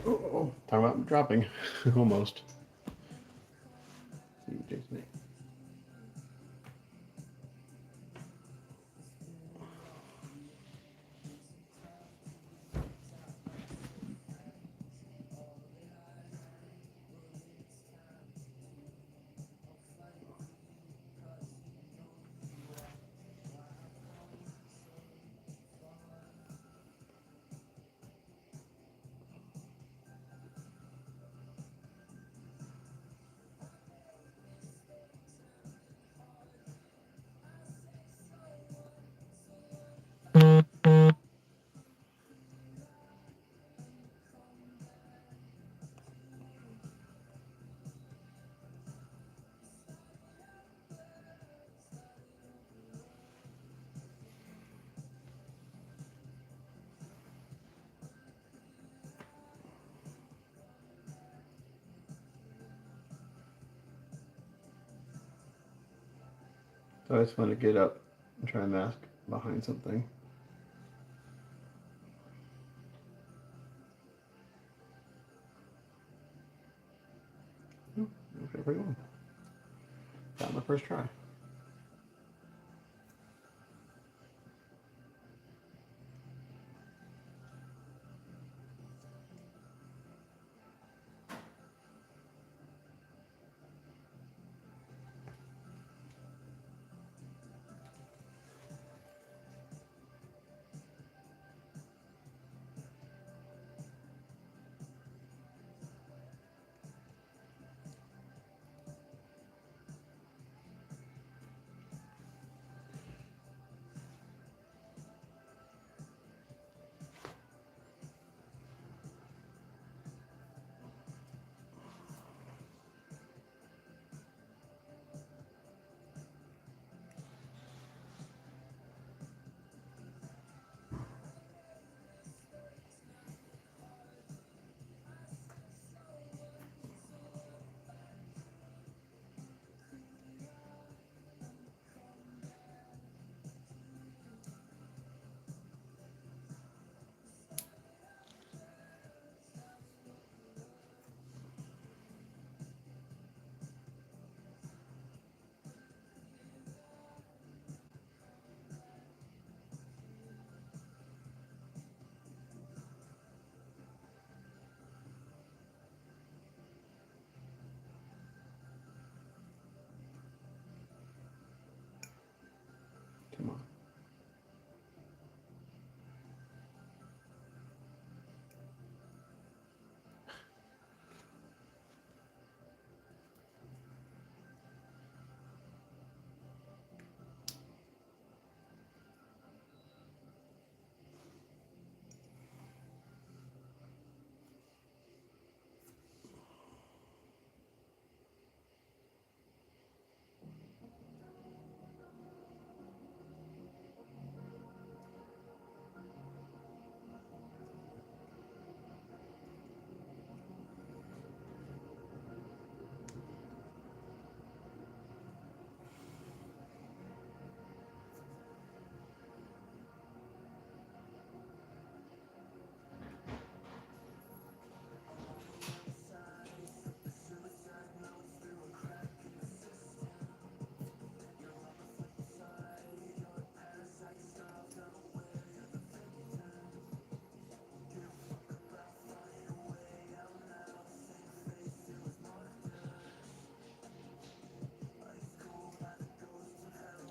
Speaker 1: Oh, talking about dropping. Almost. See, Jason. So it's fun to get up and try and mask behind something. Okay, pretty well. Got my first try.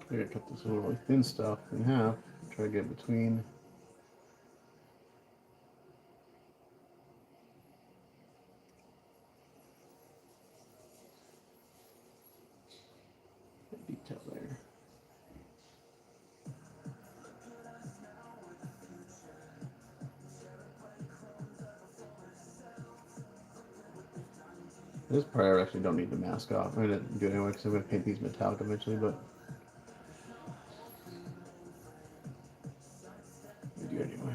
Speaker 1: I gotta cut this little really thin stuff in half. Try to get between. That detail there. This part I actually don't need the mask off. I'm gonna do it anyway because I'm gonna paint these metallic eventually, but I do it anyway.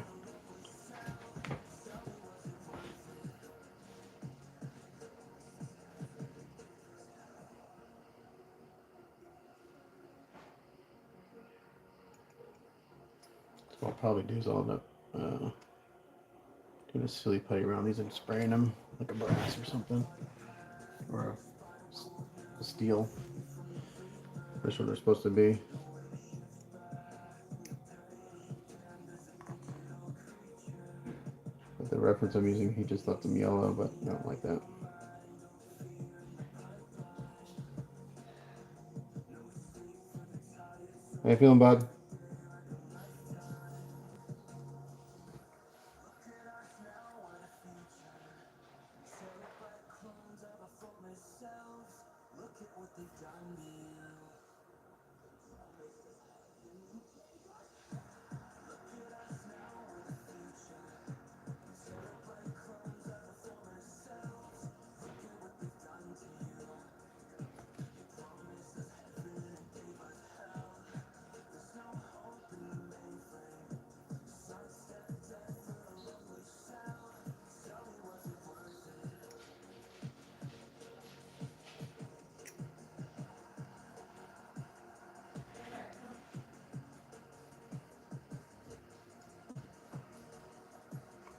Speaker 1: So what I'll probably do is I'll end up doing a silly putty around these and spraying them like a brass or something, or a steel. That's what they're supposed to be. But the reference I'm using, he just left them yellow, but I don't like that. How you feeling, bud?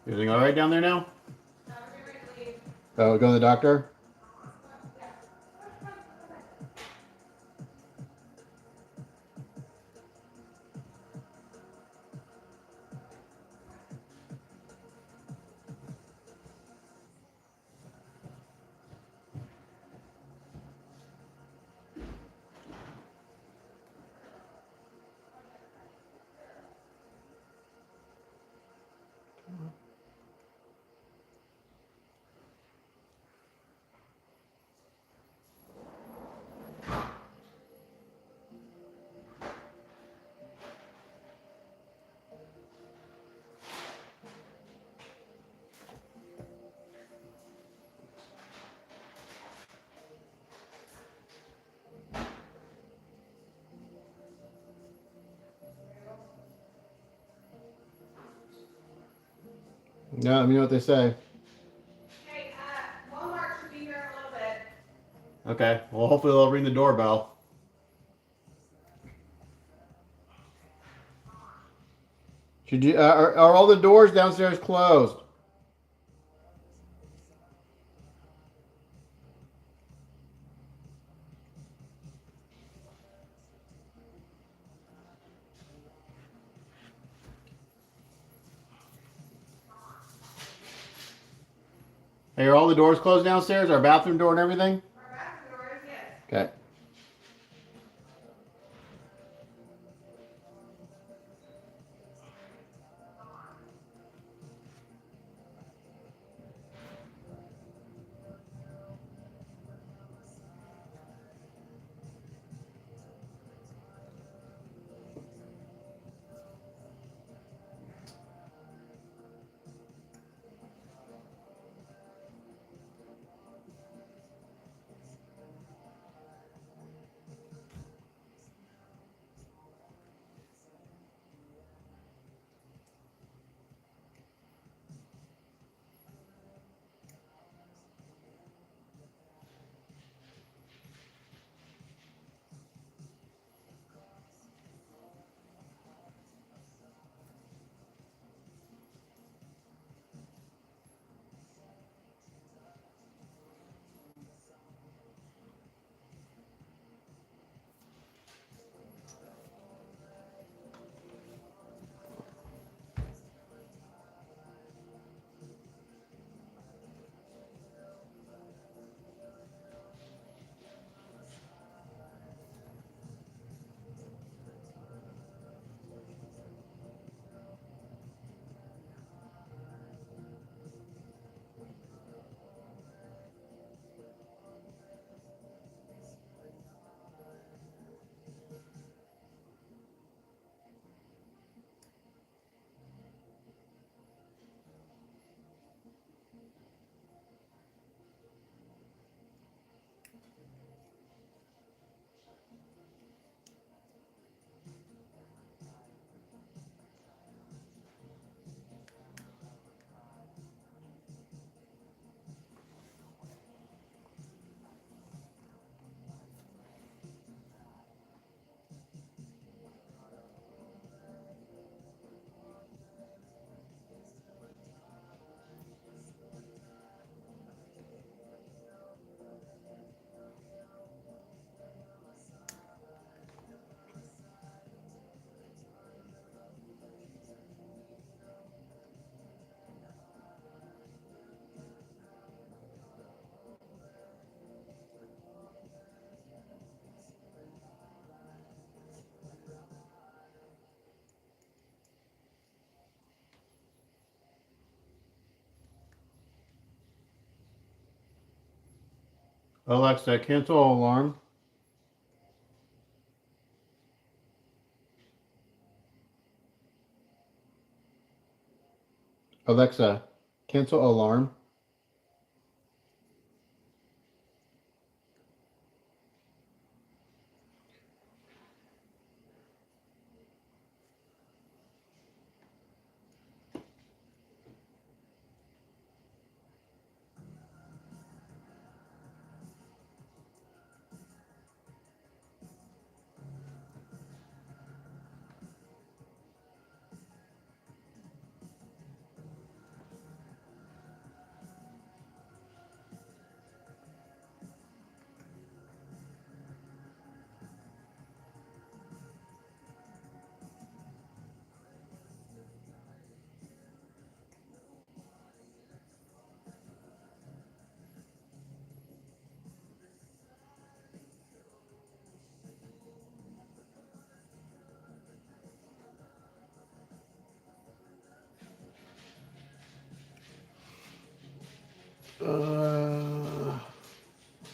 Speaker 1: Everything all right down there now? Oh, go to the doctor? No, let me know what they say.
Speaker 3: Hey, Walmart should be here in a little bit.
Speaker 1: Okay, well, hopefully they'll ring the doorbell. Should you, are all the doors downstairs closed? Hey, are all the doors closed downstairs? Our bathroom door and everything?
Speaker 3: Our bathroom door is, yes.
Speaker 1: Okay. Alexa, cancel alarm. Alexa, cancel alarm.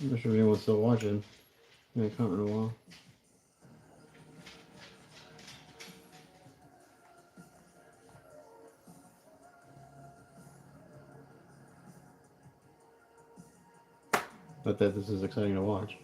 Speaker 1: I'm not sure if anyone's still watching. I haven't in a while. Not that this is exciting to watch.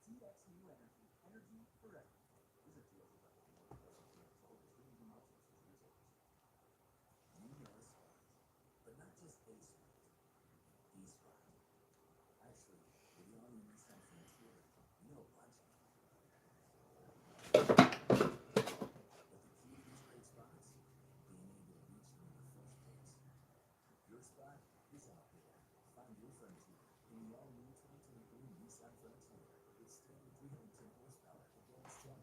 Speaker 4: TXU Energy. Energy forever. Visit TXU.com. Distributing options for retailers. You know a spot, but not just a spot. The spot. Actually, with the all-new Nissan Frontier, you know a bunch of them. But the key to these great spots? Being able to reach them in the first place. Your spot is out there. Find your Frontier in the all-new 2023 Nissan Frontier with standard 310 horsepower, advanced 10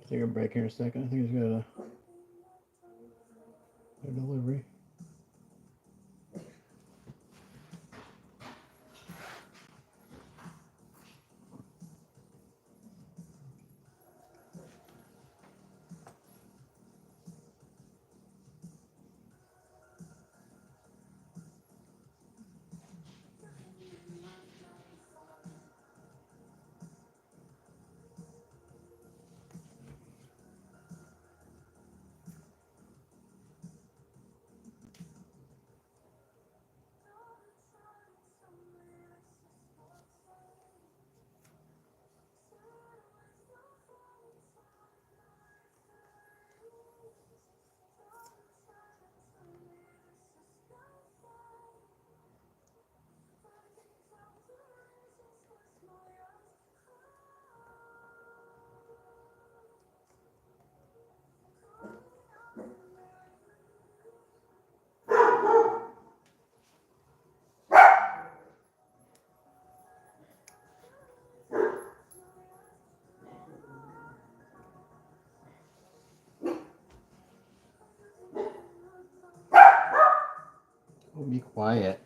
Speaker 1: Take a break here in a second. I think he's got a delivery. Oh, be quiet.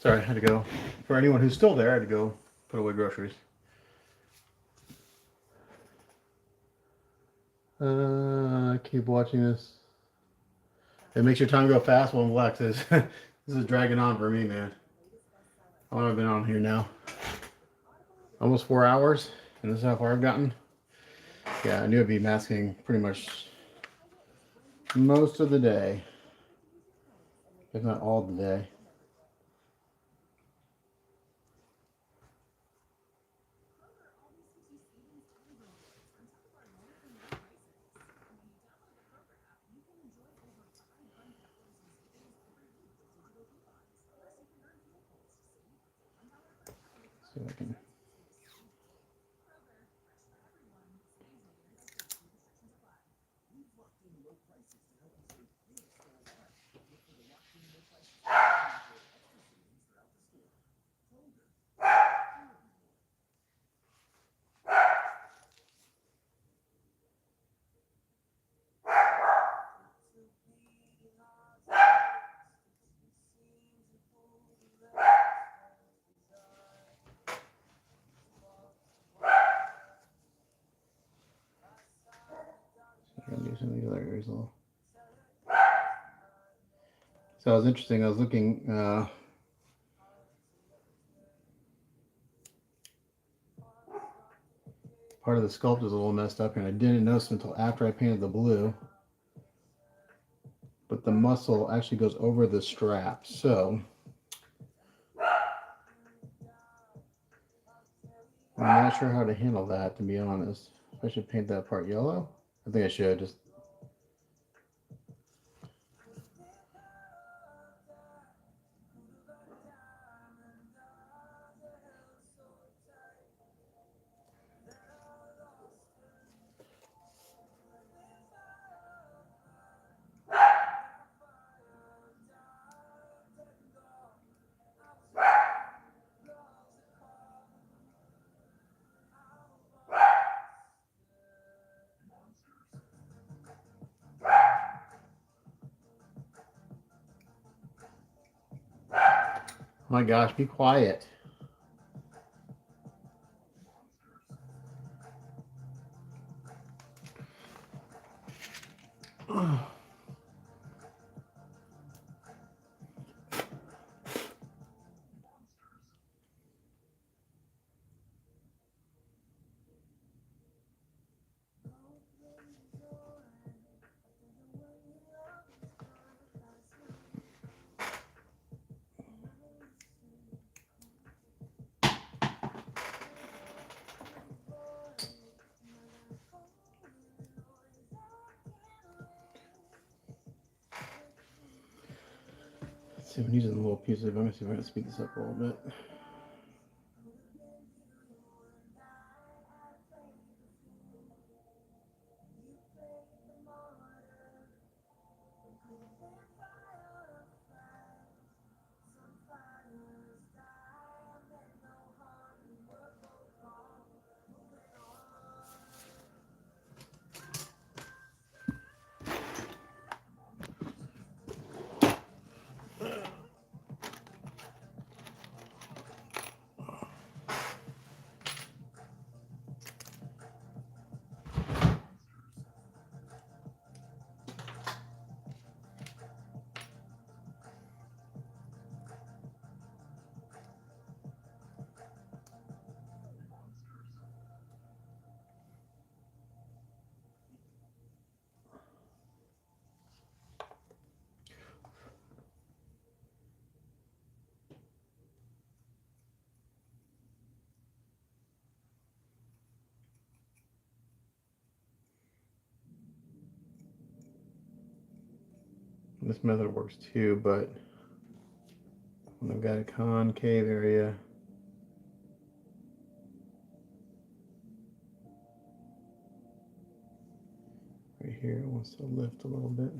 Speaker 1: Sorry, I had to go. For anyone who's still there, I had to go put away groceries. Keep watching this. It makes your time go fast. Well, Lex is this is dragging on for me, man. How long have I been on here now? Almost 4 hours, and this is how far I've gotten. Yeah, I knew I'd be masking pretty much most of the day, if not all the day. See if I can. I'm gonna do some of the other areas a little. So it was interesting. I was looking. Part of the sculpt is a little messed up, and I didn't notice until after I painted the blue. But the muscle actually goes over the strap, so I'm not sure how to handle that, to be honest. I should paint that part yellow. I think I should just. My gosh, be quiet. See, I'm using a little piece of. I'm gonna see if I can speed this up a little bit. This method works too, but when I've got a concave area, right here, it wants to lift a little bit.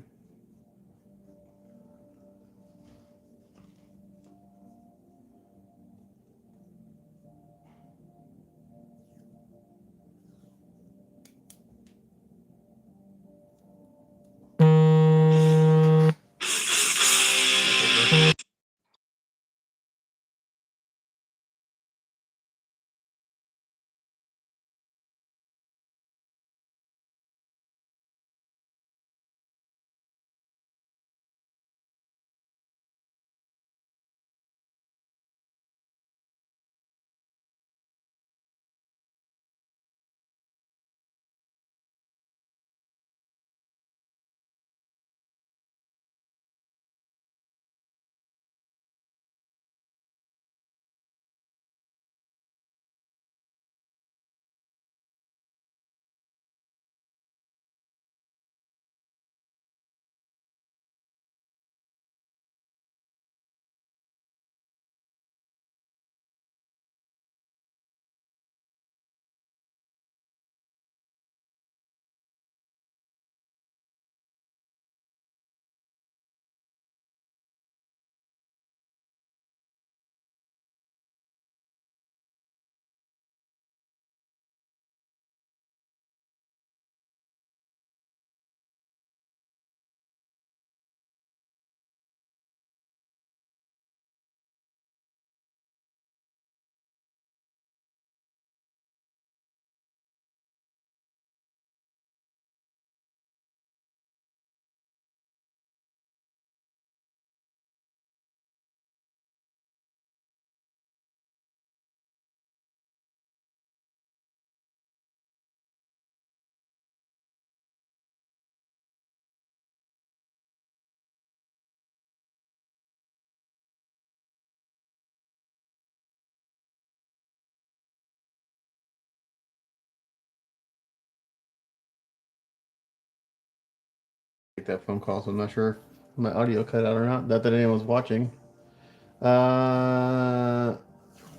Speaker 1: take that phone call, so I'm not sure if my audio cut out or not. Not that anyone was watching.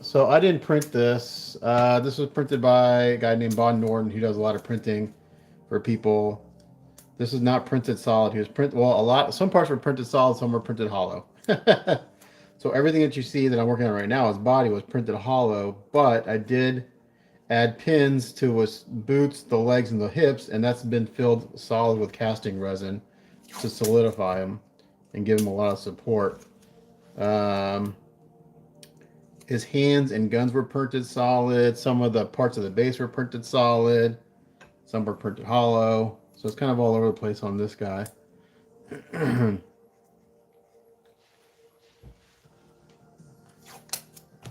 Speaker 1: So I didn't print this. This was printed by a guy named Bon Norton, who does a lot of printing for people. This is not printed solid. He was well, a lot. Some parts were printed solid, some were printed hollow. So everything that you see that I'm working on right now, his body was printed hollow, but I did add pins to his boots, the legs, and the hips, and that's been filled solid with casting resin to solidify him and give him a lot of support. Um, his hands and guns were printed solid. Some of the parts of the base were printed solid. Some were printed hollow. So it's kind of all over the place on this guy.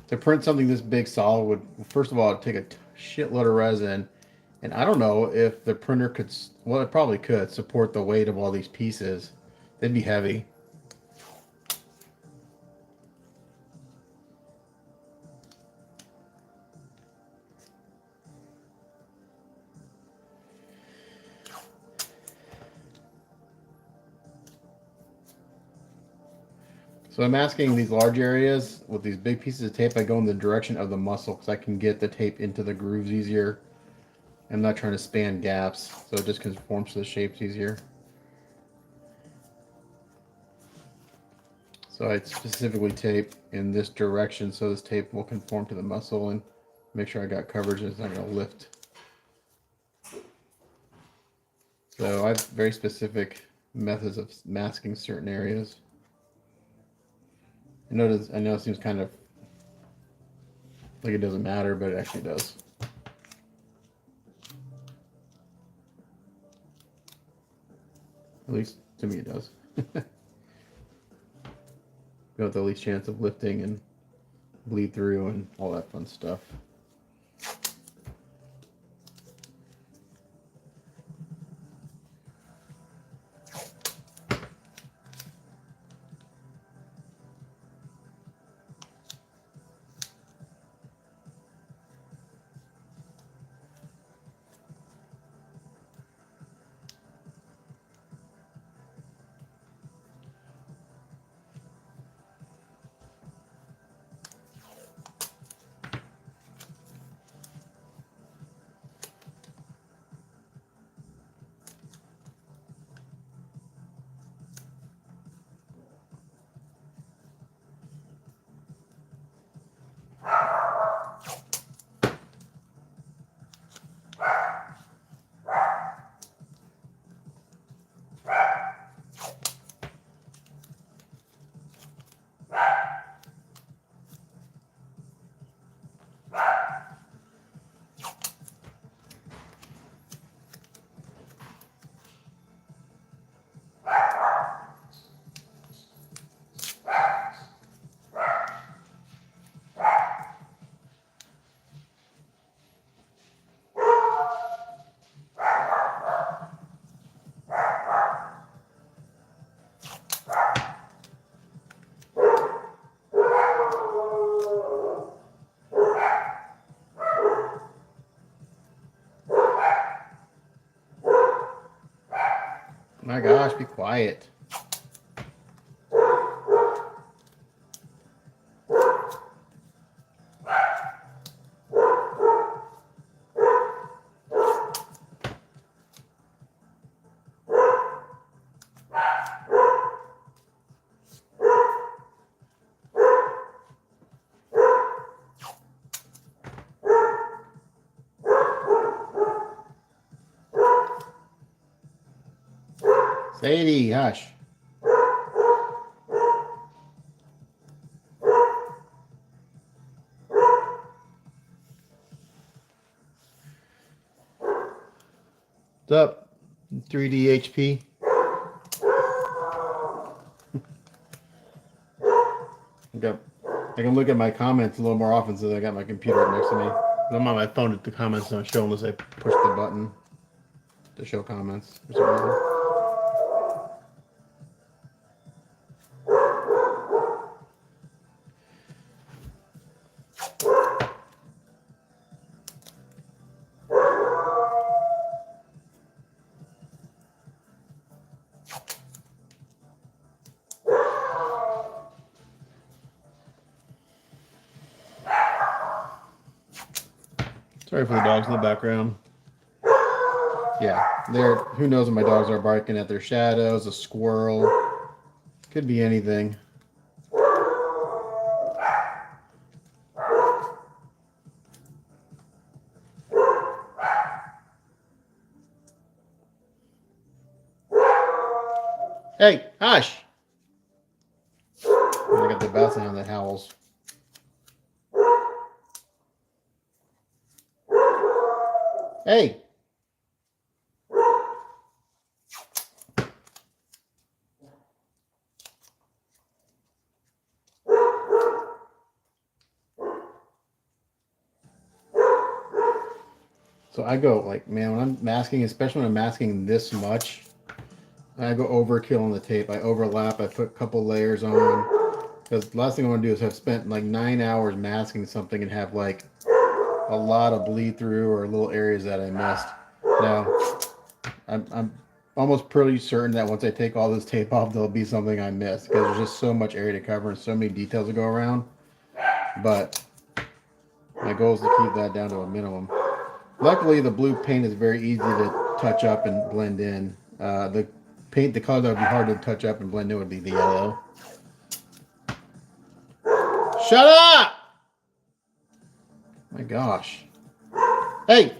Speaker 1: To print something this big solid would, first of all, it'd take a shitload of resin. And I don't know if the printer could, well, it probably could support the weight of all these pieces. They'd be heavy. So I'm masking these large areas with these big pieces of tape. I go in the direction of the muscle because I can get the tape into the grooves easier. I'm not trying to span gaps, so it just conforms to the shapes easier. So I specifically tape in this direction so this tape will conform to the muscle and make sure I got coverage and it's not going to lift. So I have very specific methods of masking certain areas. I know it seems kind of like it doesn't matter, but it actually does. At least to me it does. Got the least chance of lifting and bleed through and all that fun stuff. My gosh, be quiet. Sadie, hush. What's up, 3D HP? I can look at my comments a little more often since I got my computer next to me. I'm on my phone, the comments don't show unless I push the button to show comments for some reason. Sorry for the dogs in the background. Yeah, they're, who knows what my dogs are barking at, their shadows, a squirrel. Could be anything. Hey, hush! I got the bath sound that howls. Hey! So I go like, man, when I'm masking, especially when I'm masking this much, I go overkill on the tape. I overlap. I put a couple layers on. Because the last thing I want to do is have spent like 9 hours masking something and have like a lot of bleed through or little areas that I missed. Now, I'm almost pretty certain that once I take all this tape off, there'll be something I missed because there's just so much area to cover and so many details to go around. But my goal is to keep that down to a minimum. Luckily, the blue paint is very easy to touch up and blend in. The paint, the color that would be hard to touch up and blend in would be the yellow. Shut up! My gosh. Hey!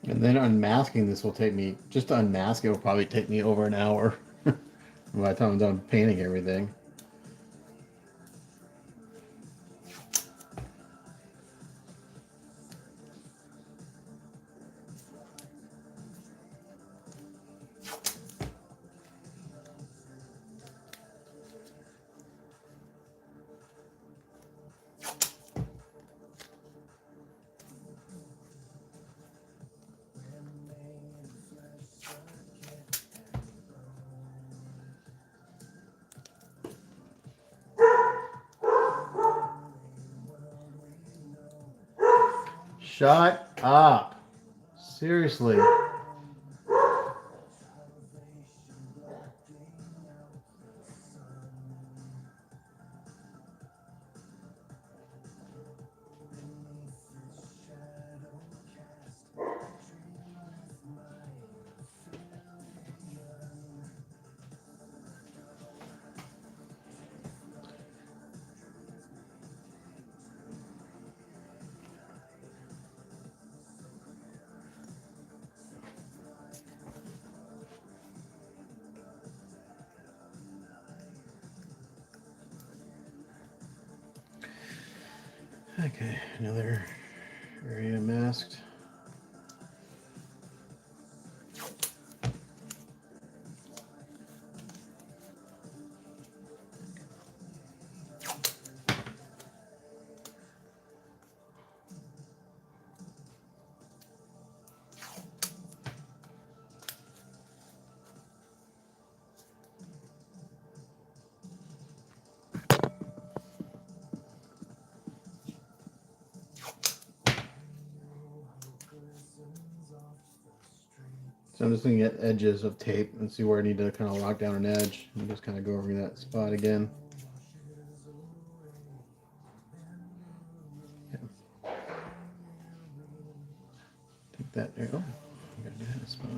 Speaker 1: And then unmasking this will take me, just to unmask it will probably take me over an hour by the time I'm done painting everything. Shut up. Seriously. Okay, another area masked. So I'm just looking at edges of tape and see where I need to kind of lock down an edge and just kind of go over that spot again. Yeah. Take that there. Oh, I gotta do that spot.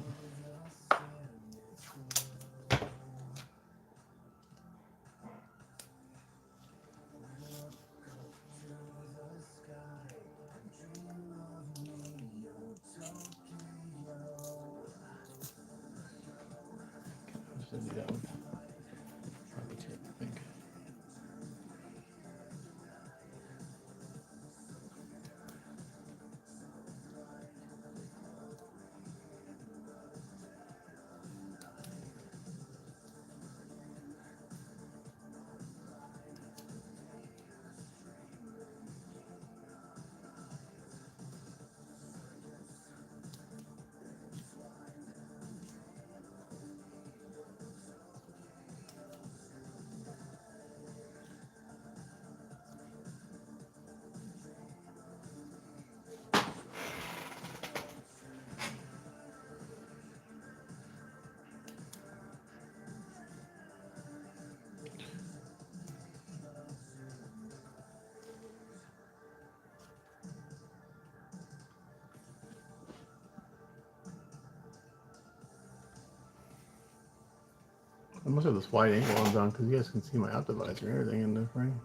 Speaker 1: I must have this wide angle on because you guys can see my optimizer and everything in the frame.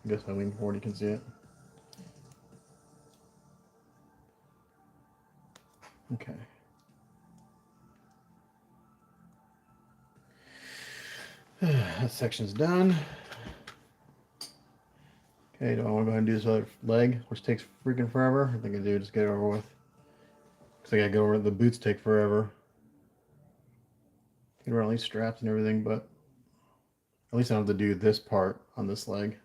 Speaker 1: I guess I lean forward, you can see it. Okay. That section's done. Okay, do I want to go ahead and do this other leg, which takes freaking forever? I think I do. Just get it over with. Because I gotta go over the boots take forever. Get around these straps and everything, but at least I don't have to do this part on this leg.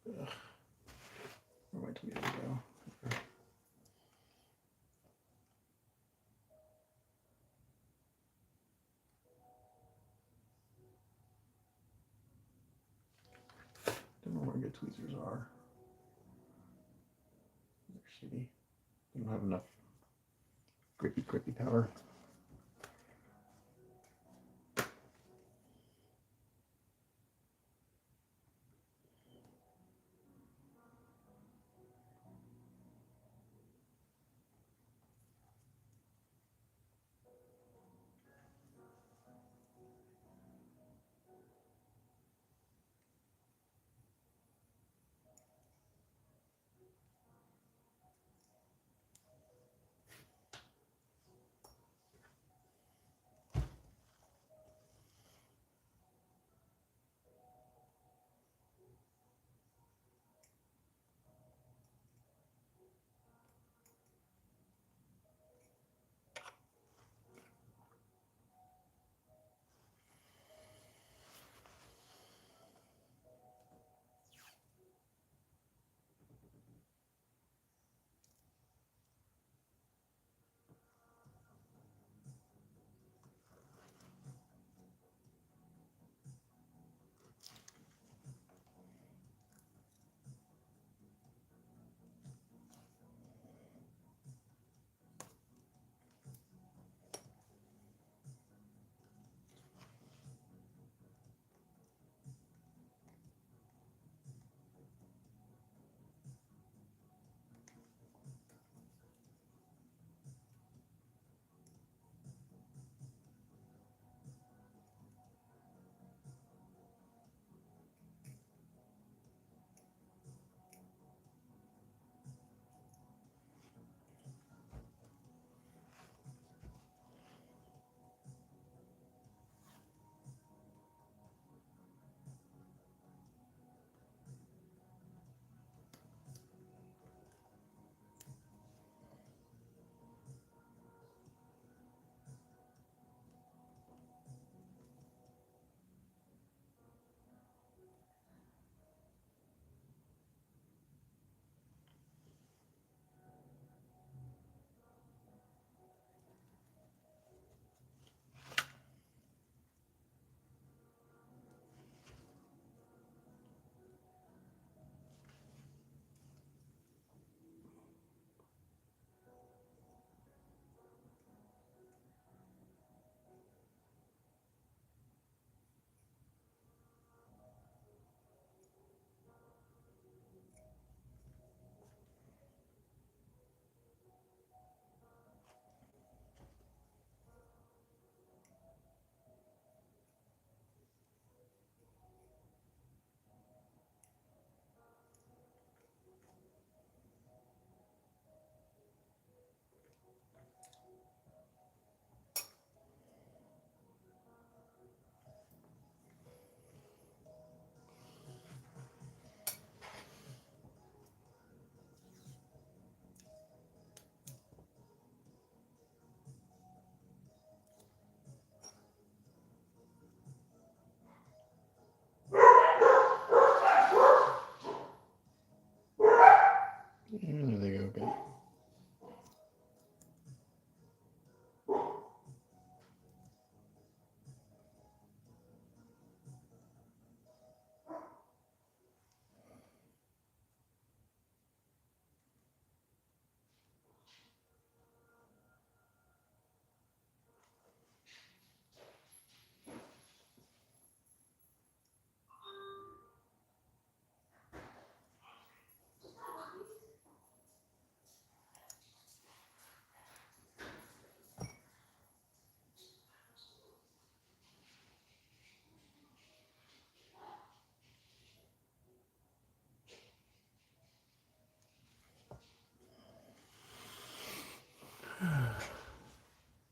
Speaker 1: Ugh. Where my tweezers go? Don't know where good tweezers are. They're shitty. I don't have enough grippy powder.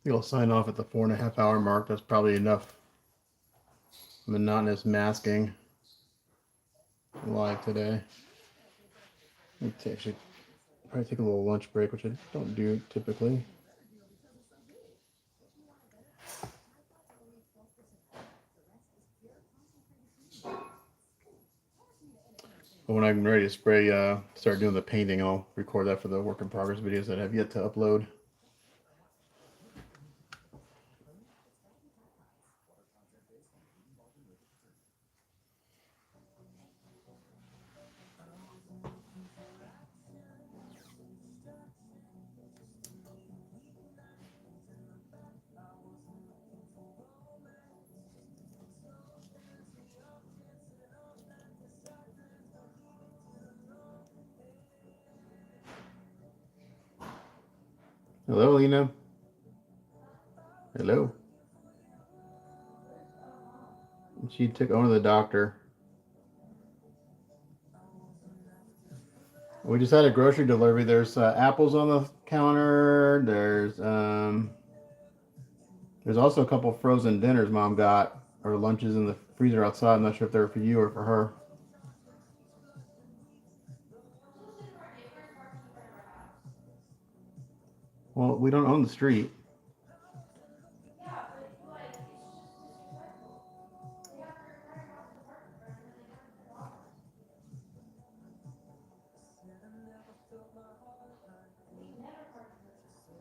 Speaker 1: think I'll sign off at the 4.5 hour mark. That's probably enough monotonous masking live today. Let's actually probably take a little lunch break, which I don't do typically. But when I'm ready to spray, start doing the painting, I'll record that for the work in progress videos that I have yet to upload. Hello, Lena. Hello. She took on to the doctor. We just had a grocery delivery. There's apples on the counter. There's also a couple frozen dinners Mom got, or lunches in the freezer outside. I'm not sure if they're for you or for her. Well, we don't own the street.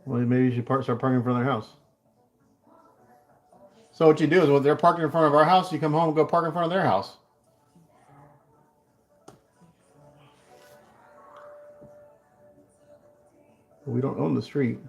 Speaker 1: Well, maybe you should start parking in front of their house. So what you do is, when they're parking in front of our house, you come home and go park in front of their house. We don't own the street.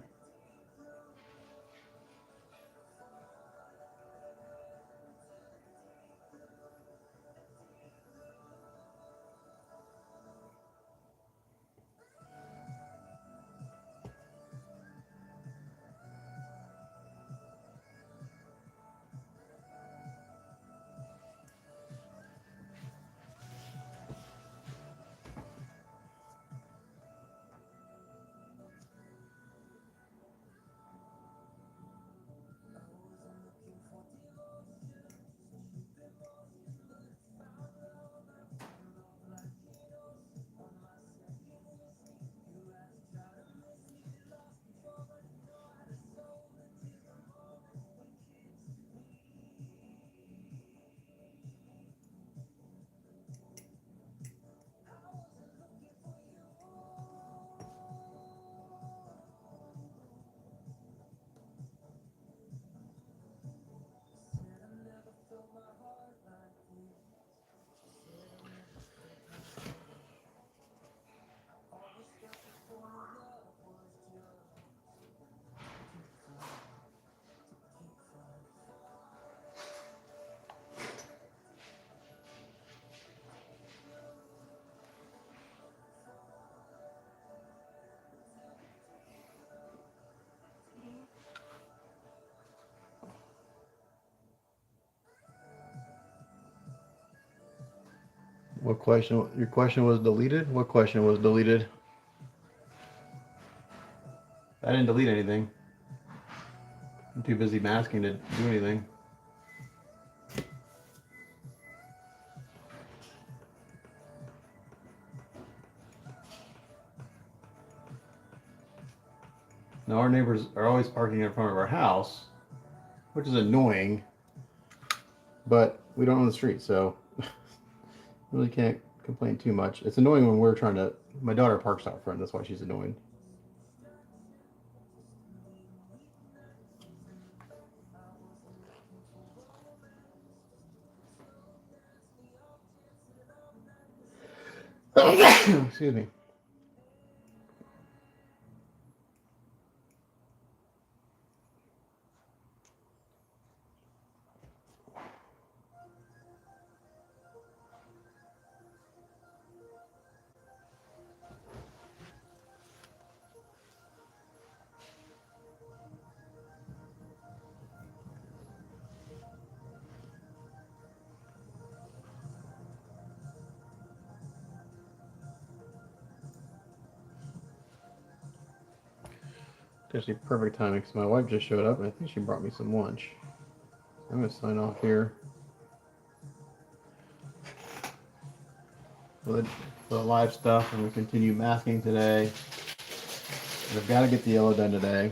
Speaker 1: What question? Your question was deleted? What question was deleted? I didn't delete anything. I'm too busy masking to do anything. Now, our neighbors are always parking in front of our house, which is annoying, but we don't own the street, so really can't complain too much. It's annoying when we're trying to. My daughter parks out front, that's why she's annoying. Excuse me. Actually, perfect timing because my wife just showed up and I think she brought me some lunch. I'm gonna sign off here for the live stuff, and we continue masking today. And I've got to get the yellow done today.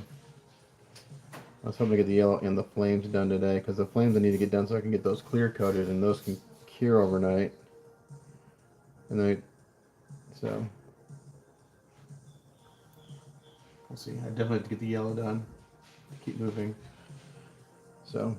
Speaker 1: I was hoping to get the yellow and the flames done today because the flames I need to get done so I can get those clear coated and those can cure overnight. And then, so we'll see. I definitely have to get the yellow done. Keep moving. So.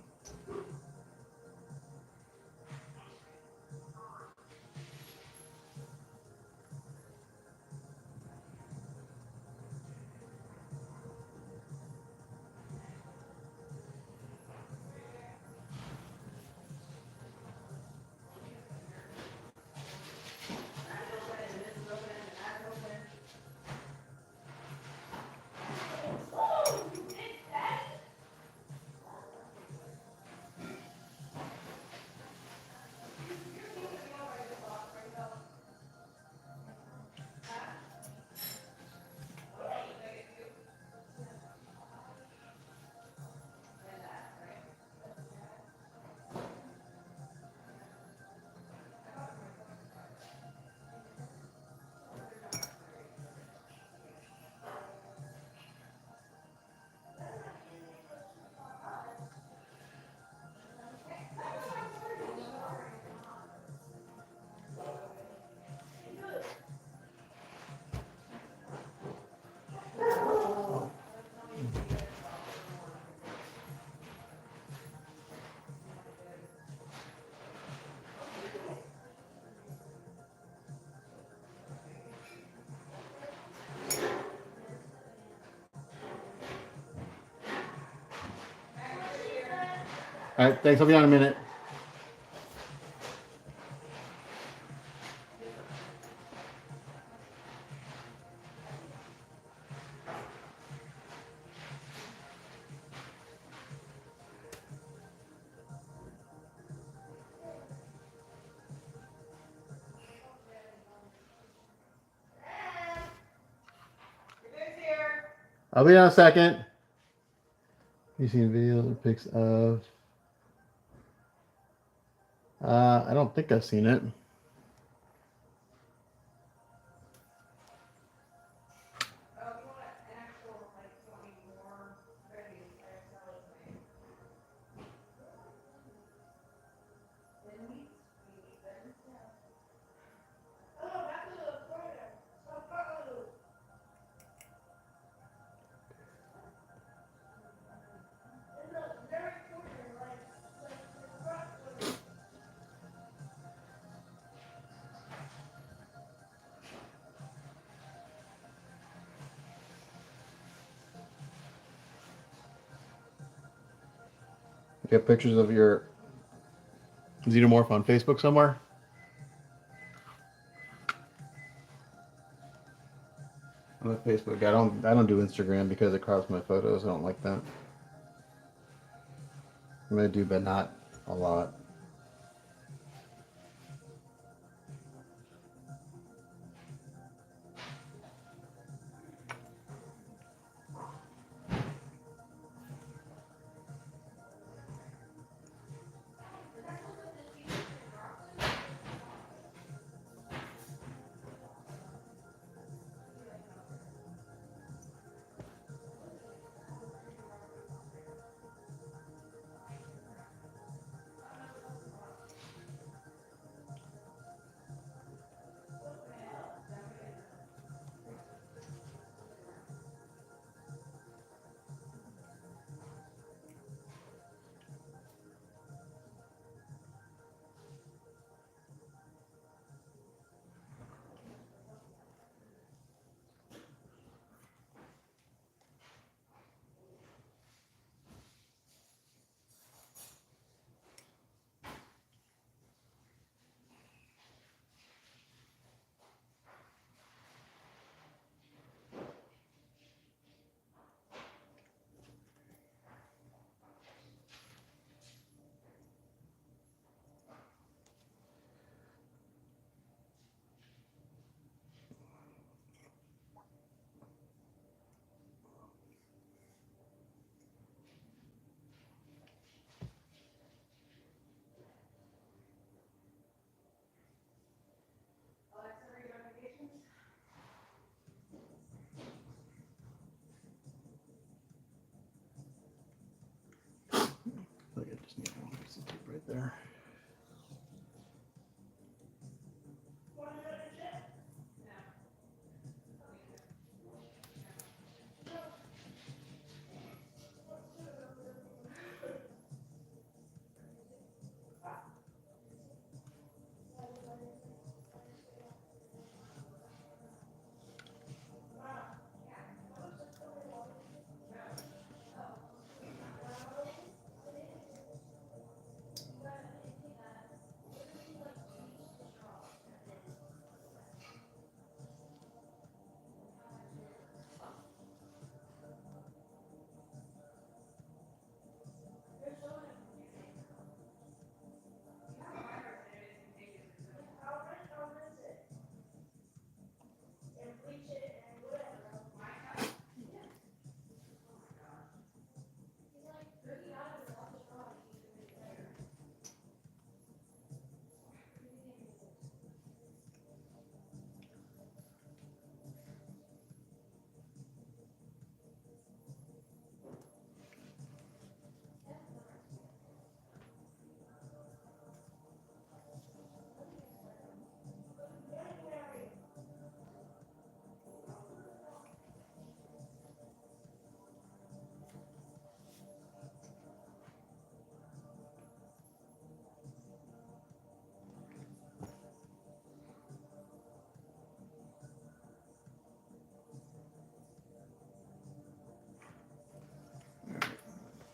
Speaker 1: All right, thanks. I'll be on in a minute. I'll be on a second. You seen videos or pics of? I don't think I've seen it. You have pictures of your xenomorph on Facebook somewhere? On Facebook. I don't do Instagram because it crops my photos. I don't like that. I'm gonna do, but not a lot. there.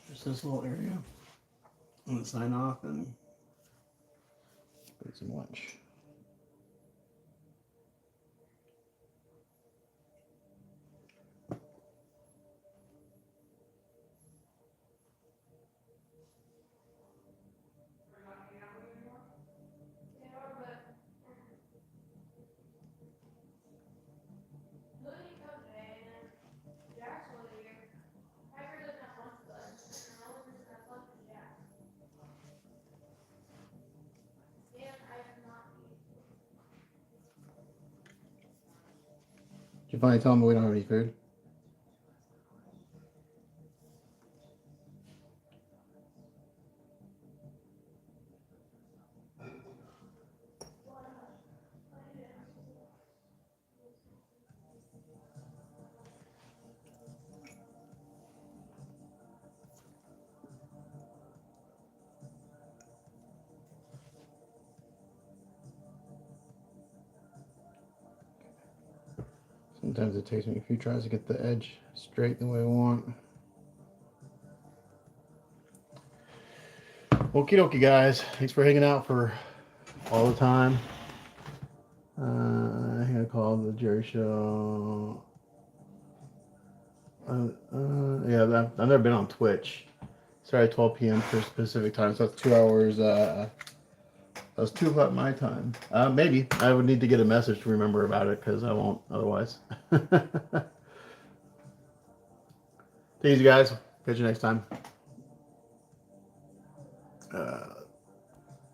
Speaker 1: Just this little area. I'm gonna sign off and get some lunch. Did you finally tell them we don't have any food? Sometimes it takes me a few tries to get the edge straight the way I want. Okie dokie, guys. Thanks for hanging out for all the time. I think I called the Jerry Show. Yeah, I've never been on Twitch. Started at 12 p.m. for Pacific time, so that's 2 hours. That's 2 o'clock my time. Maybe I would need to get a message to remember about it because I won't otherwise. Take it easy, guys. Catch you next time.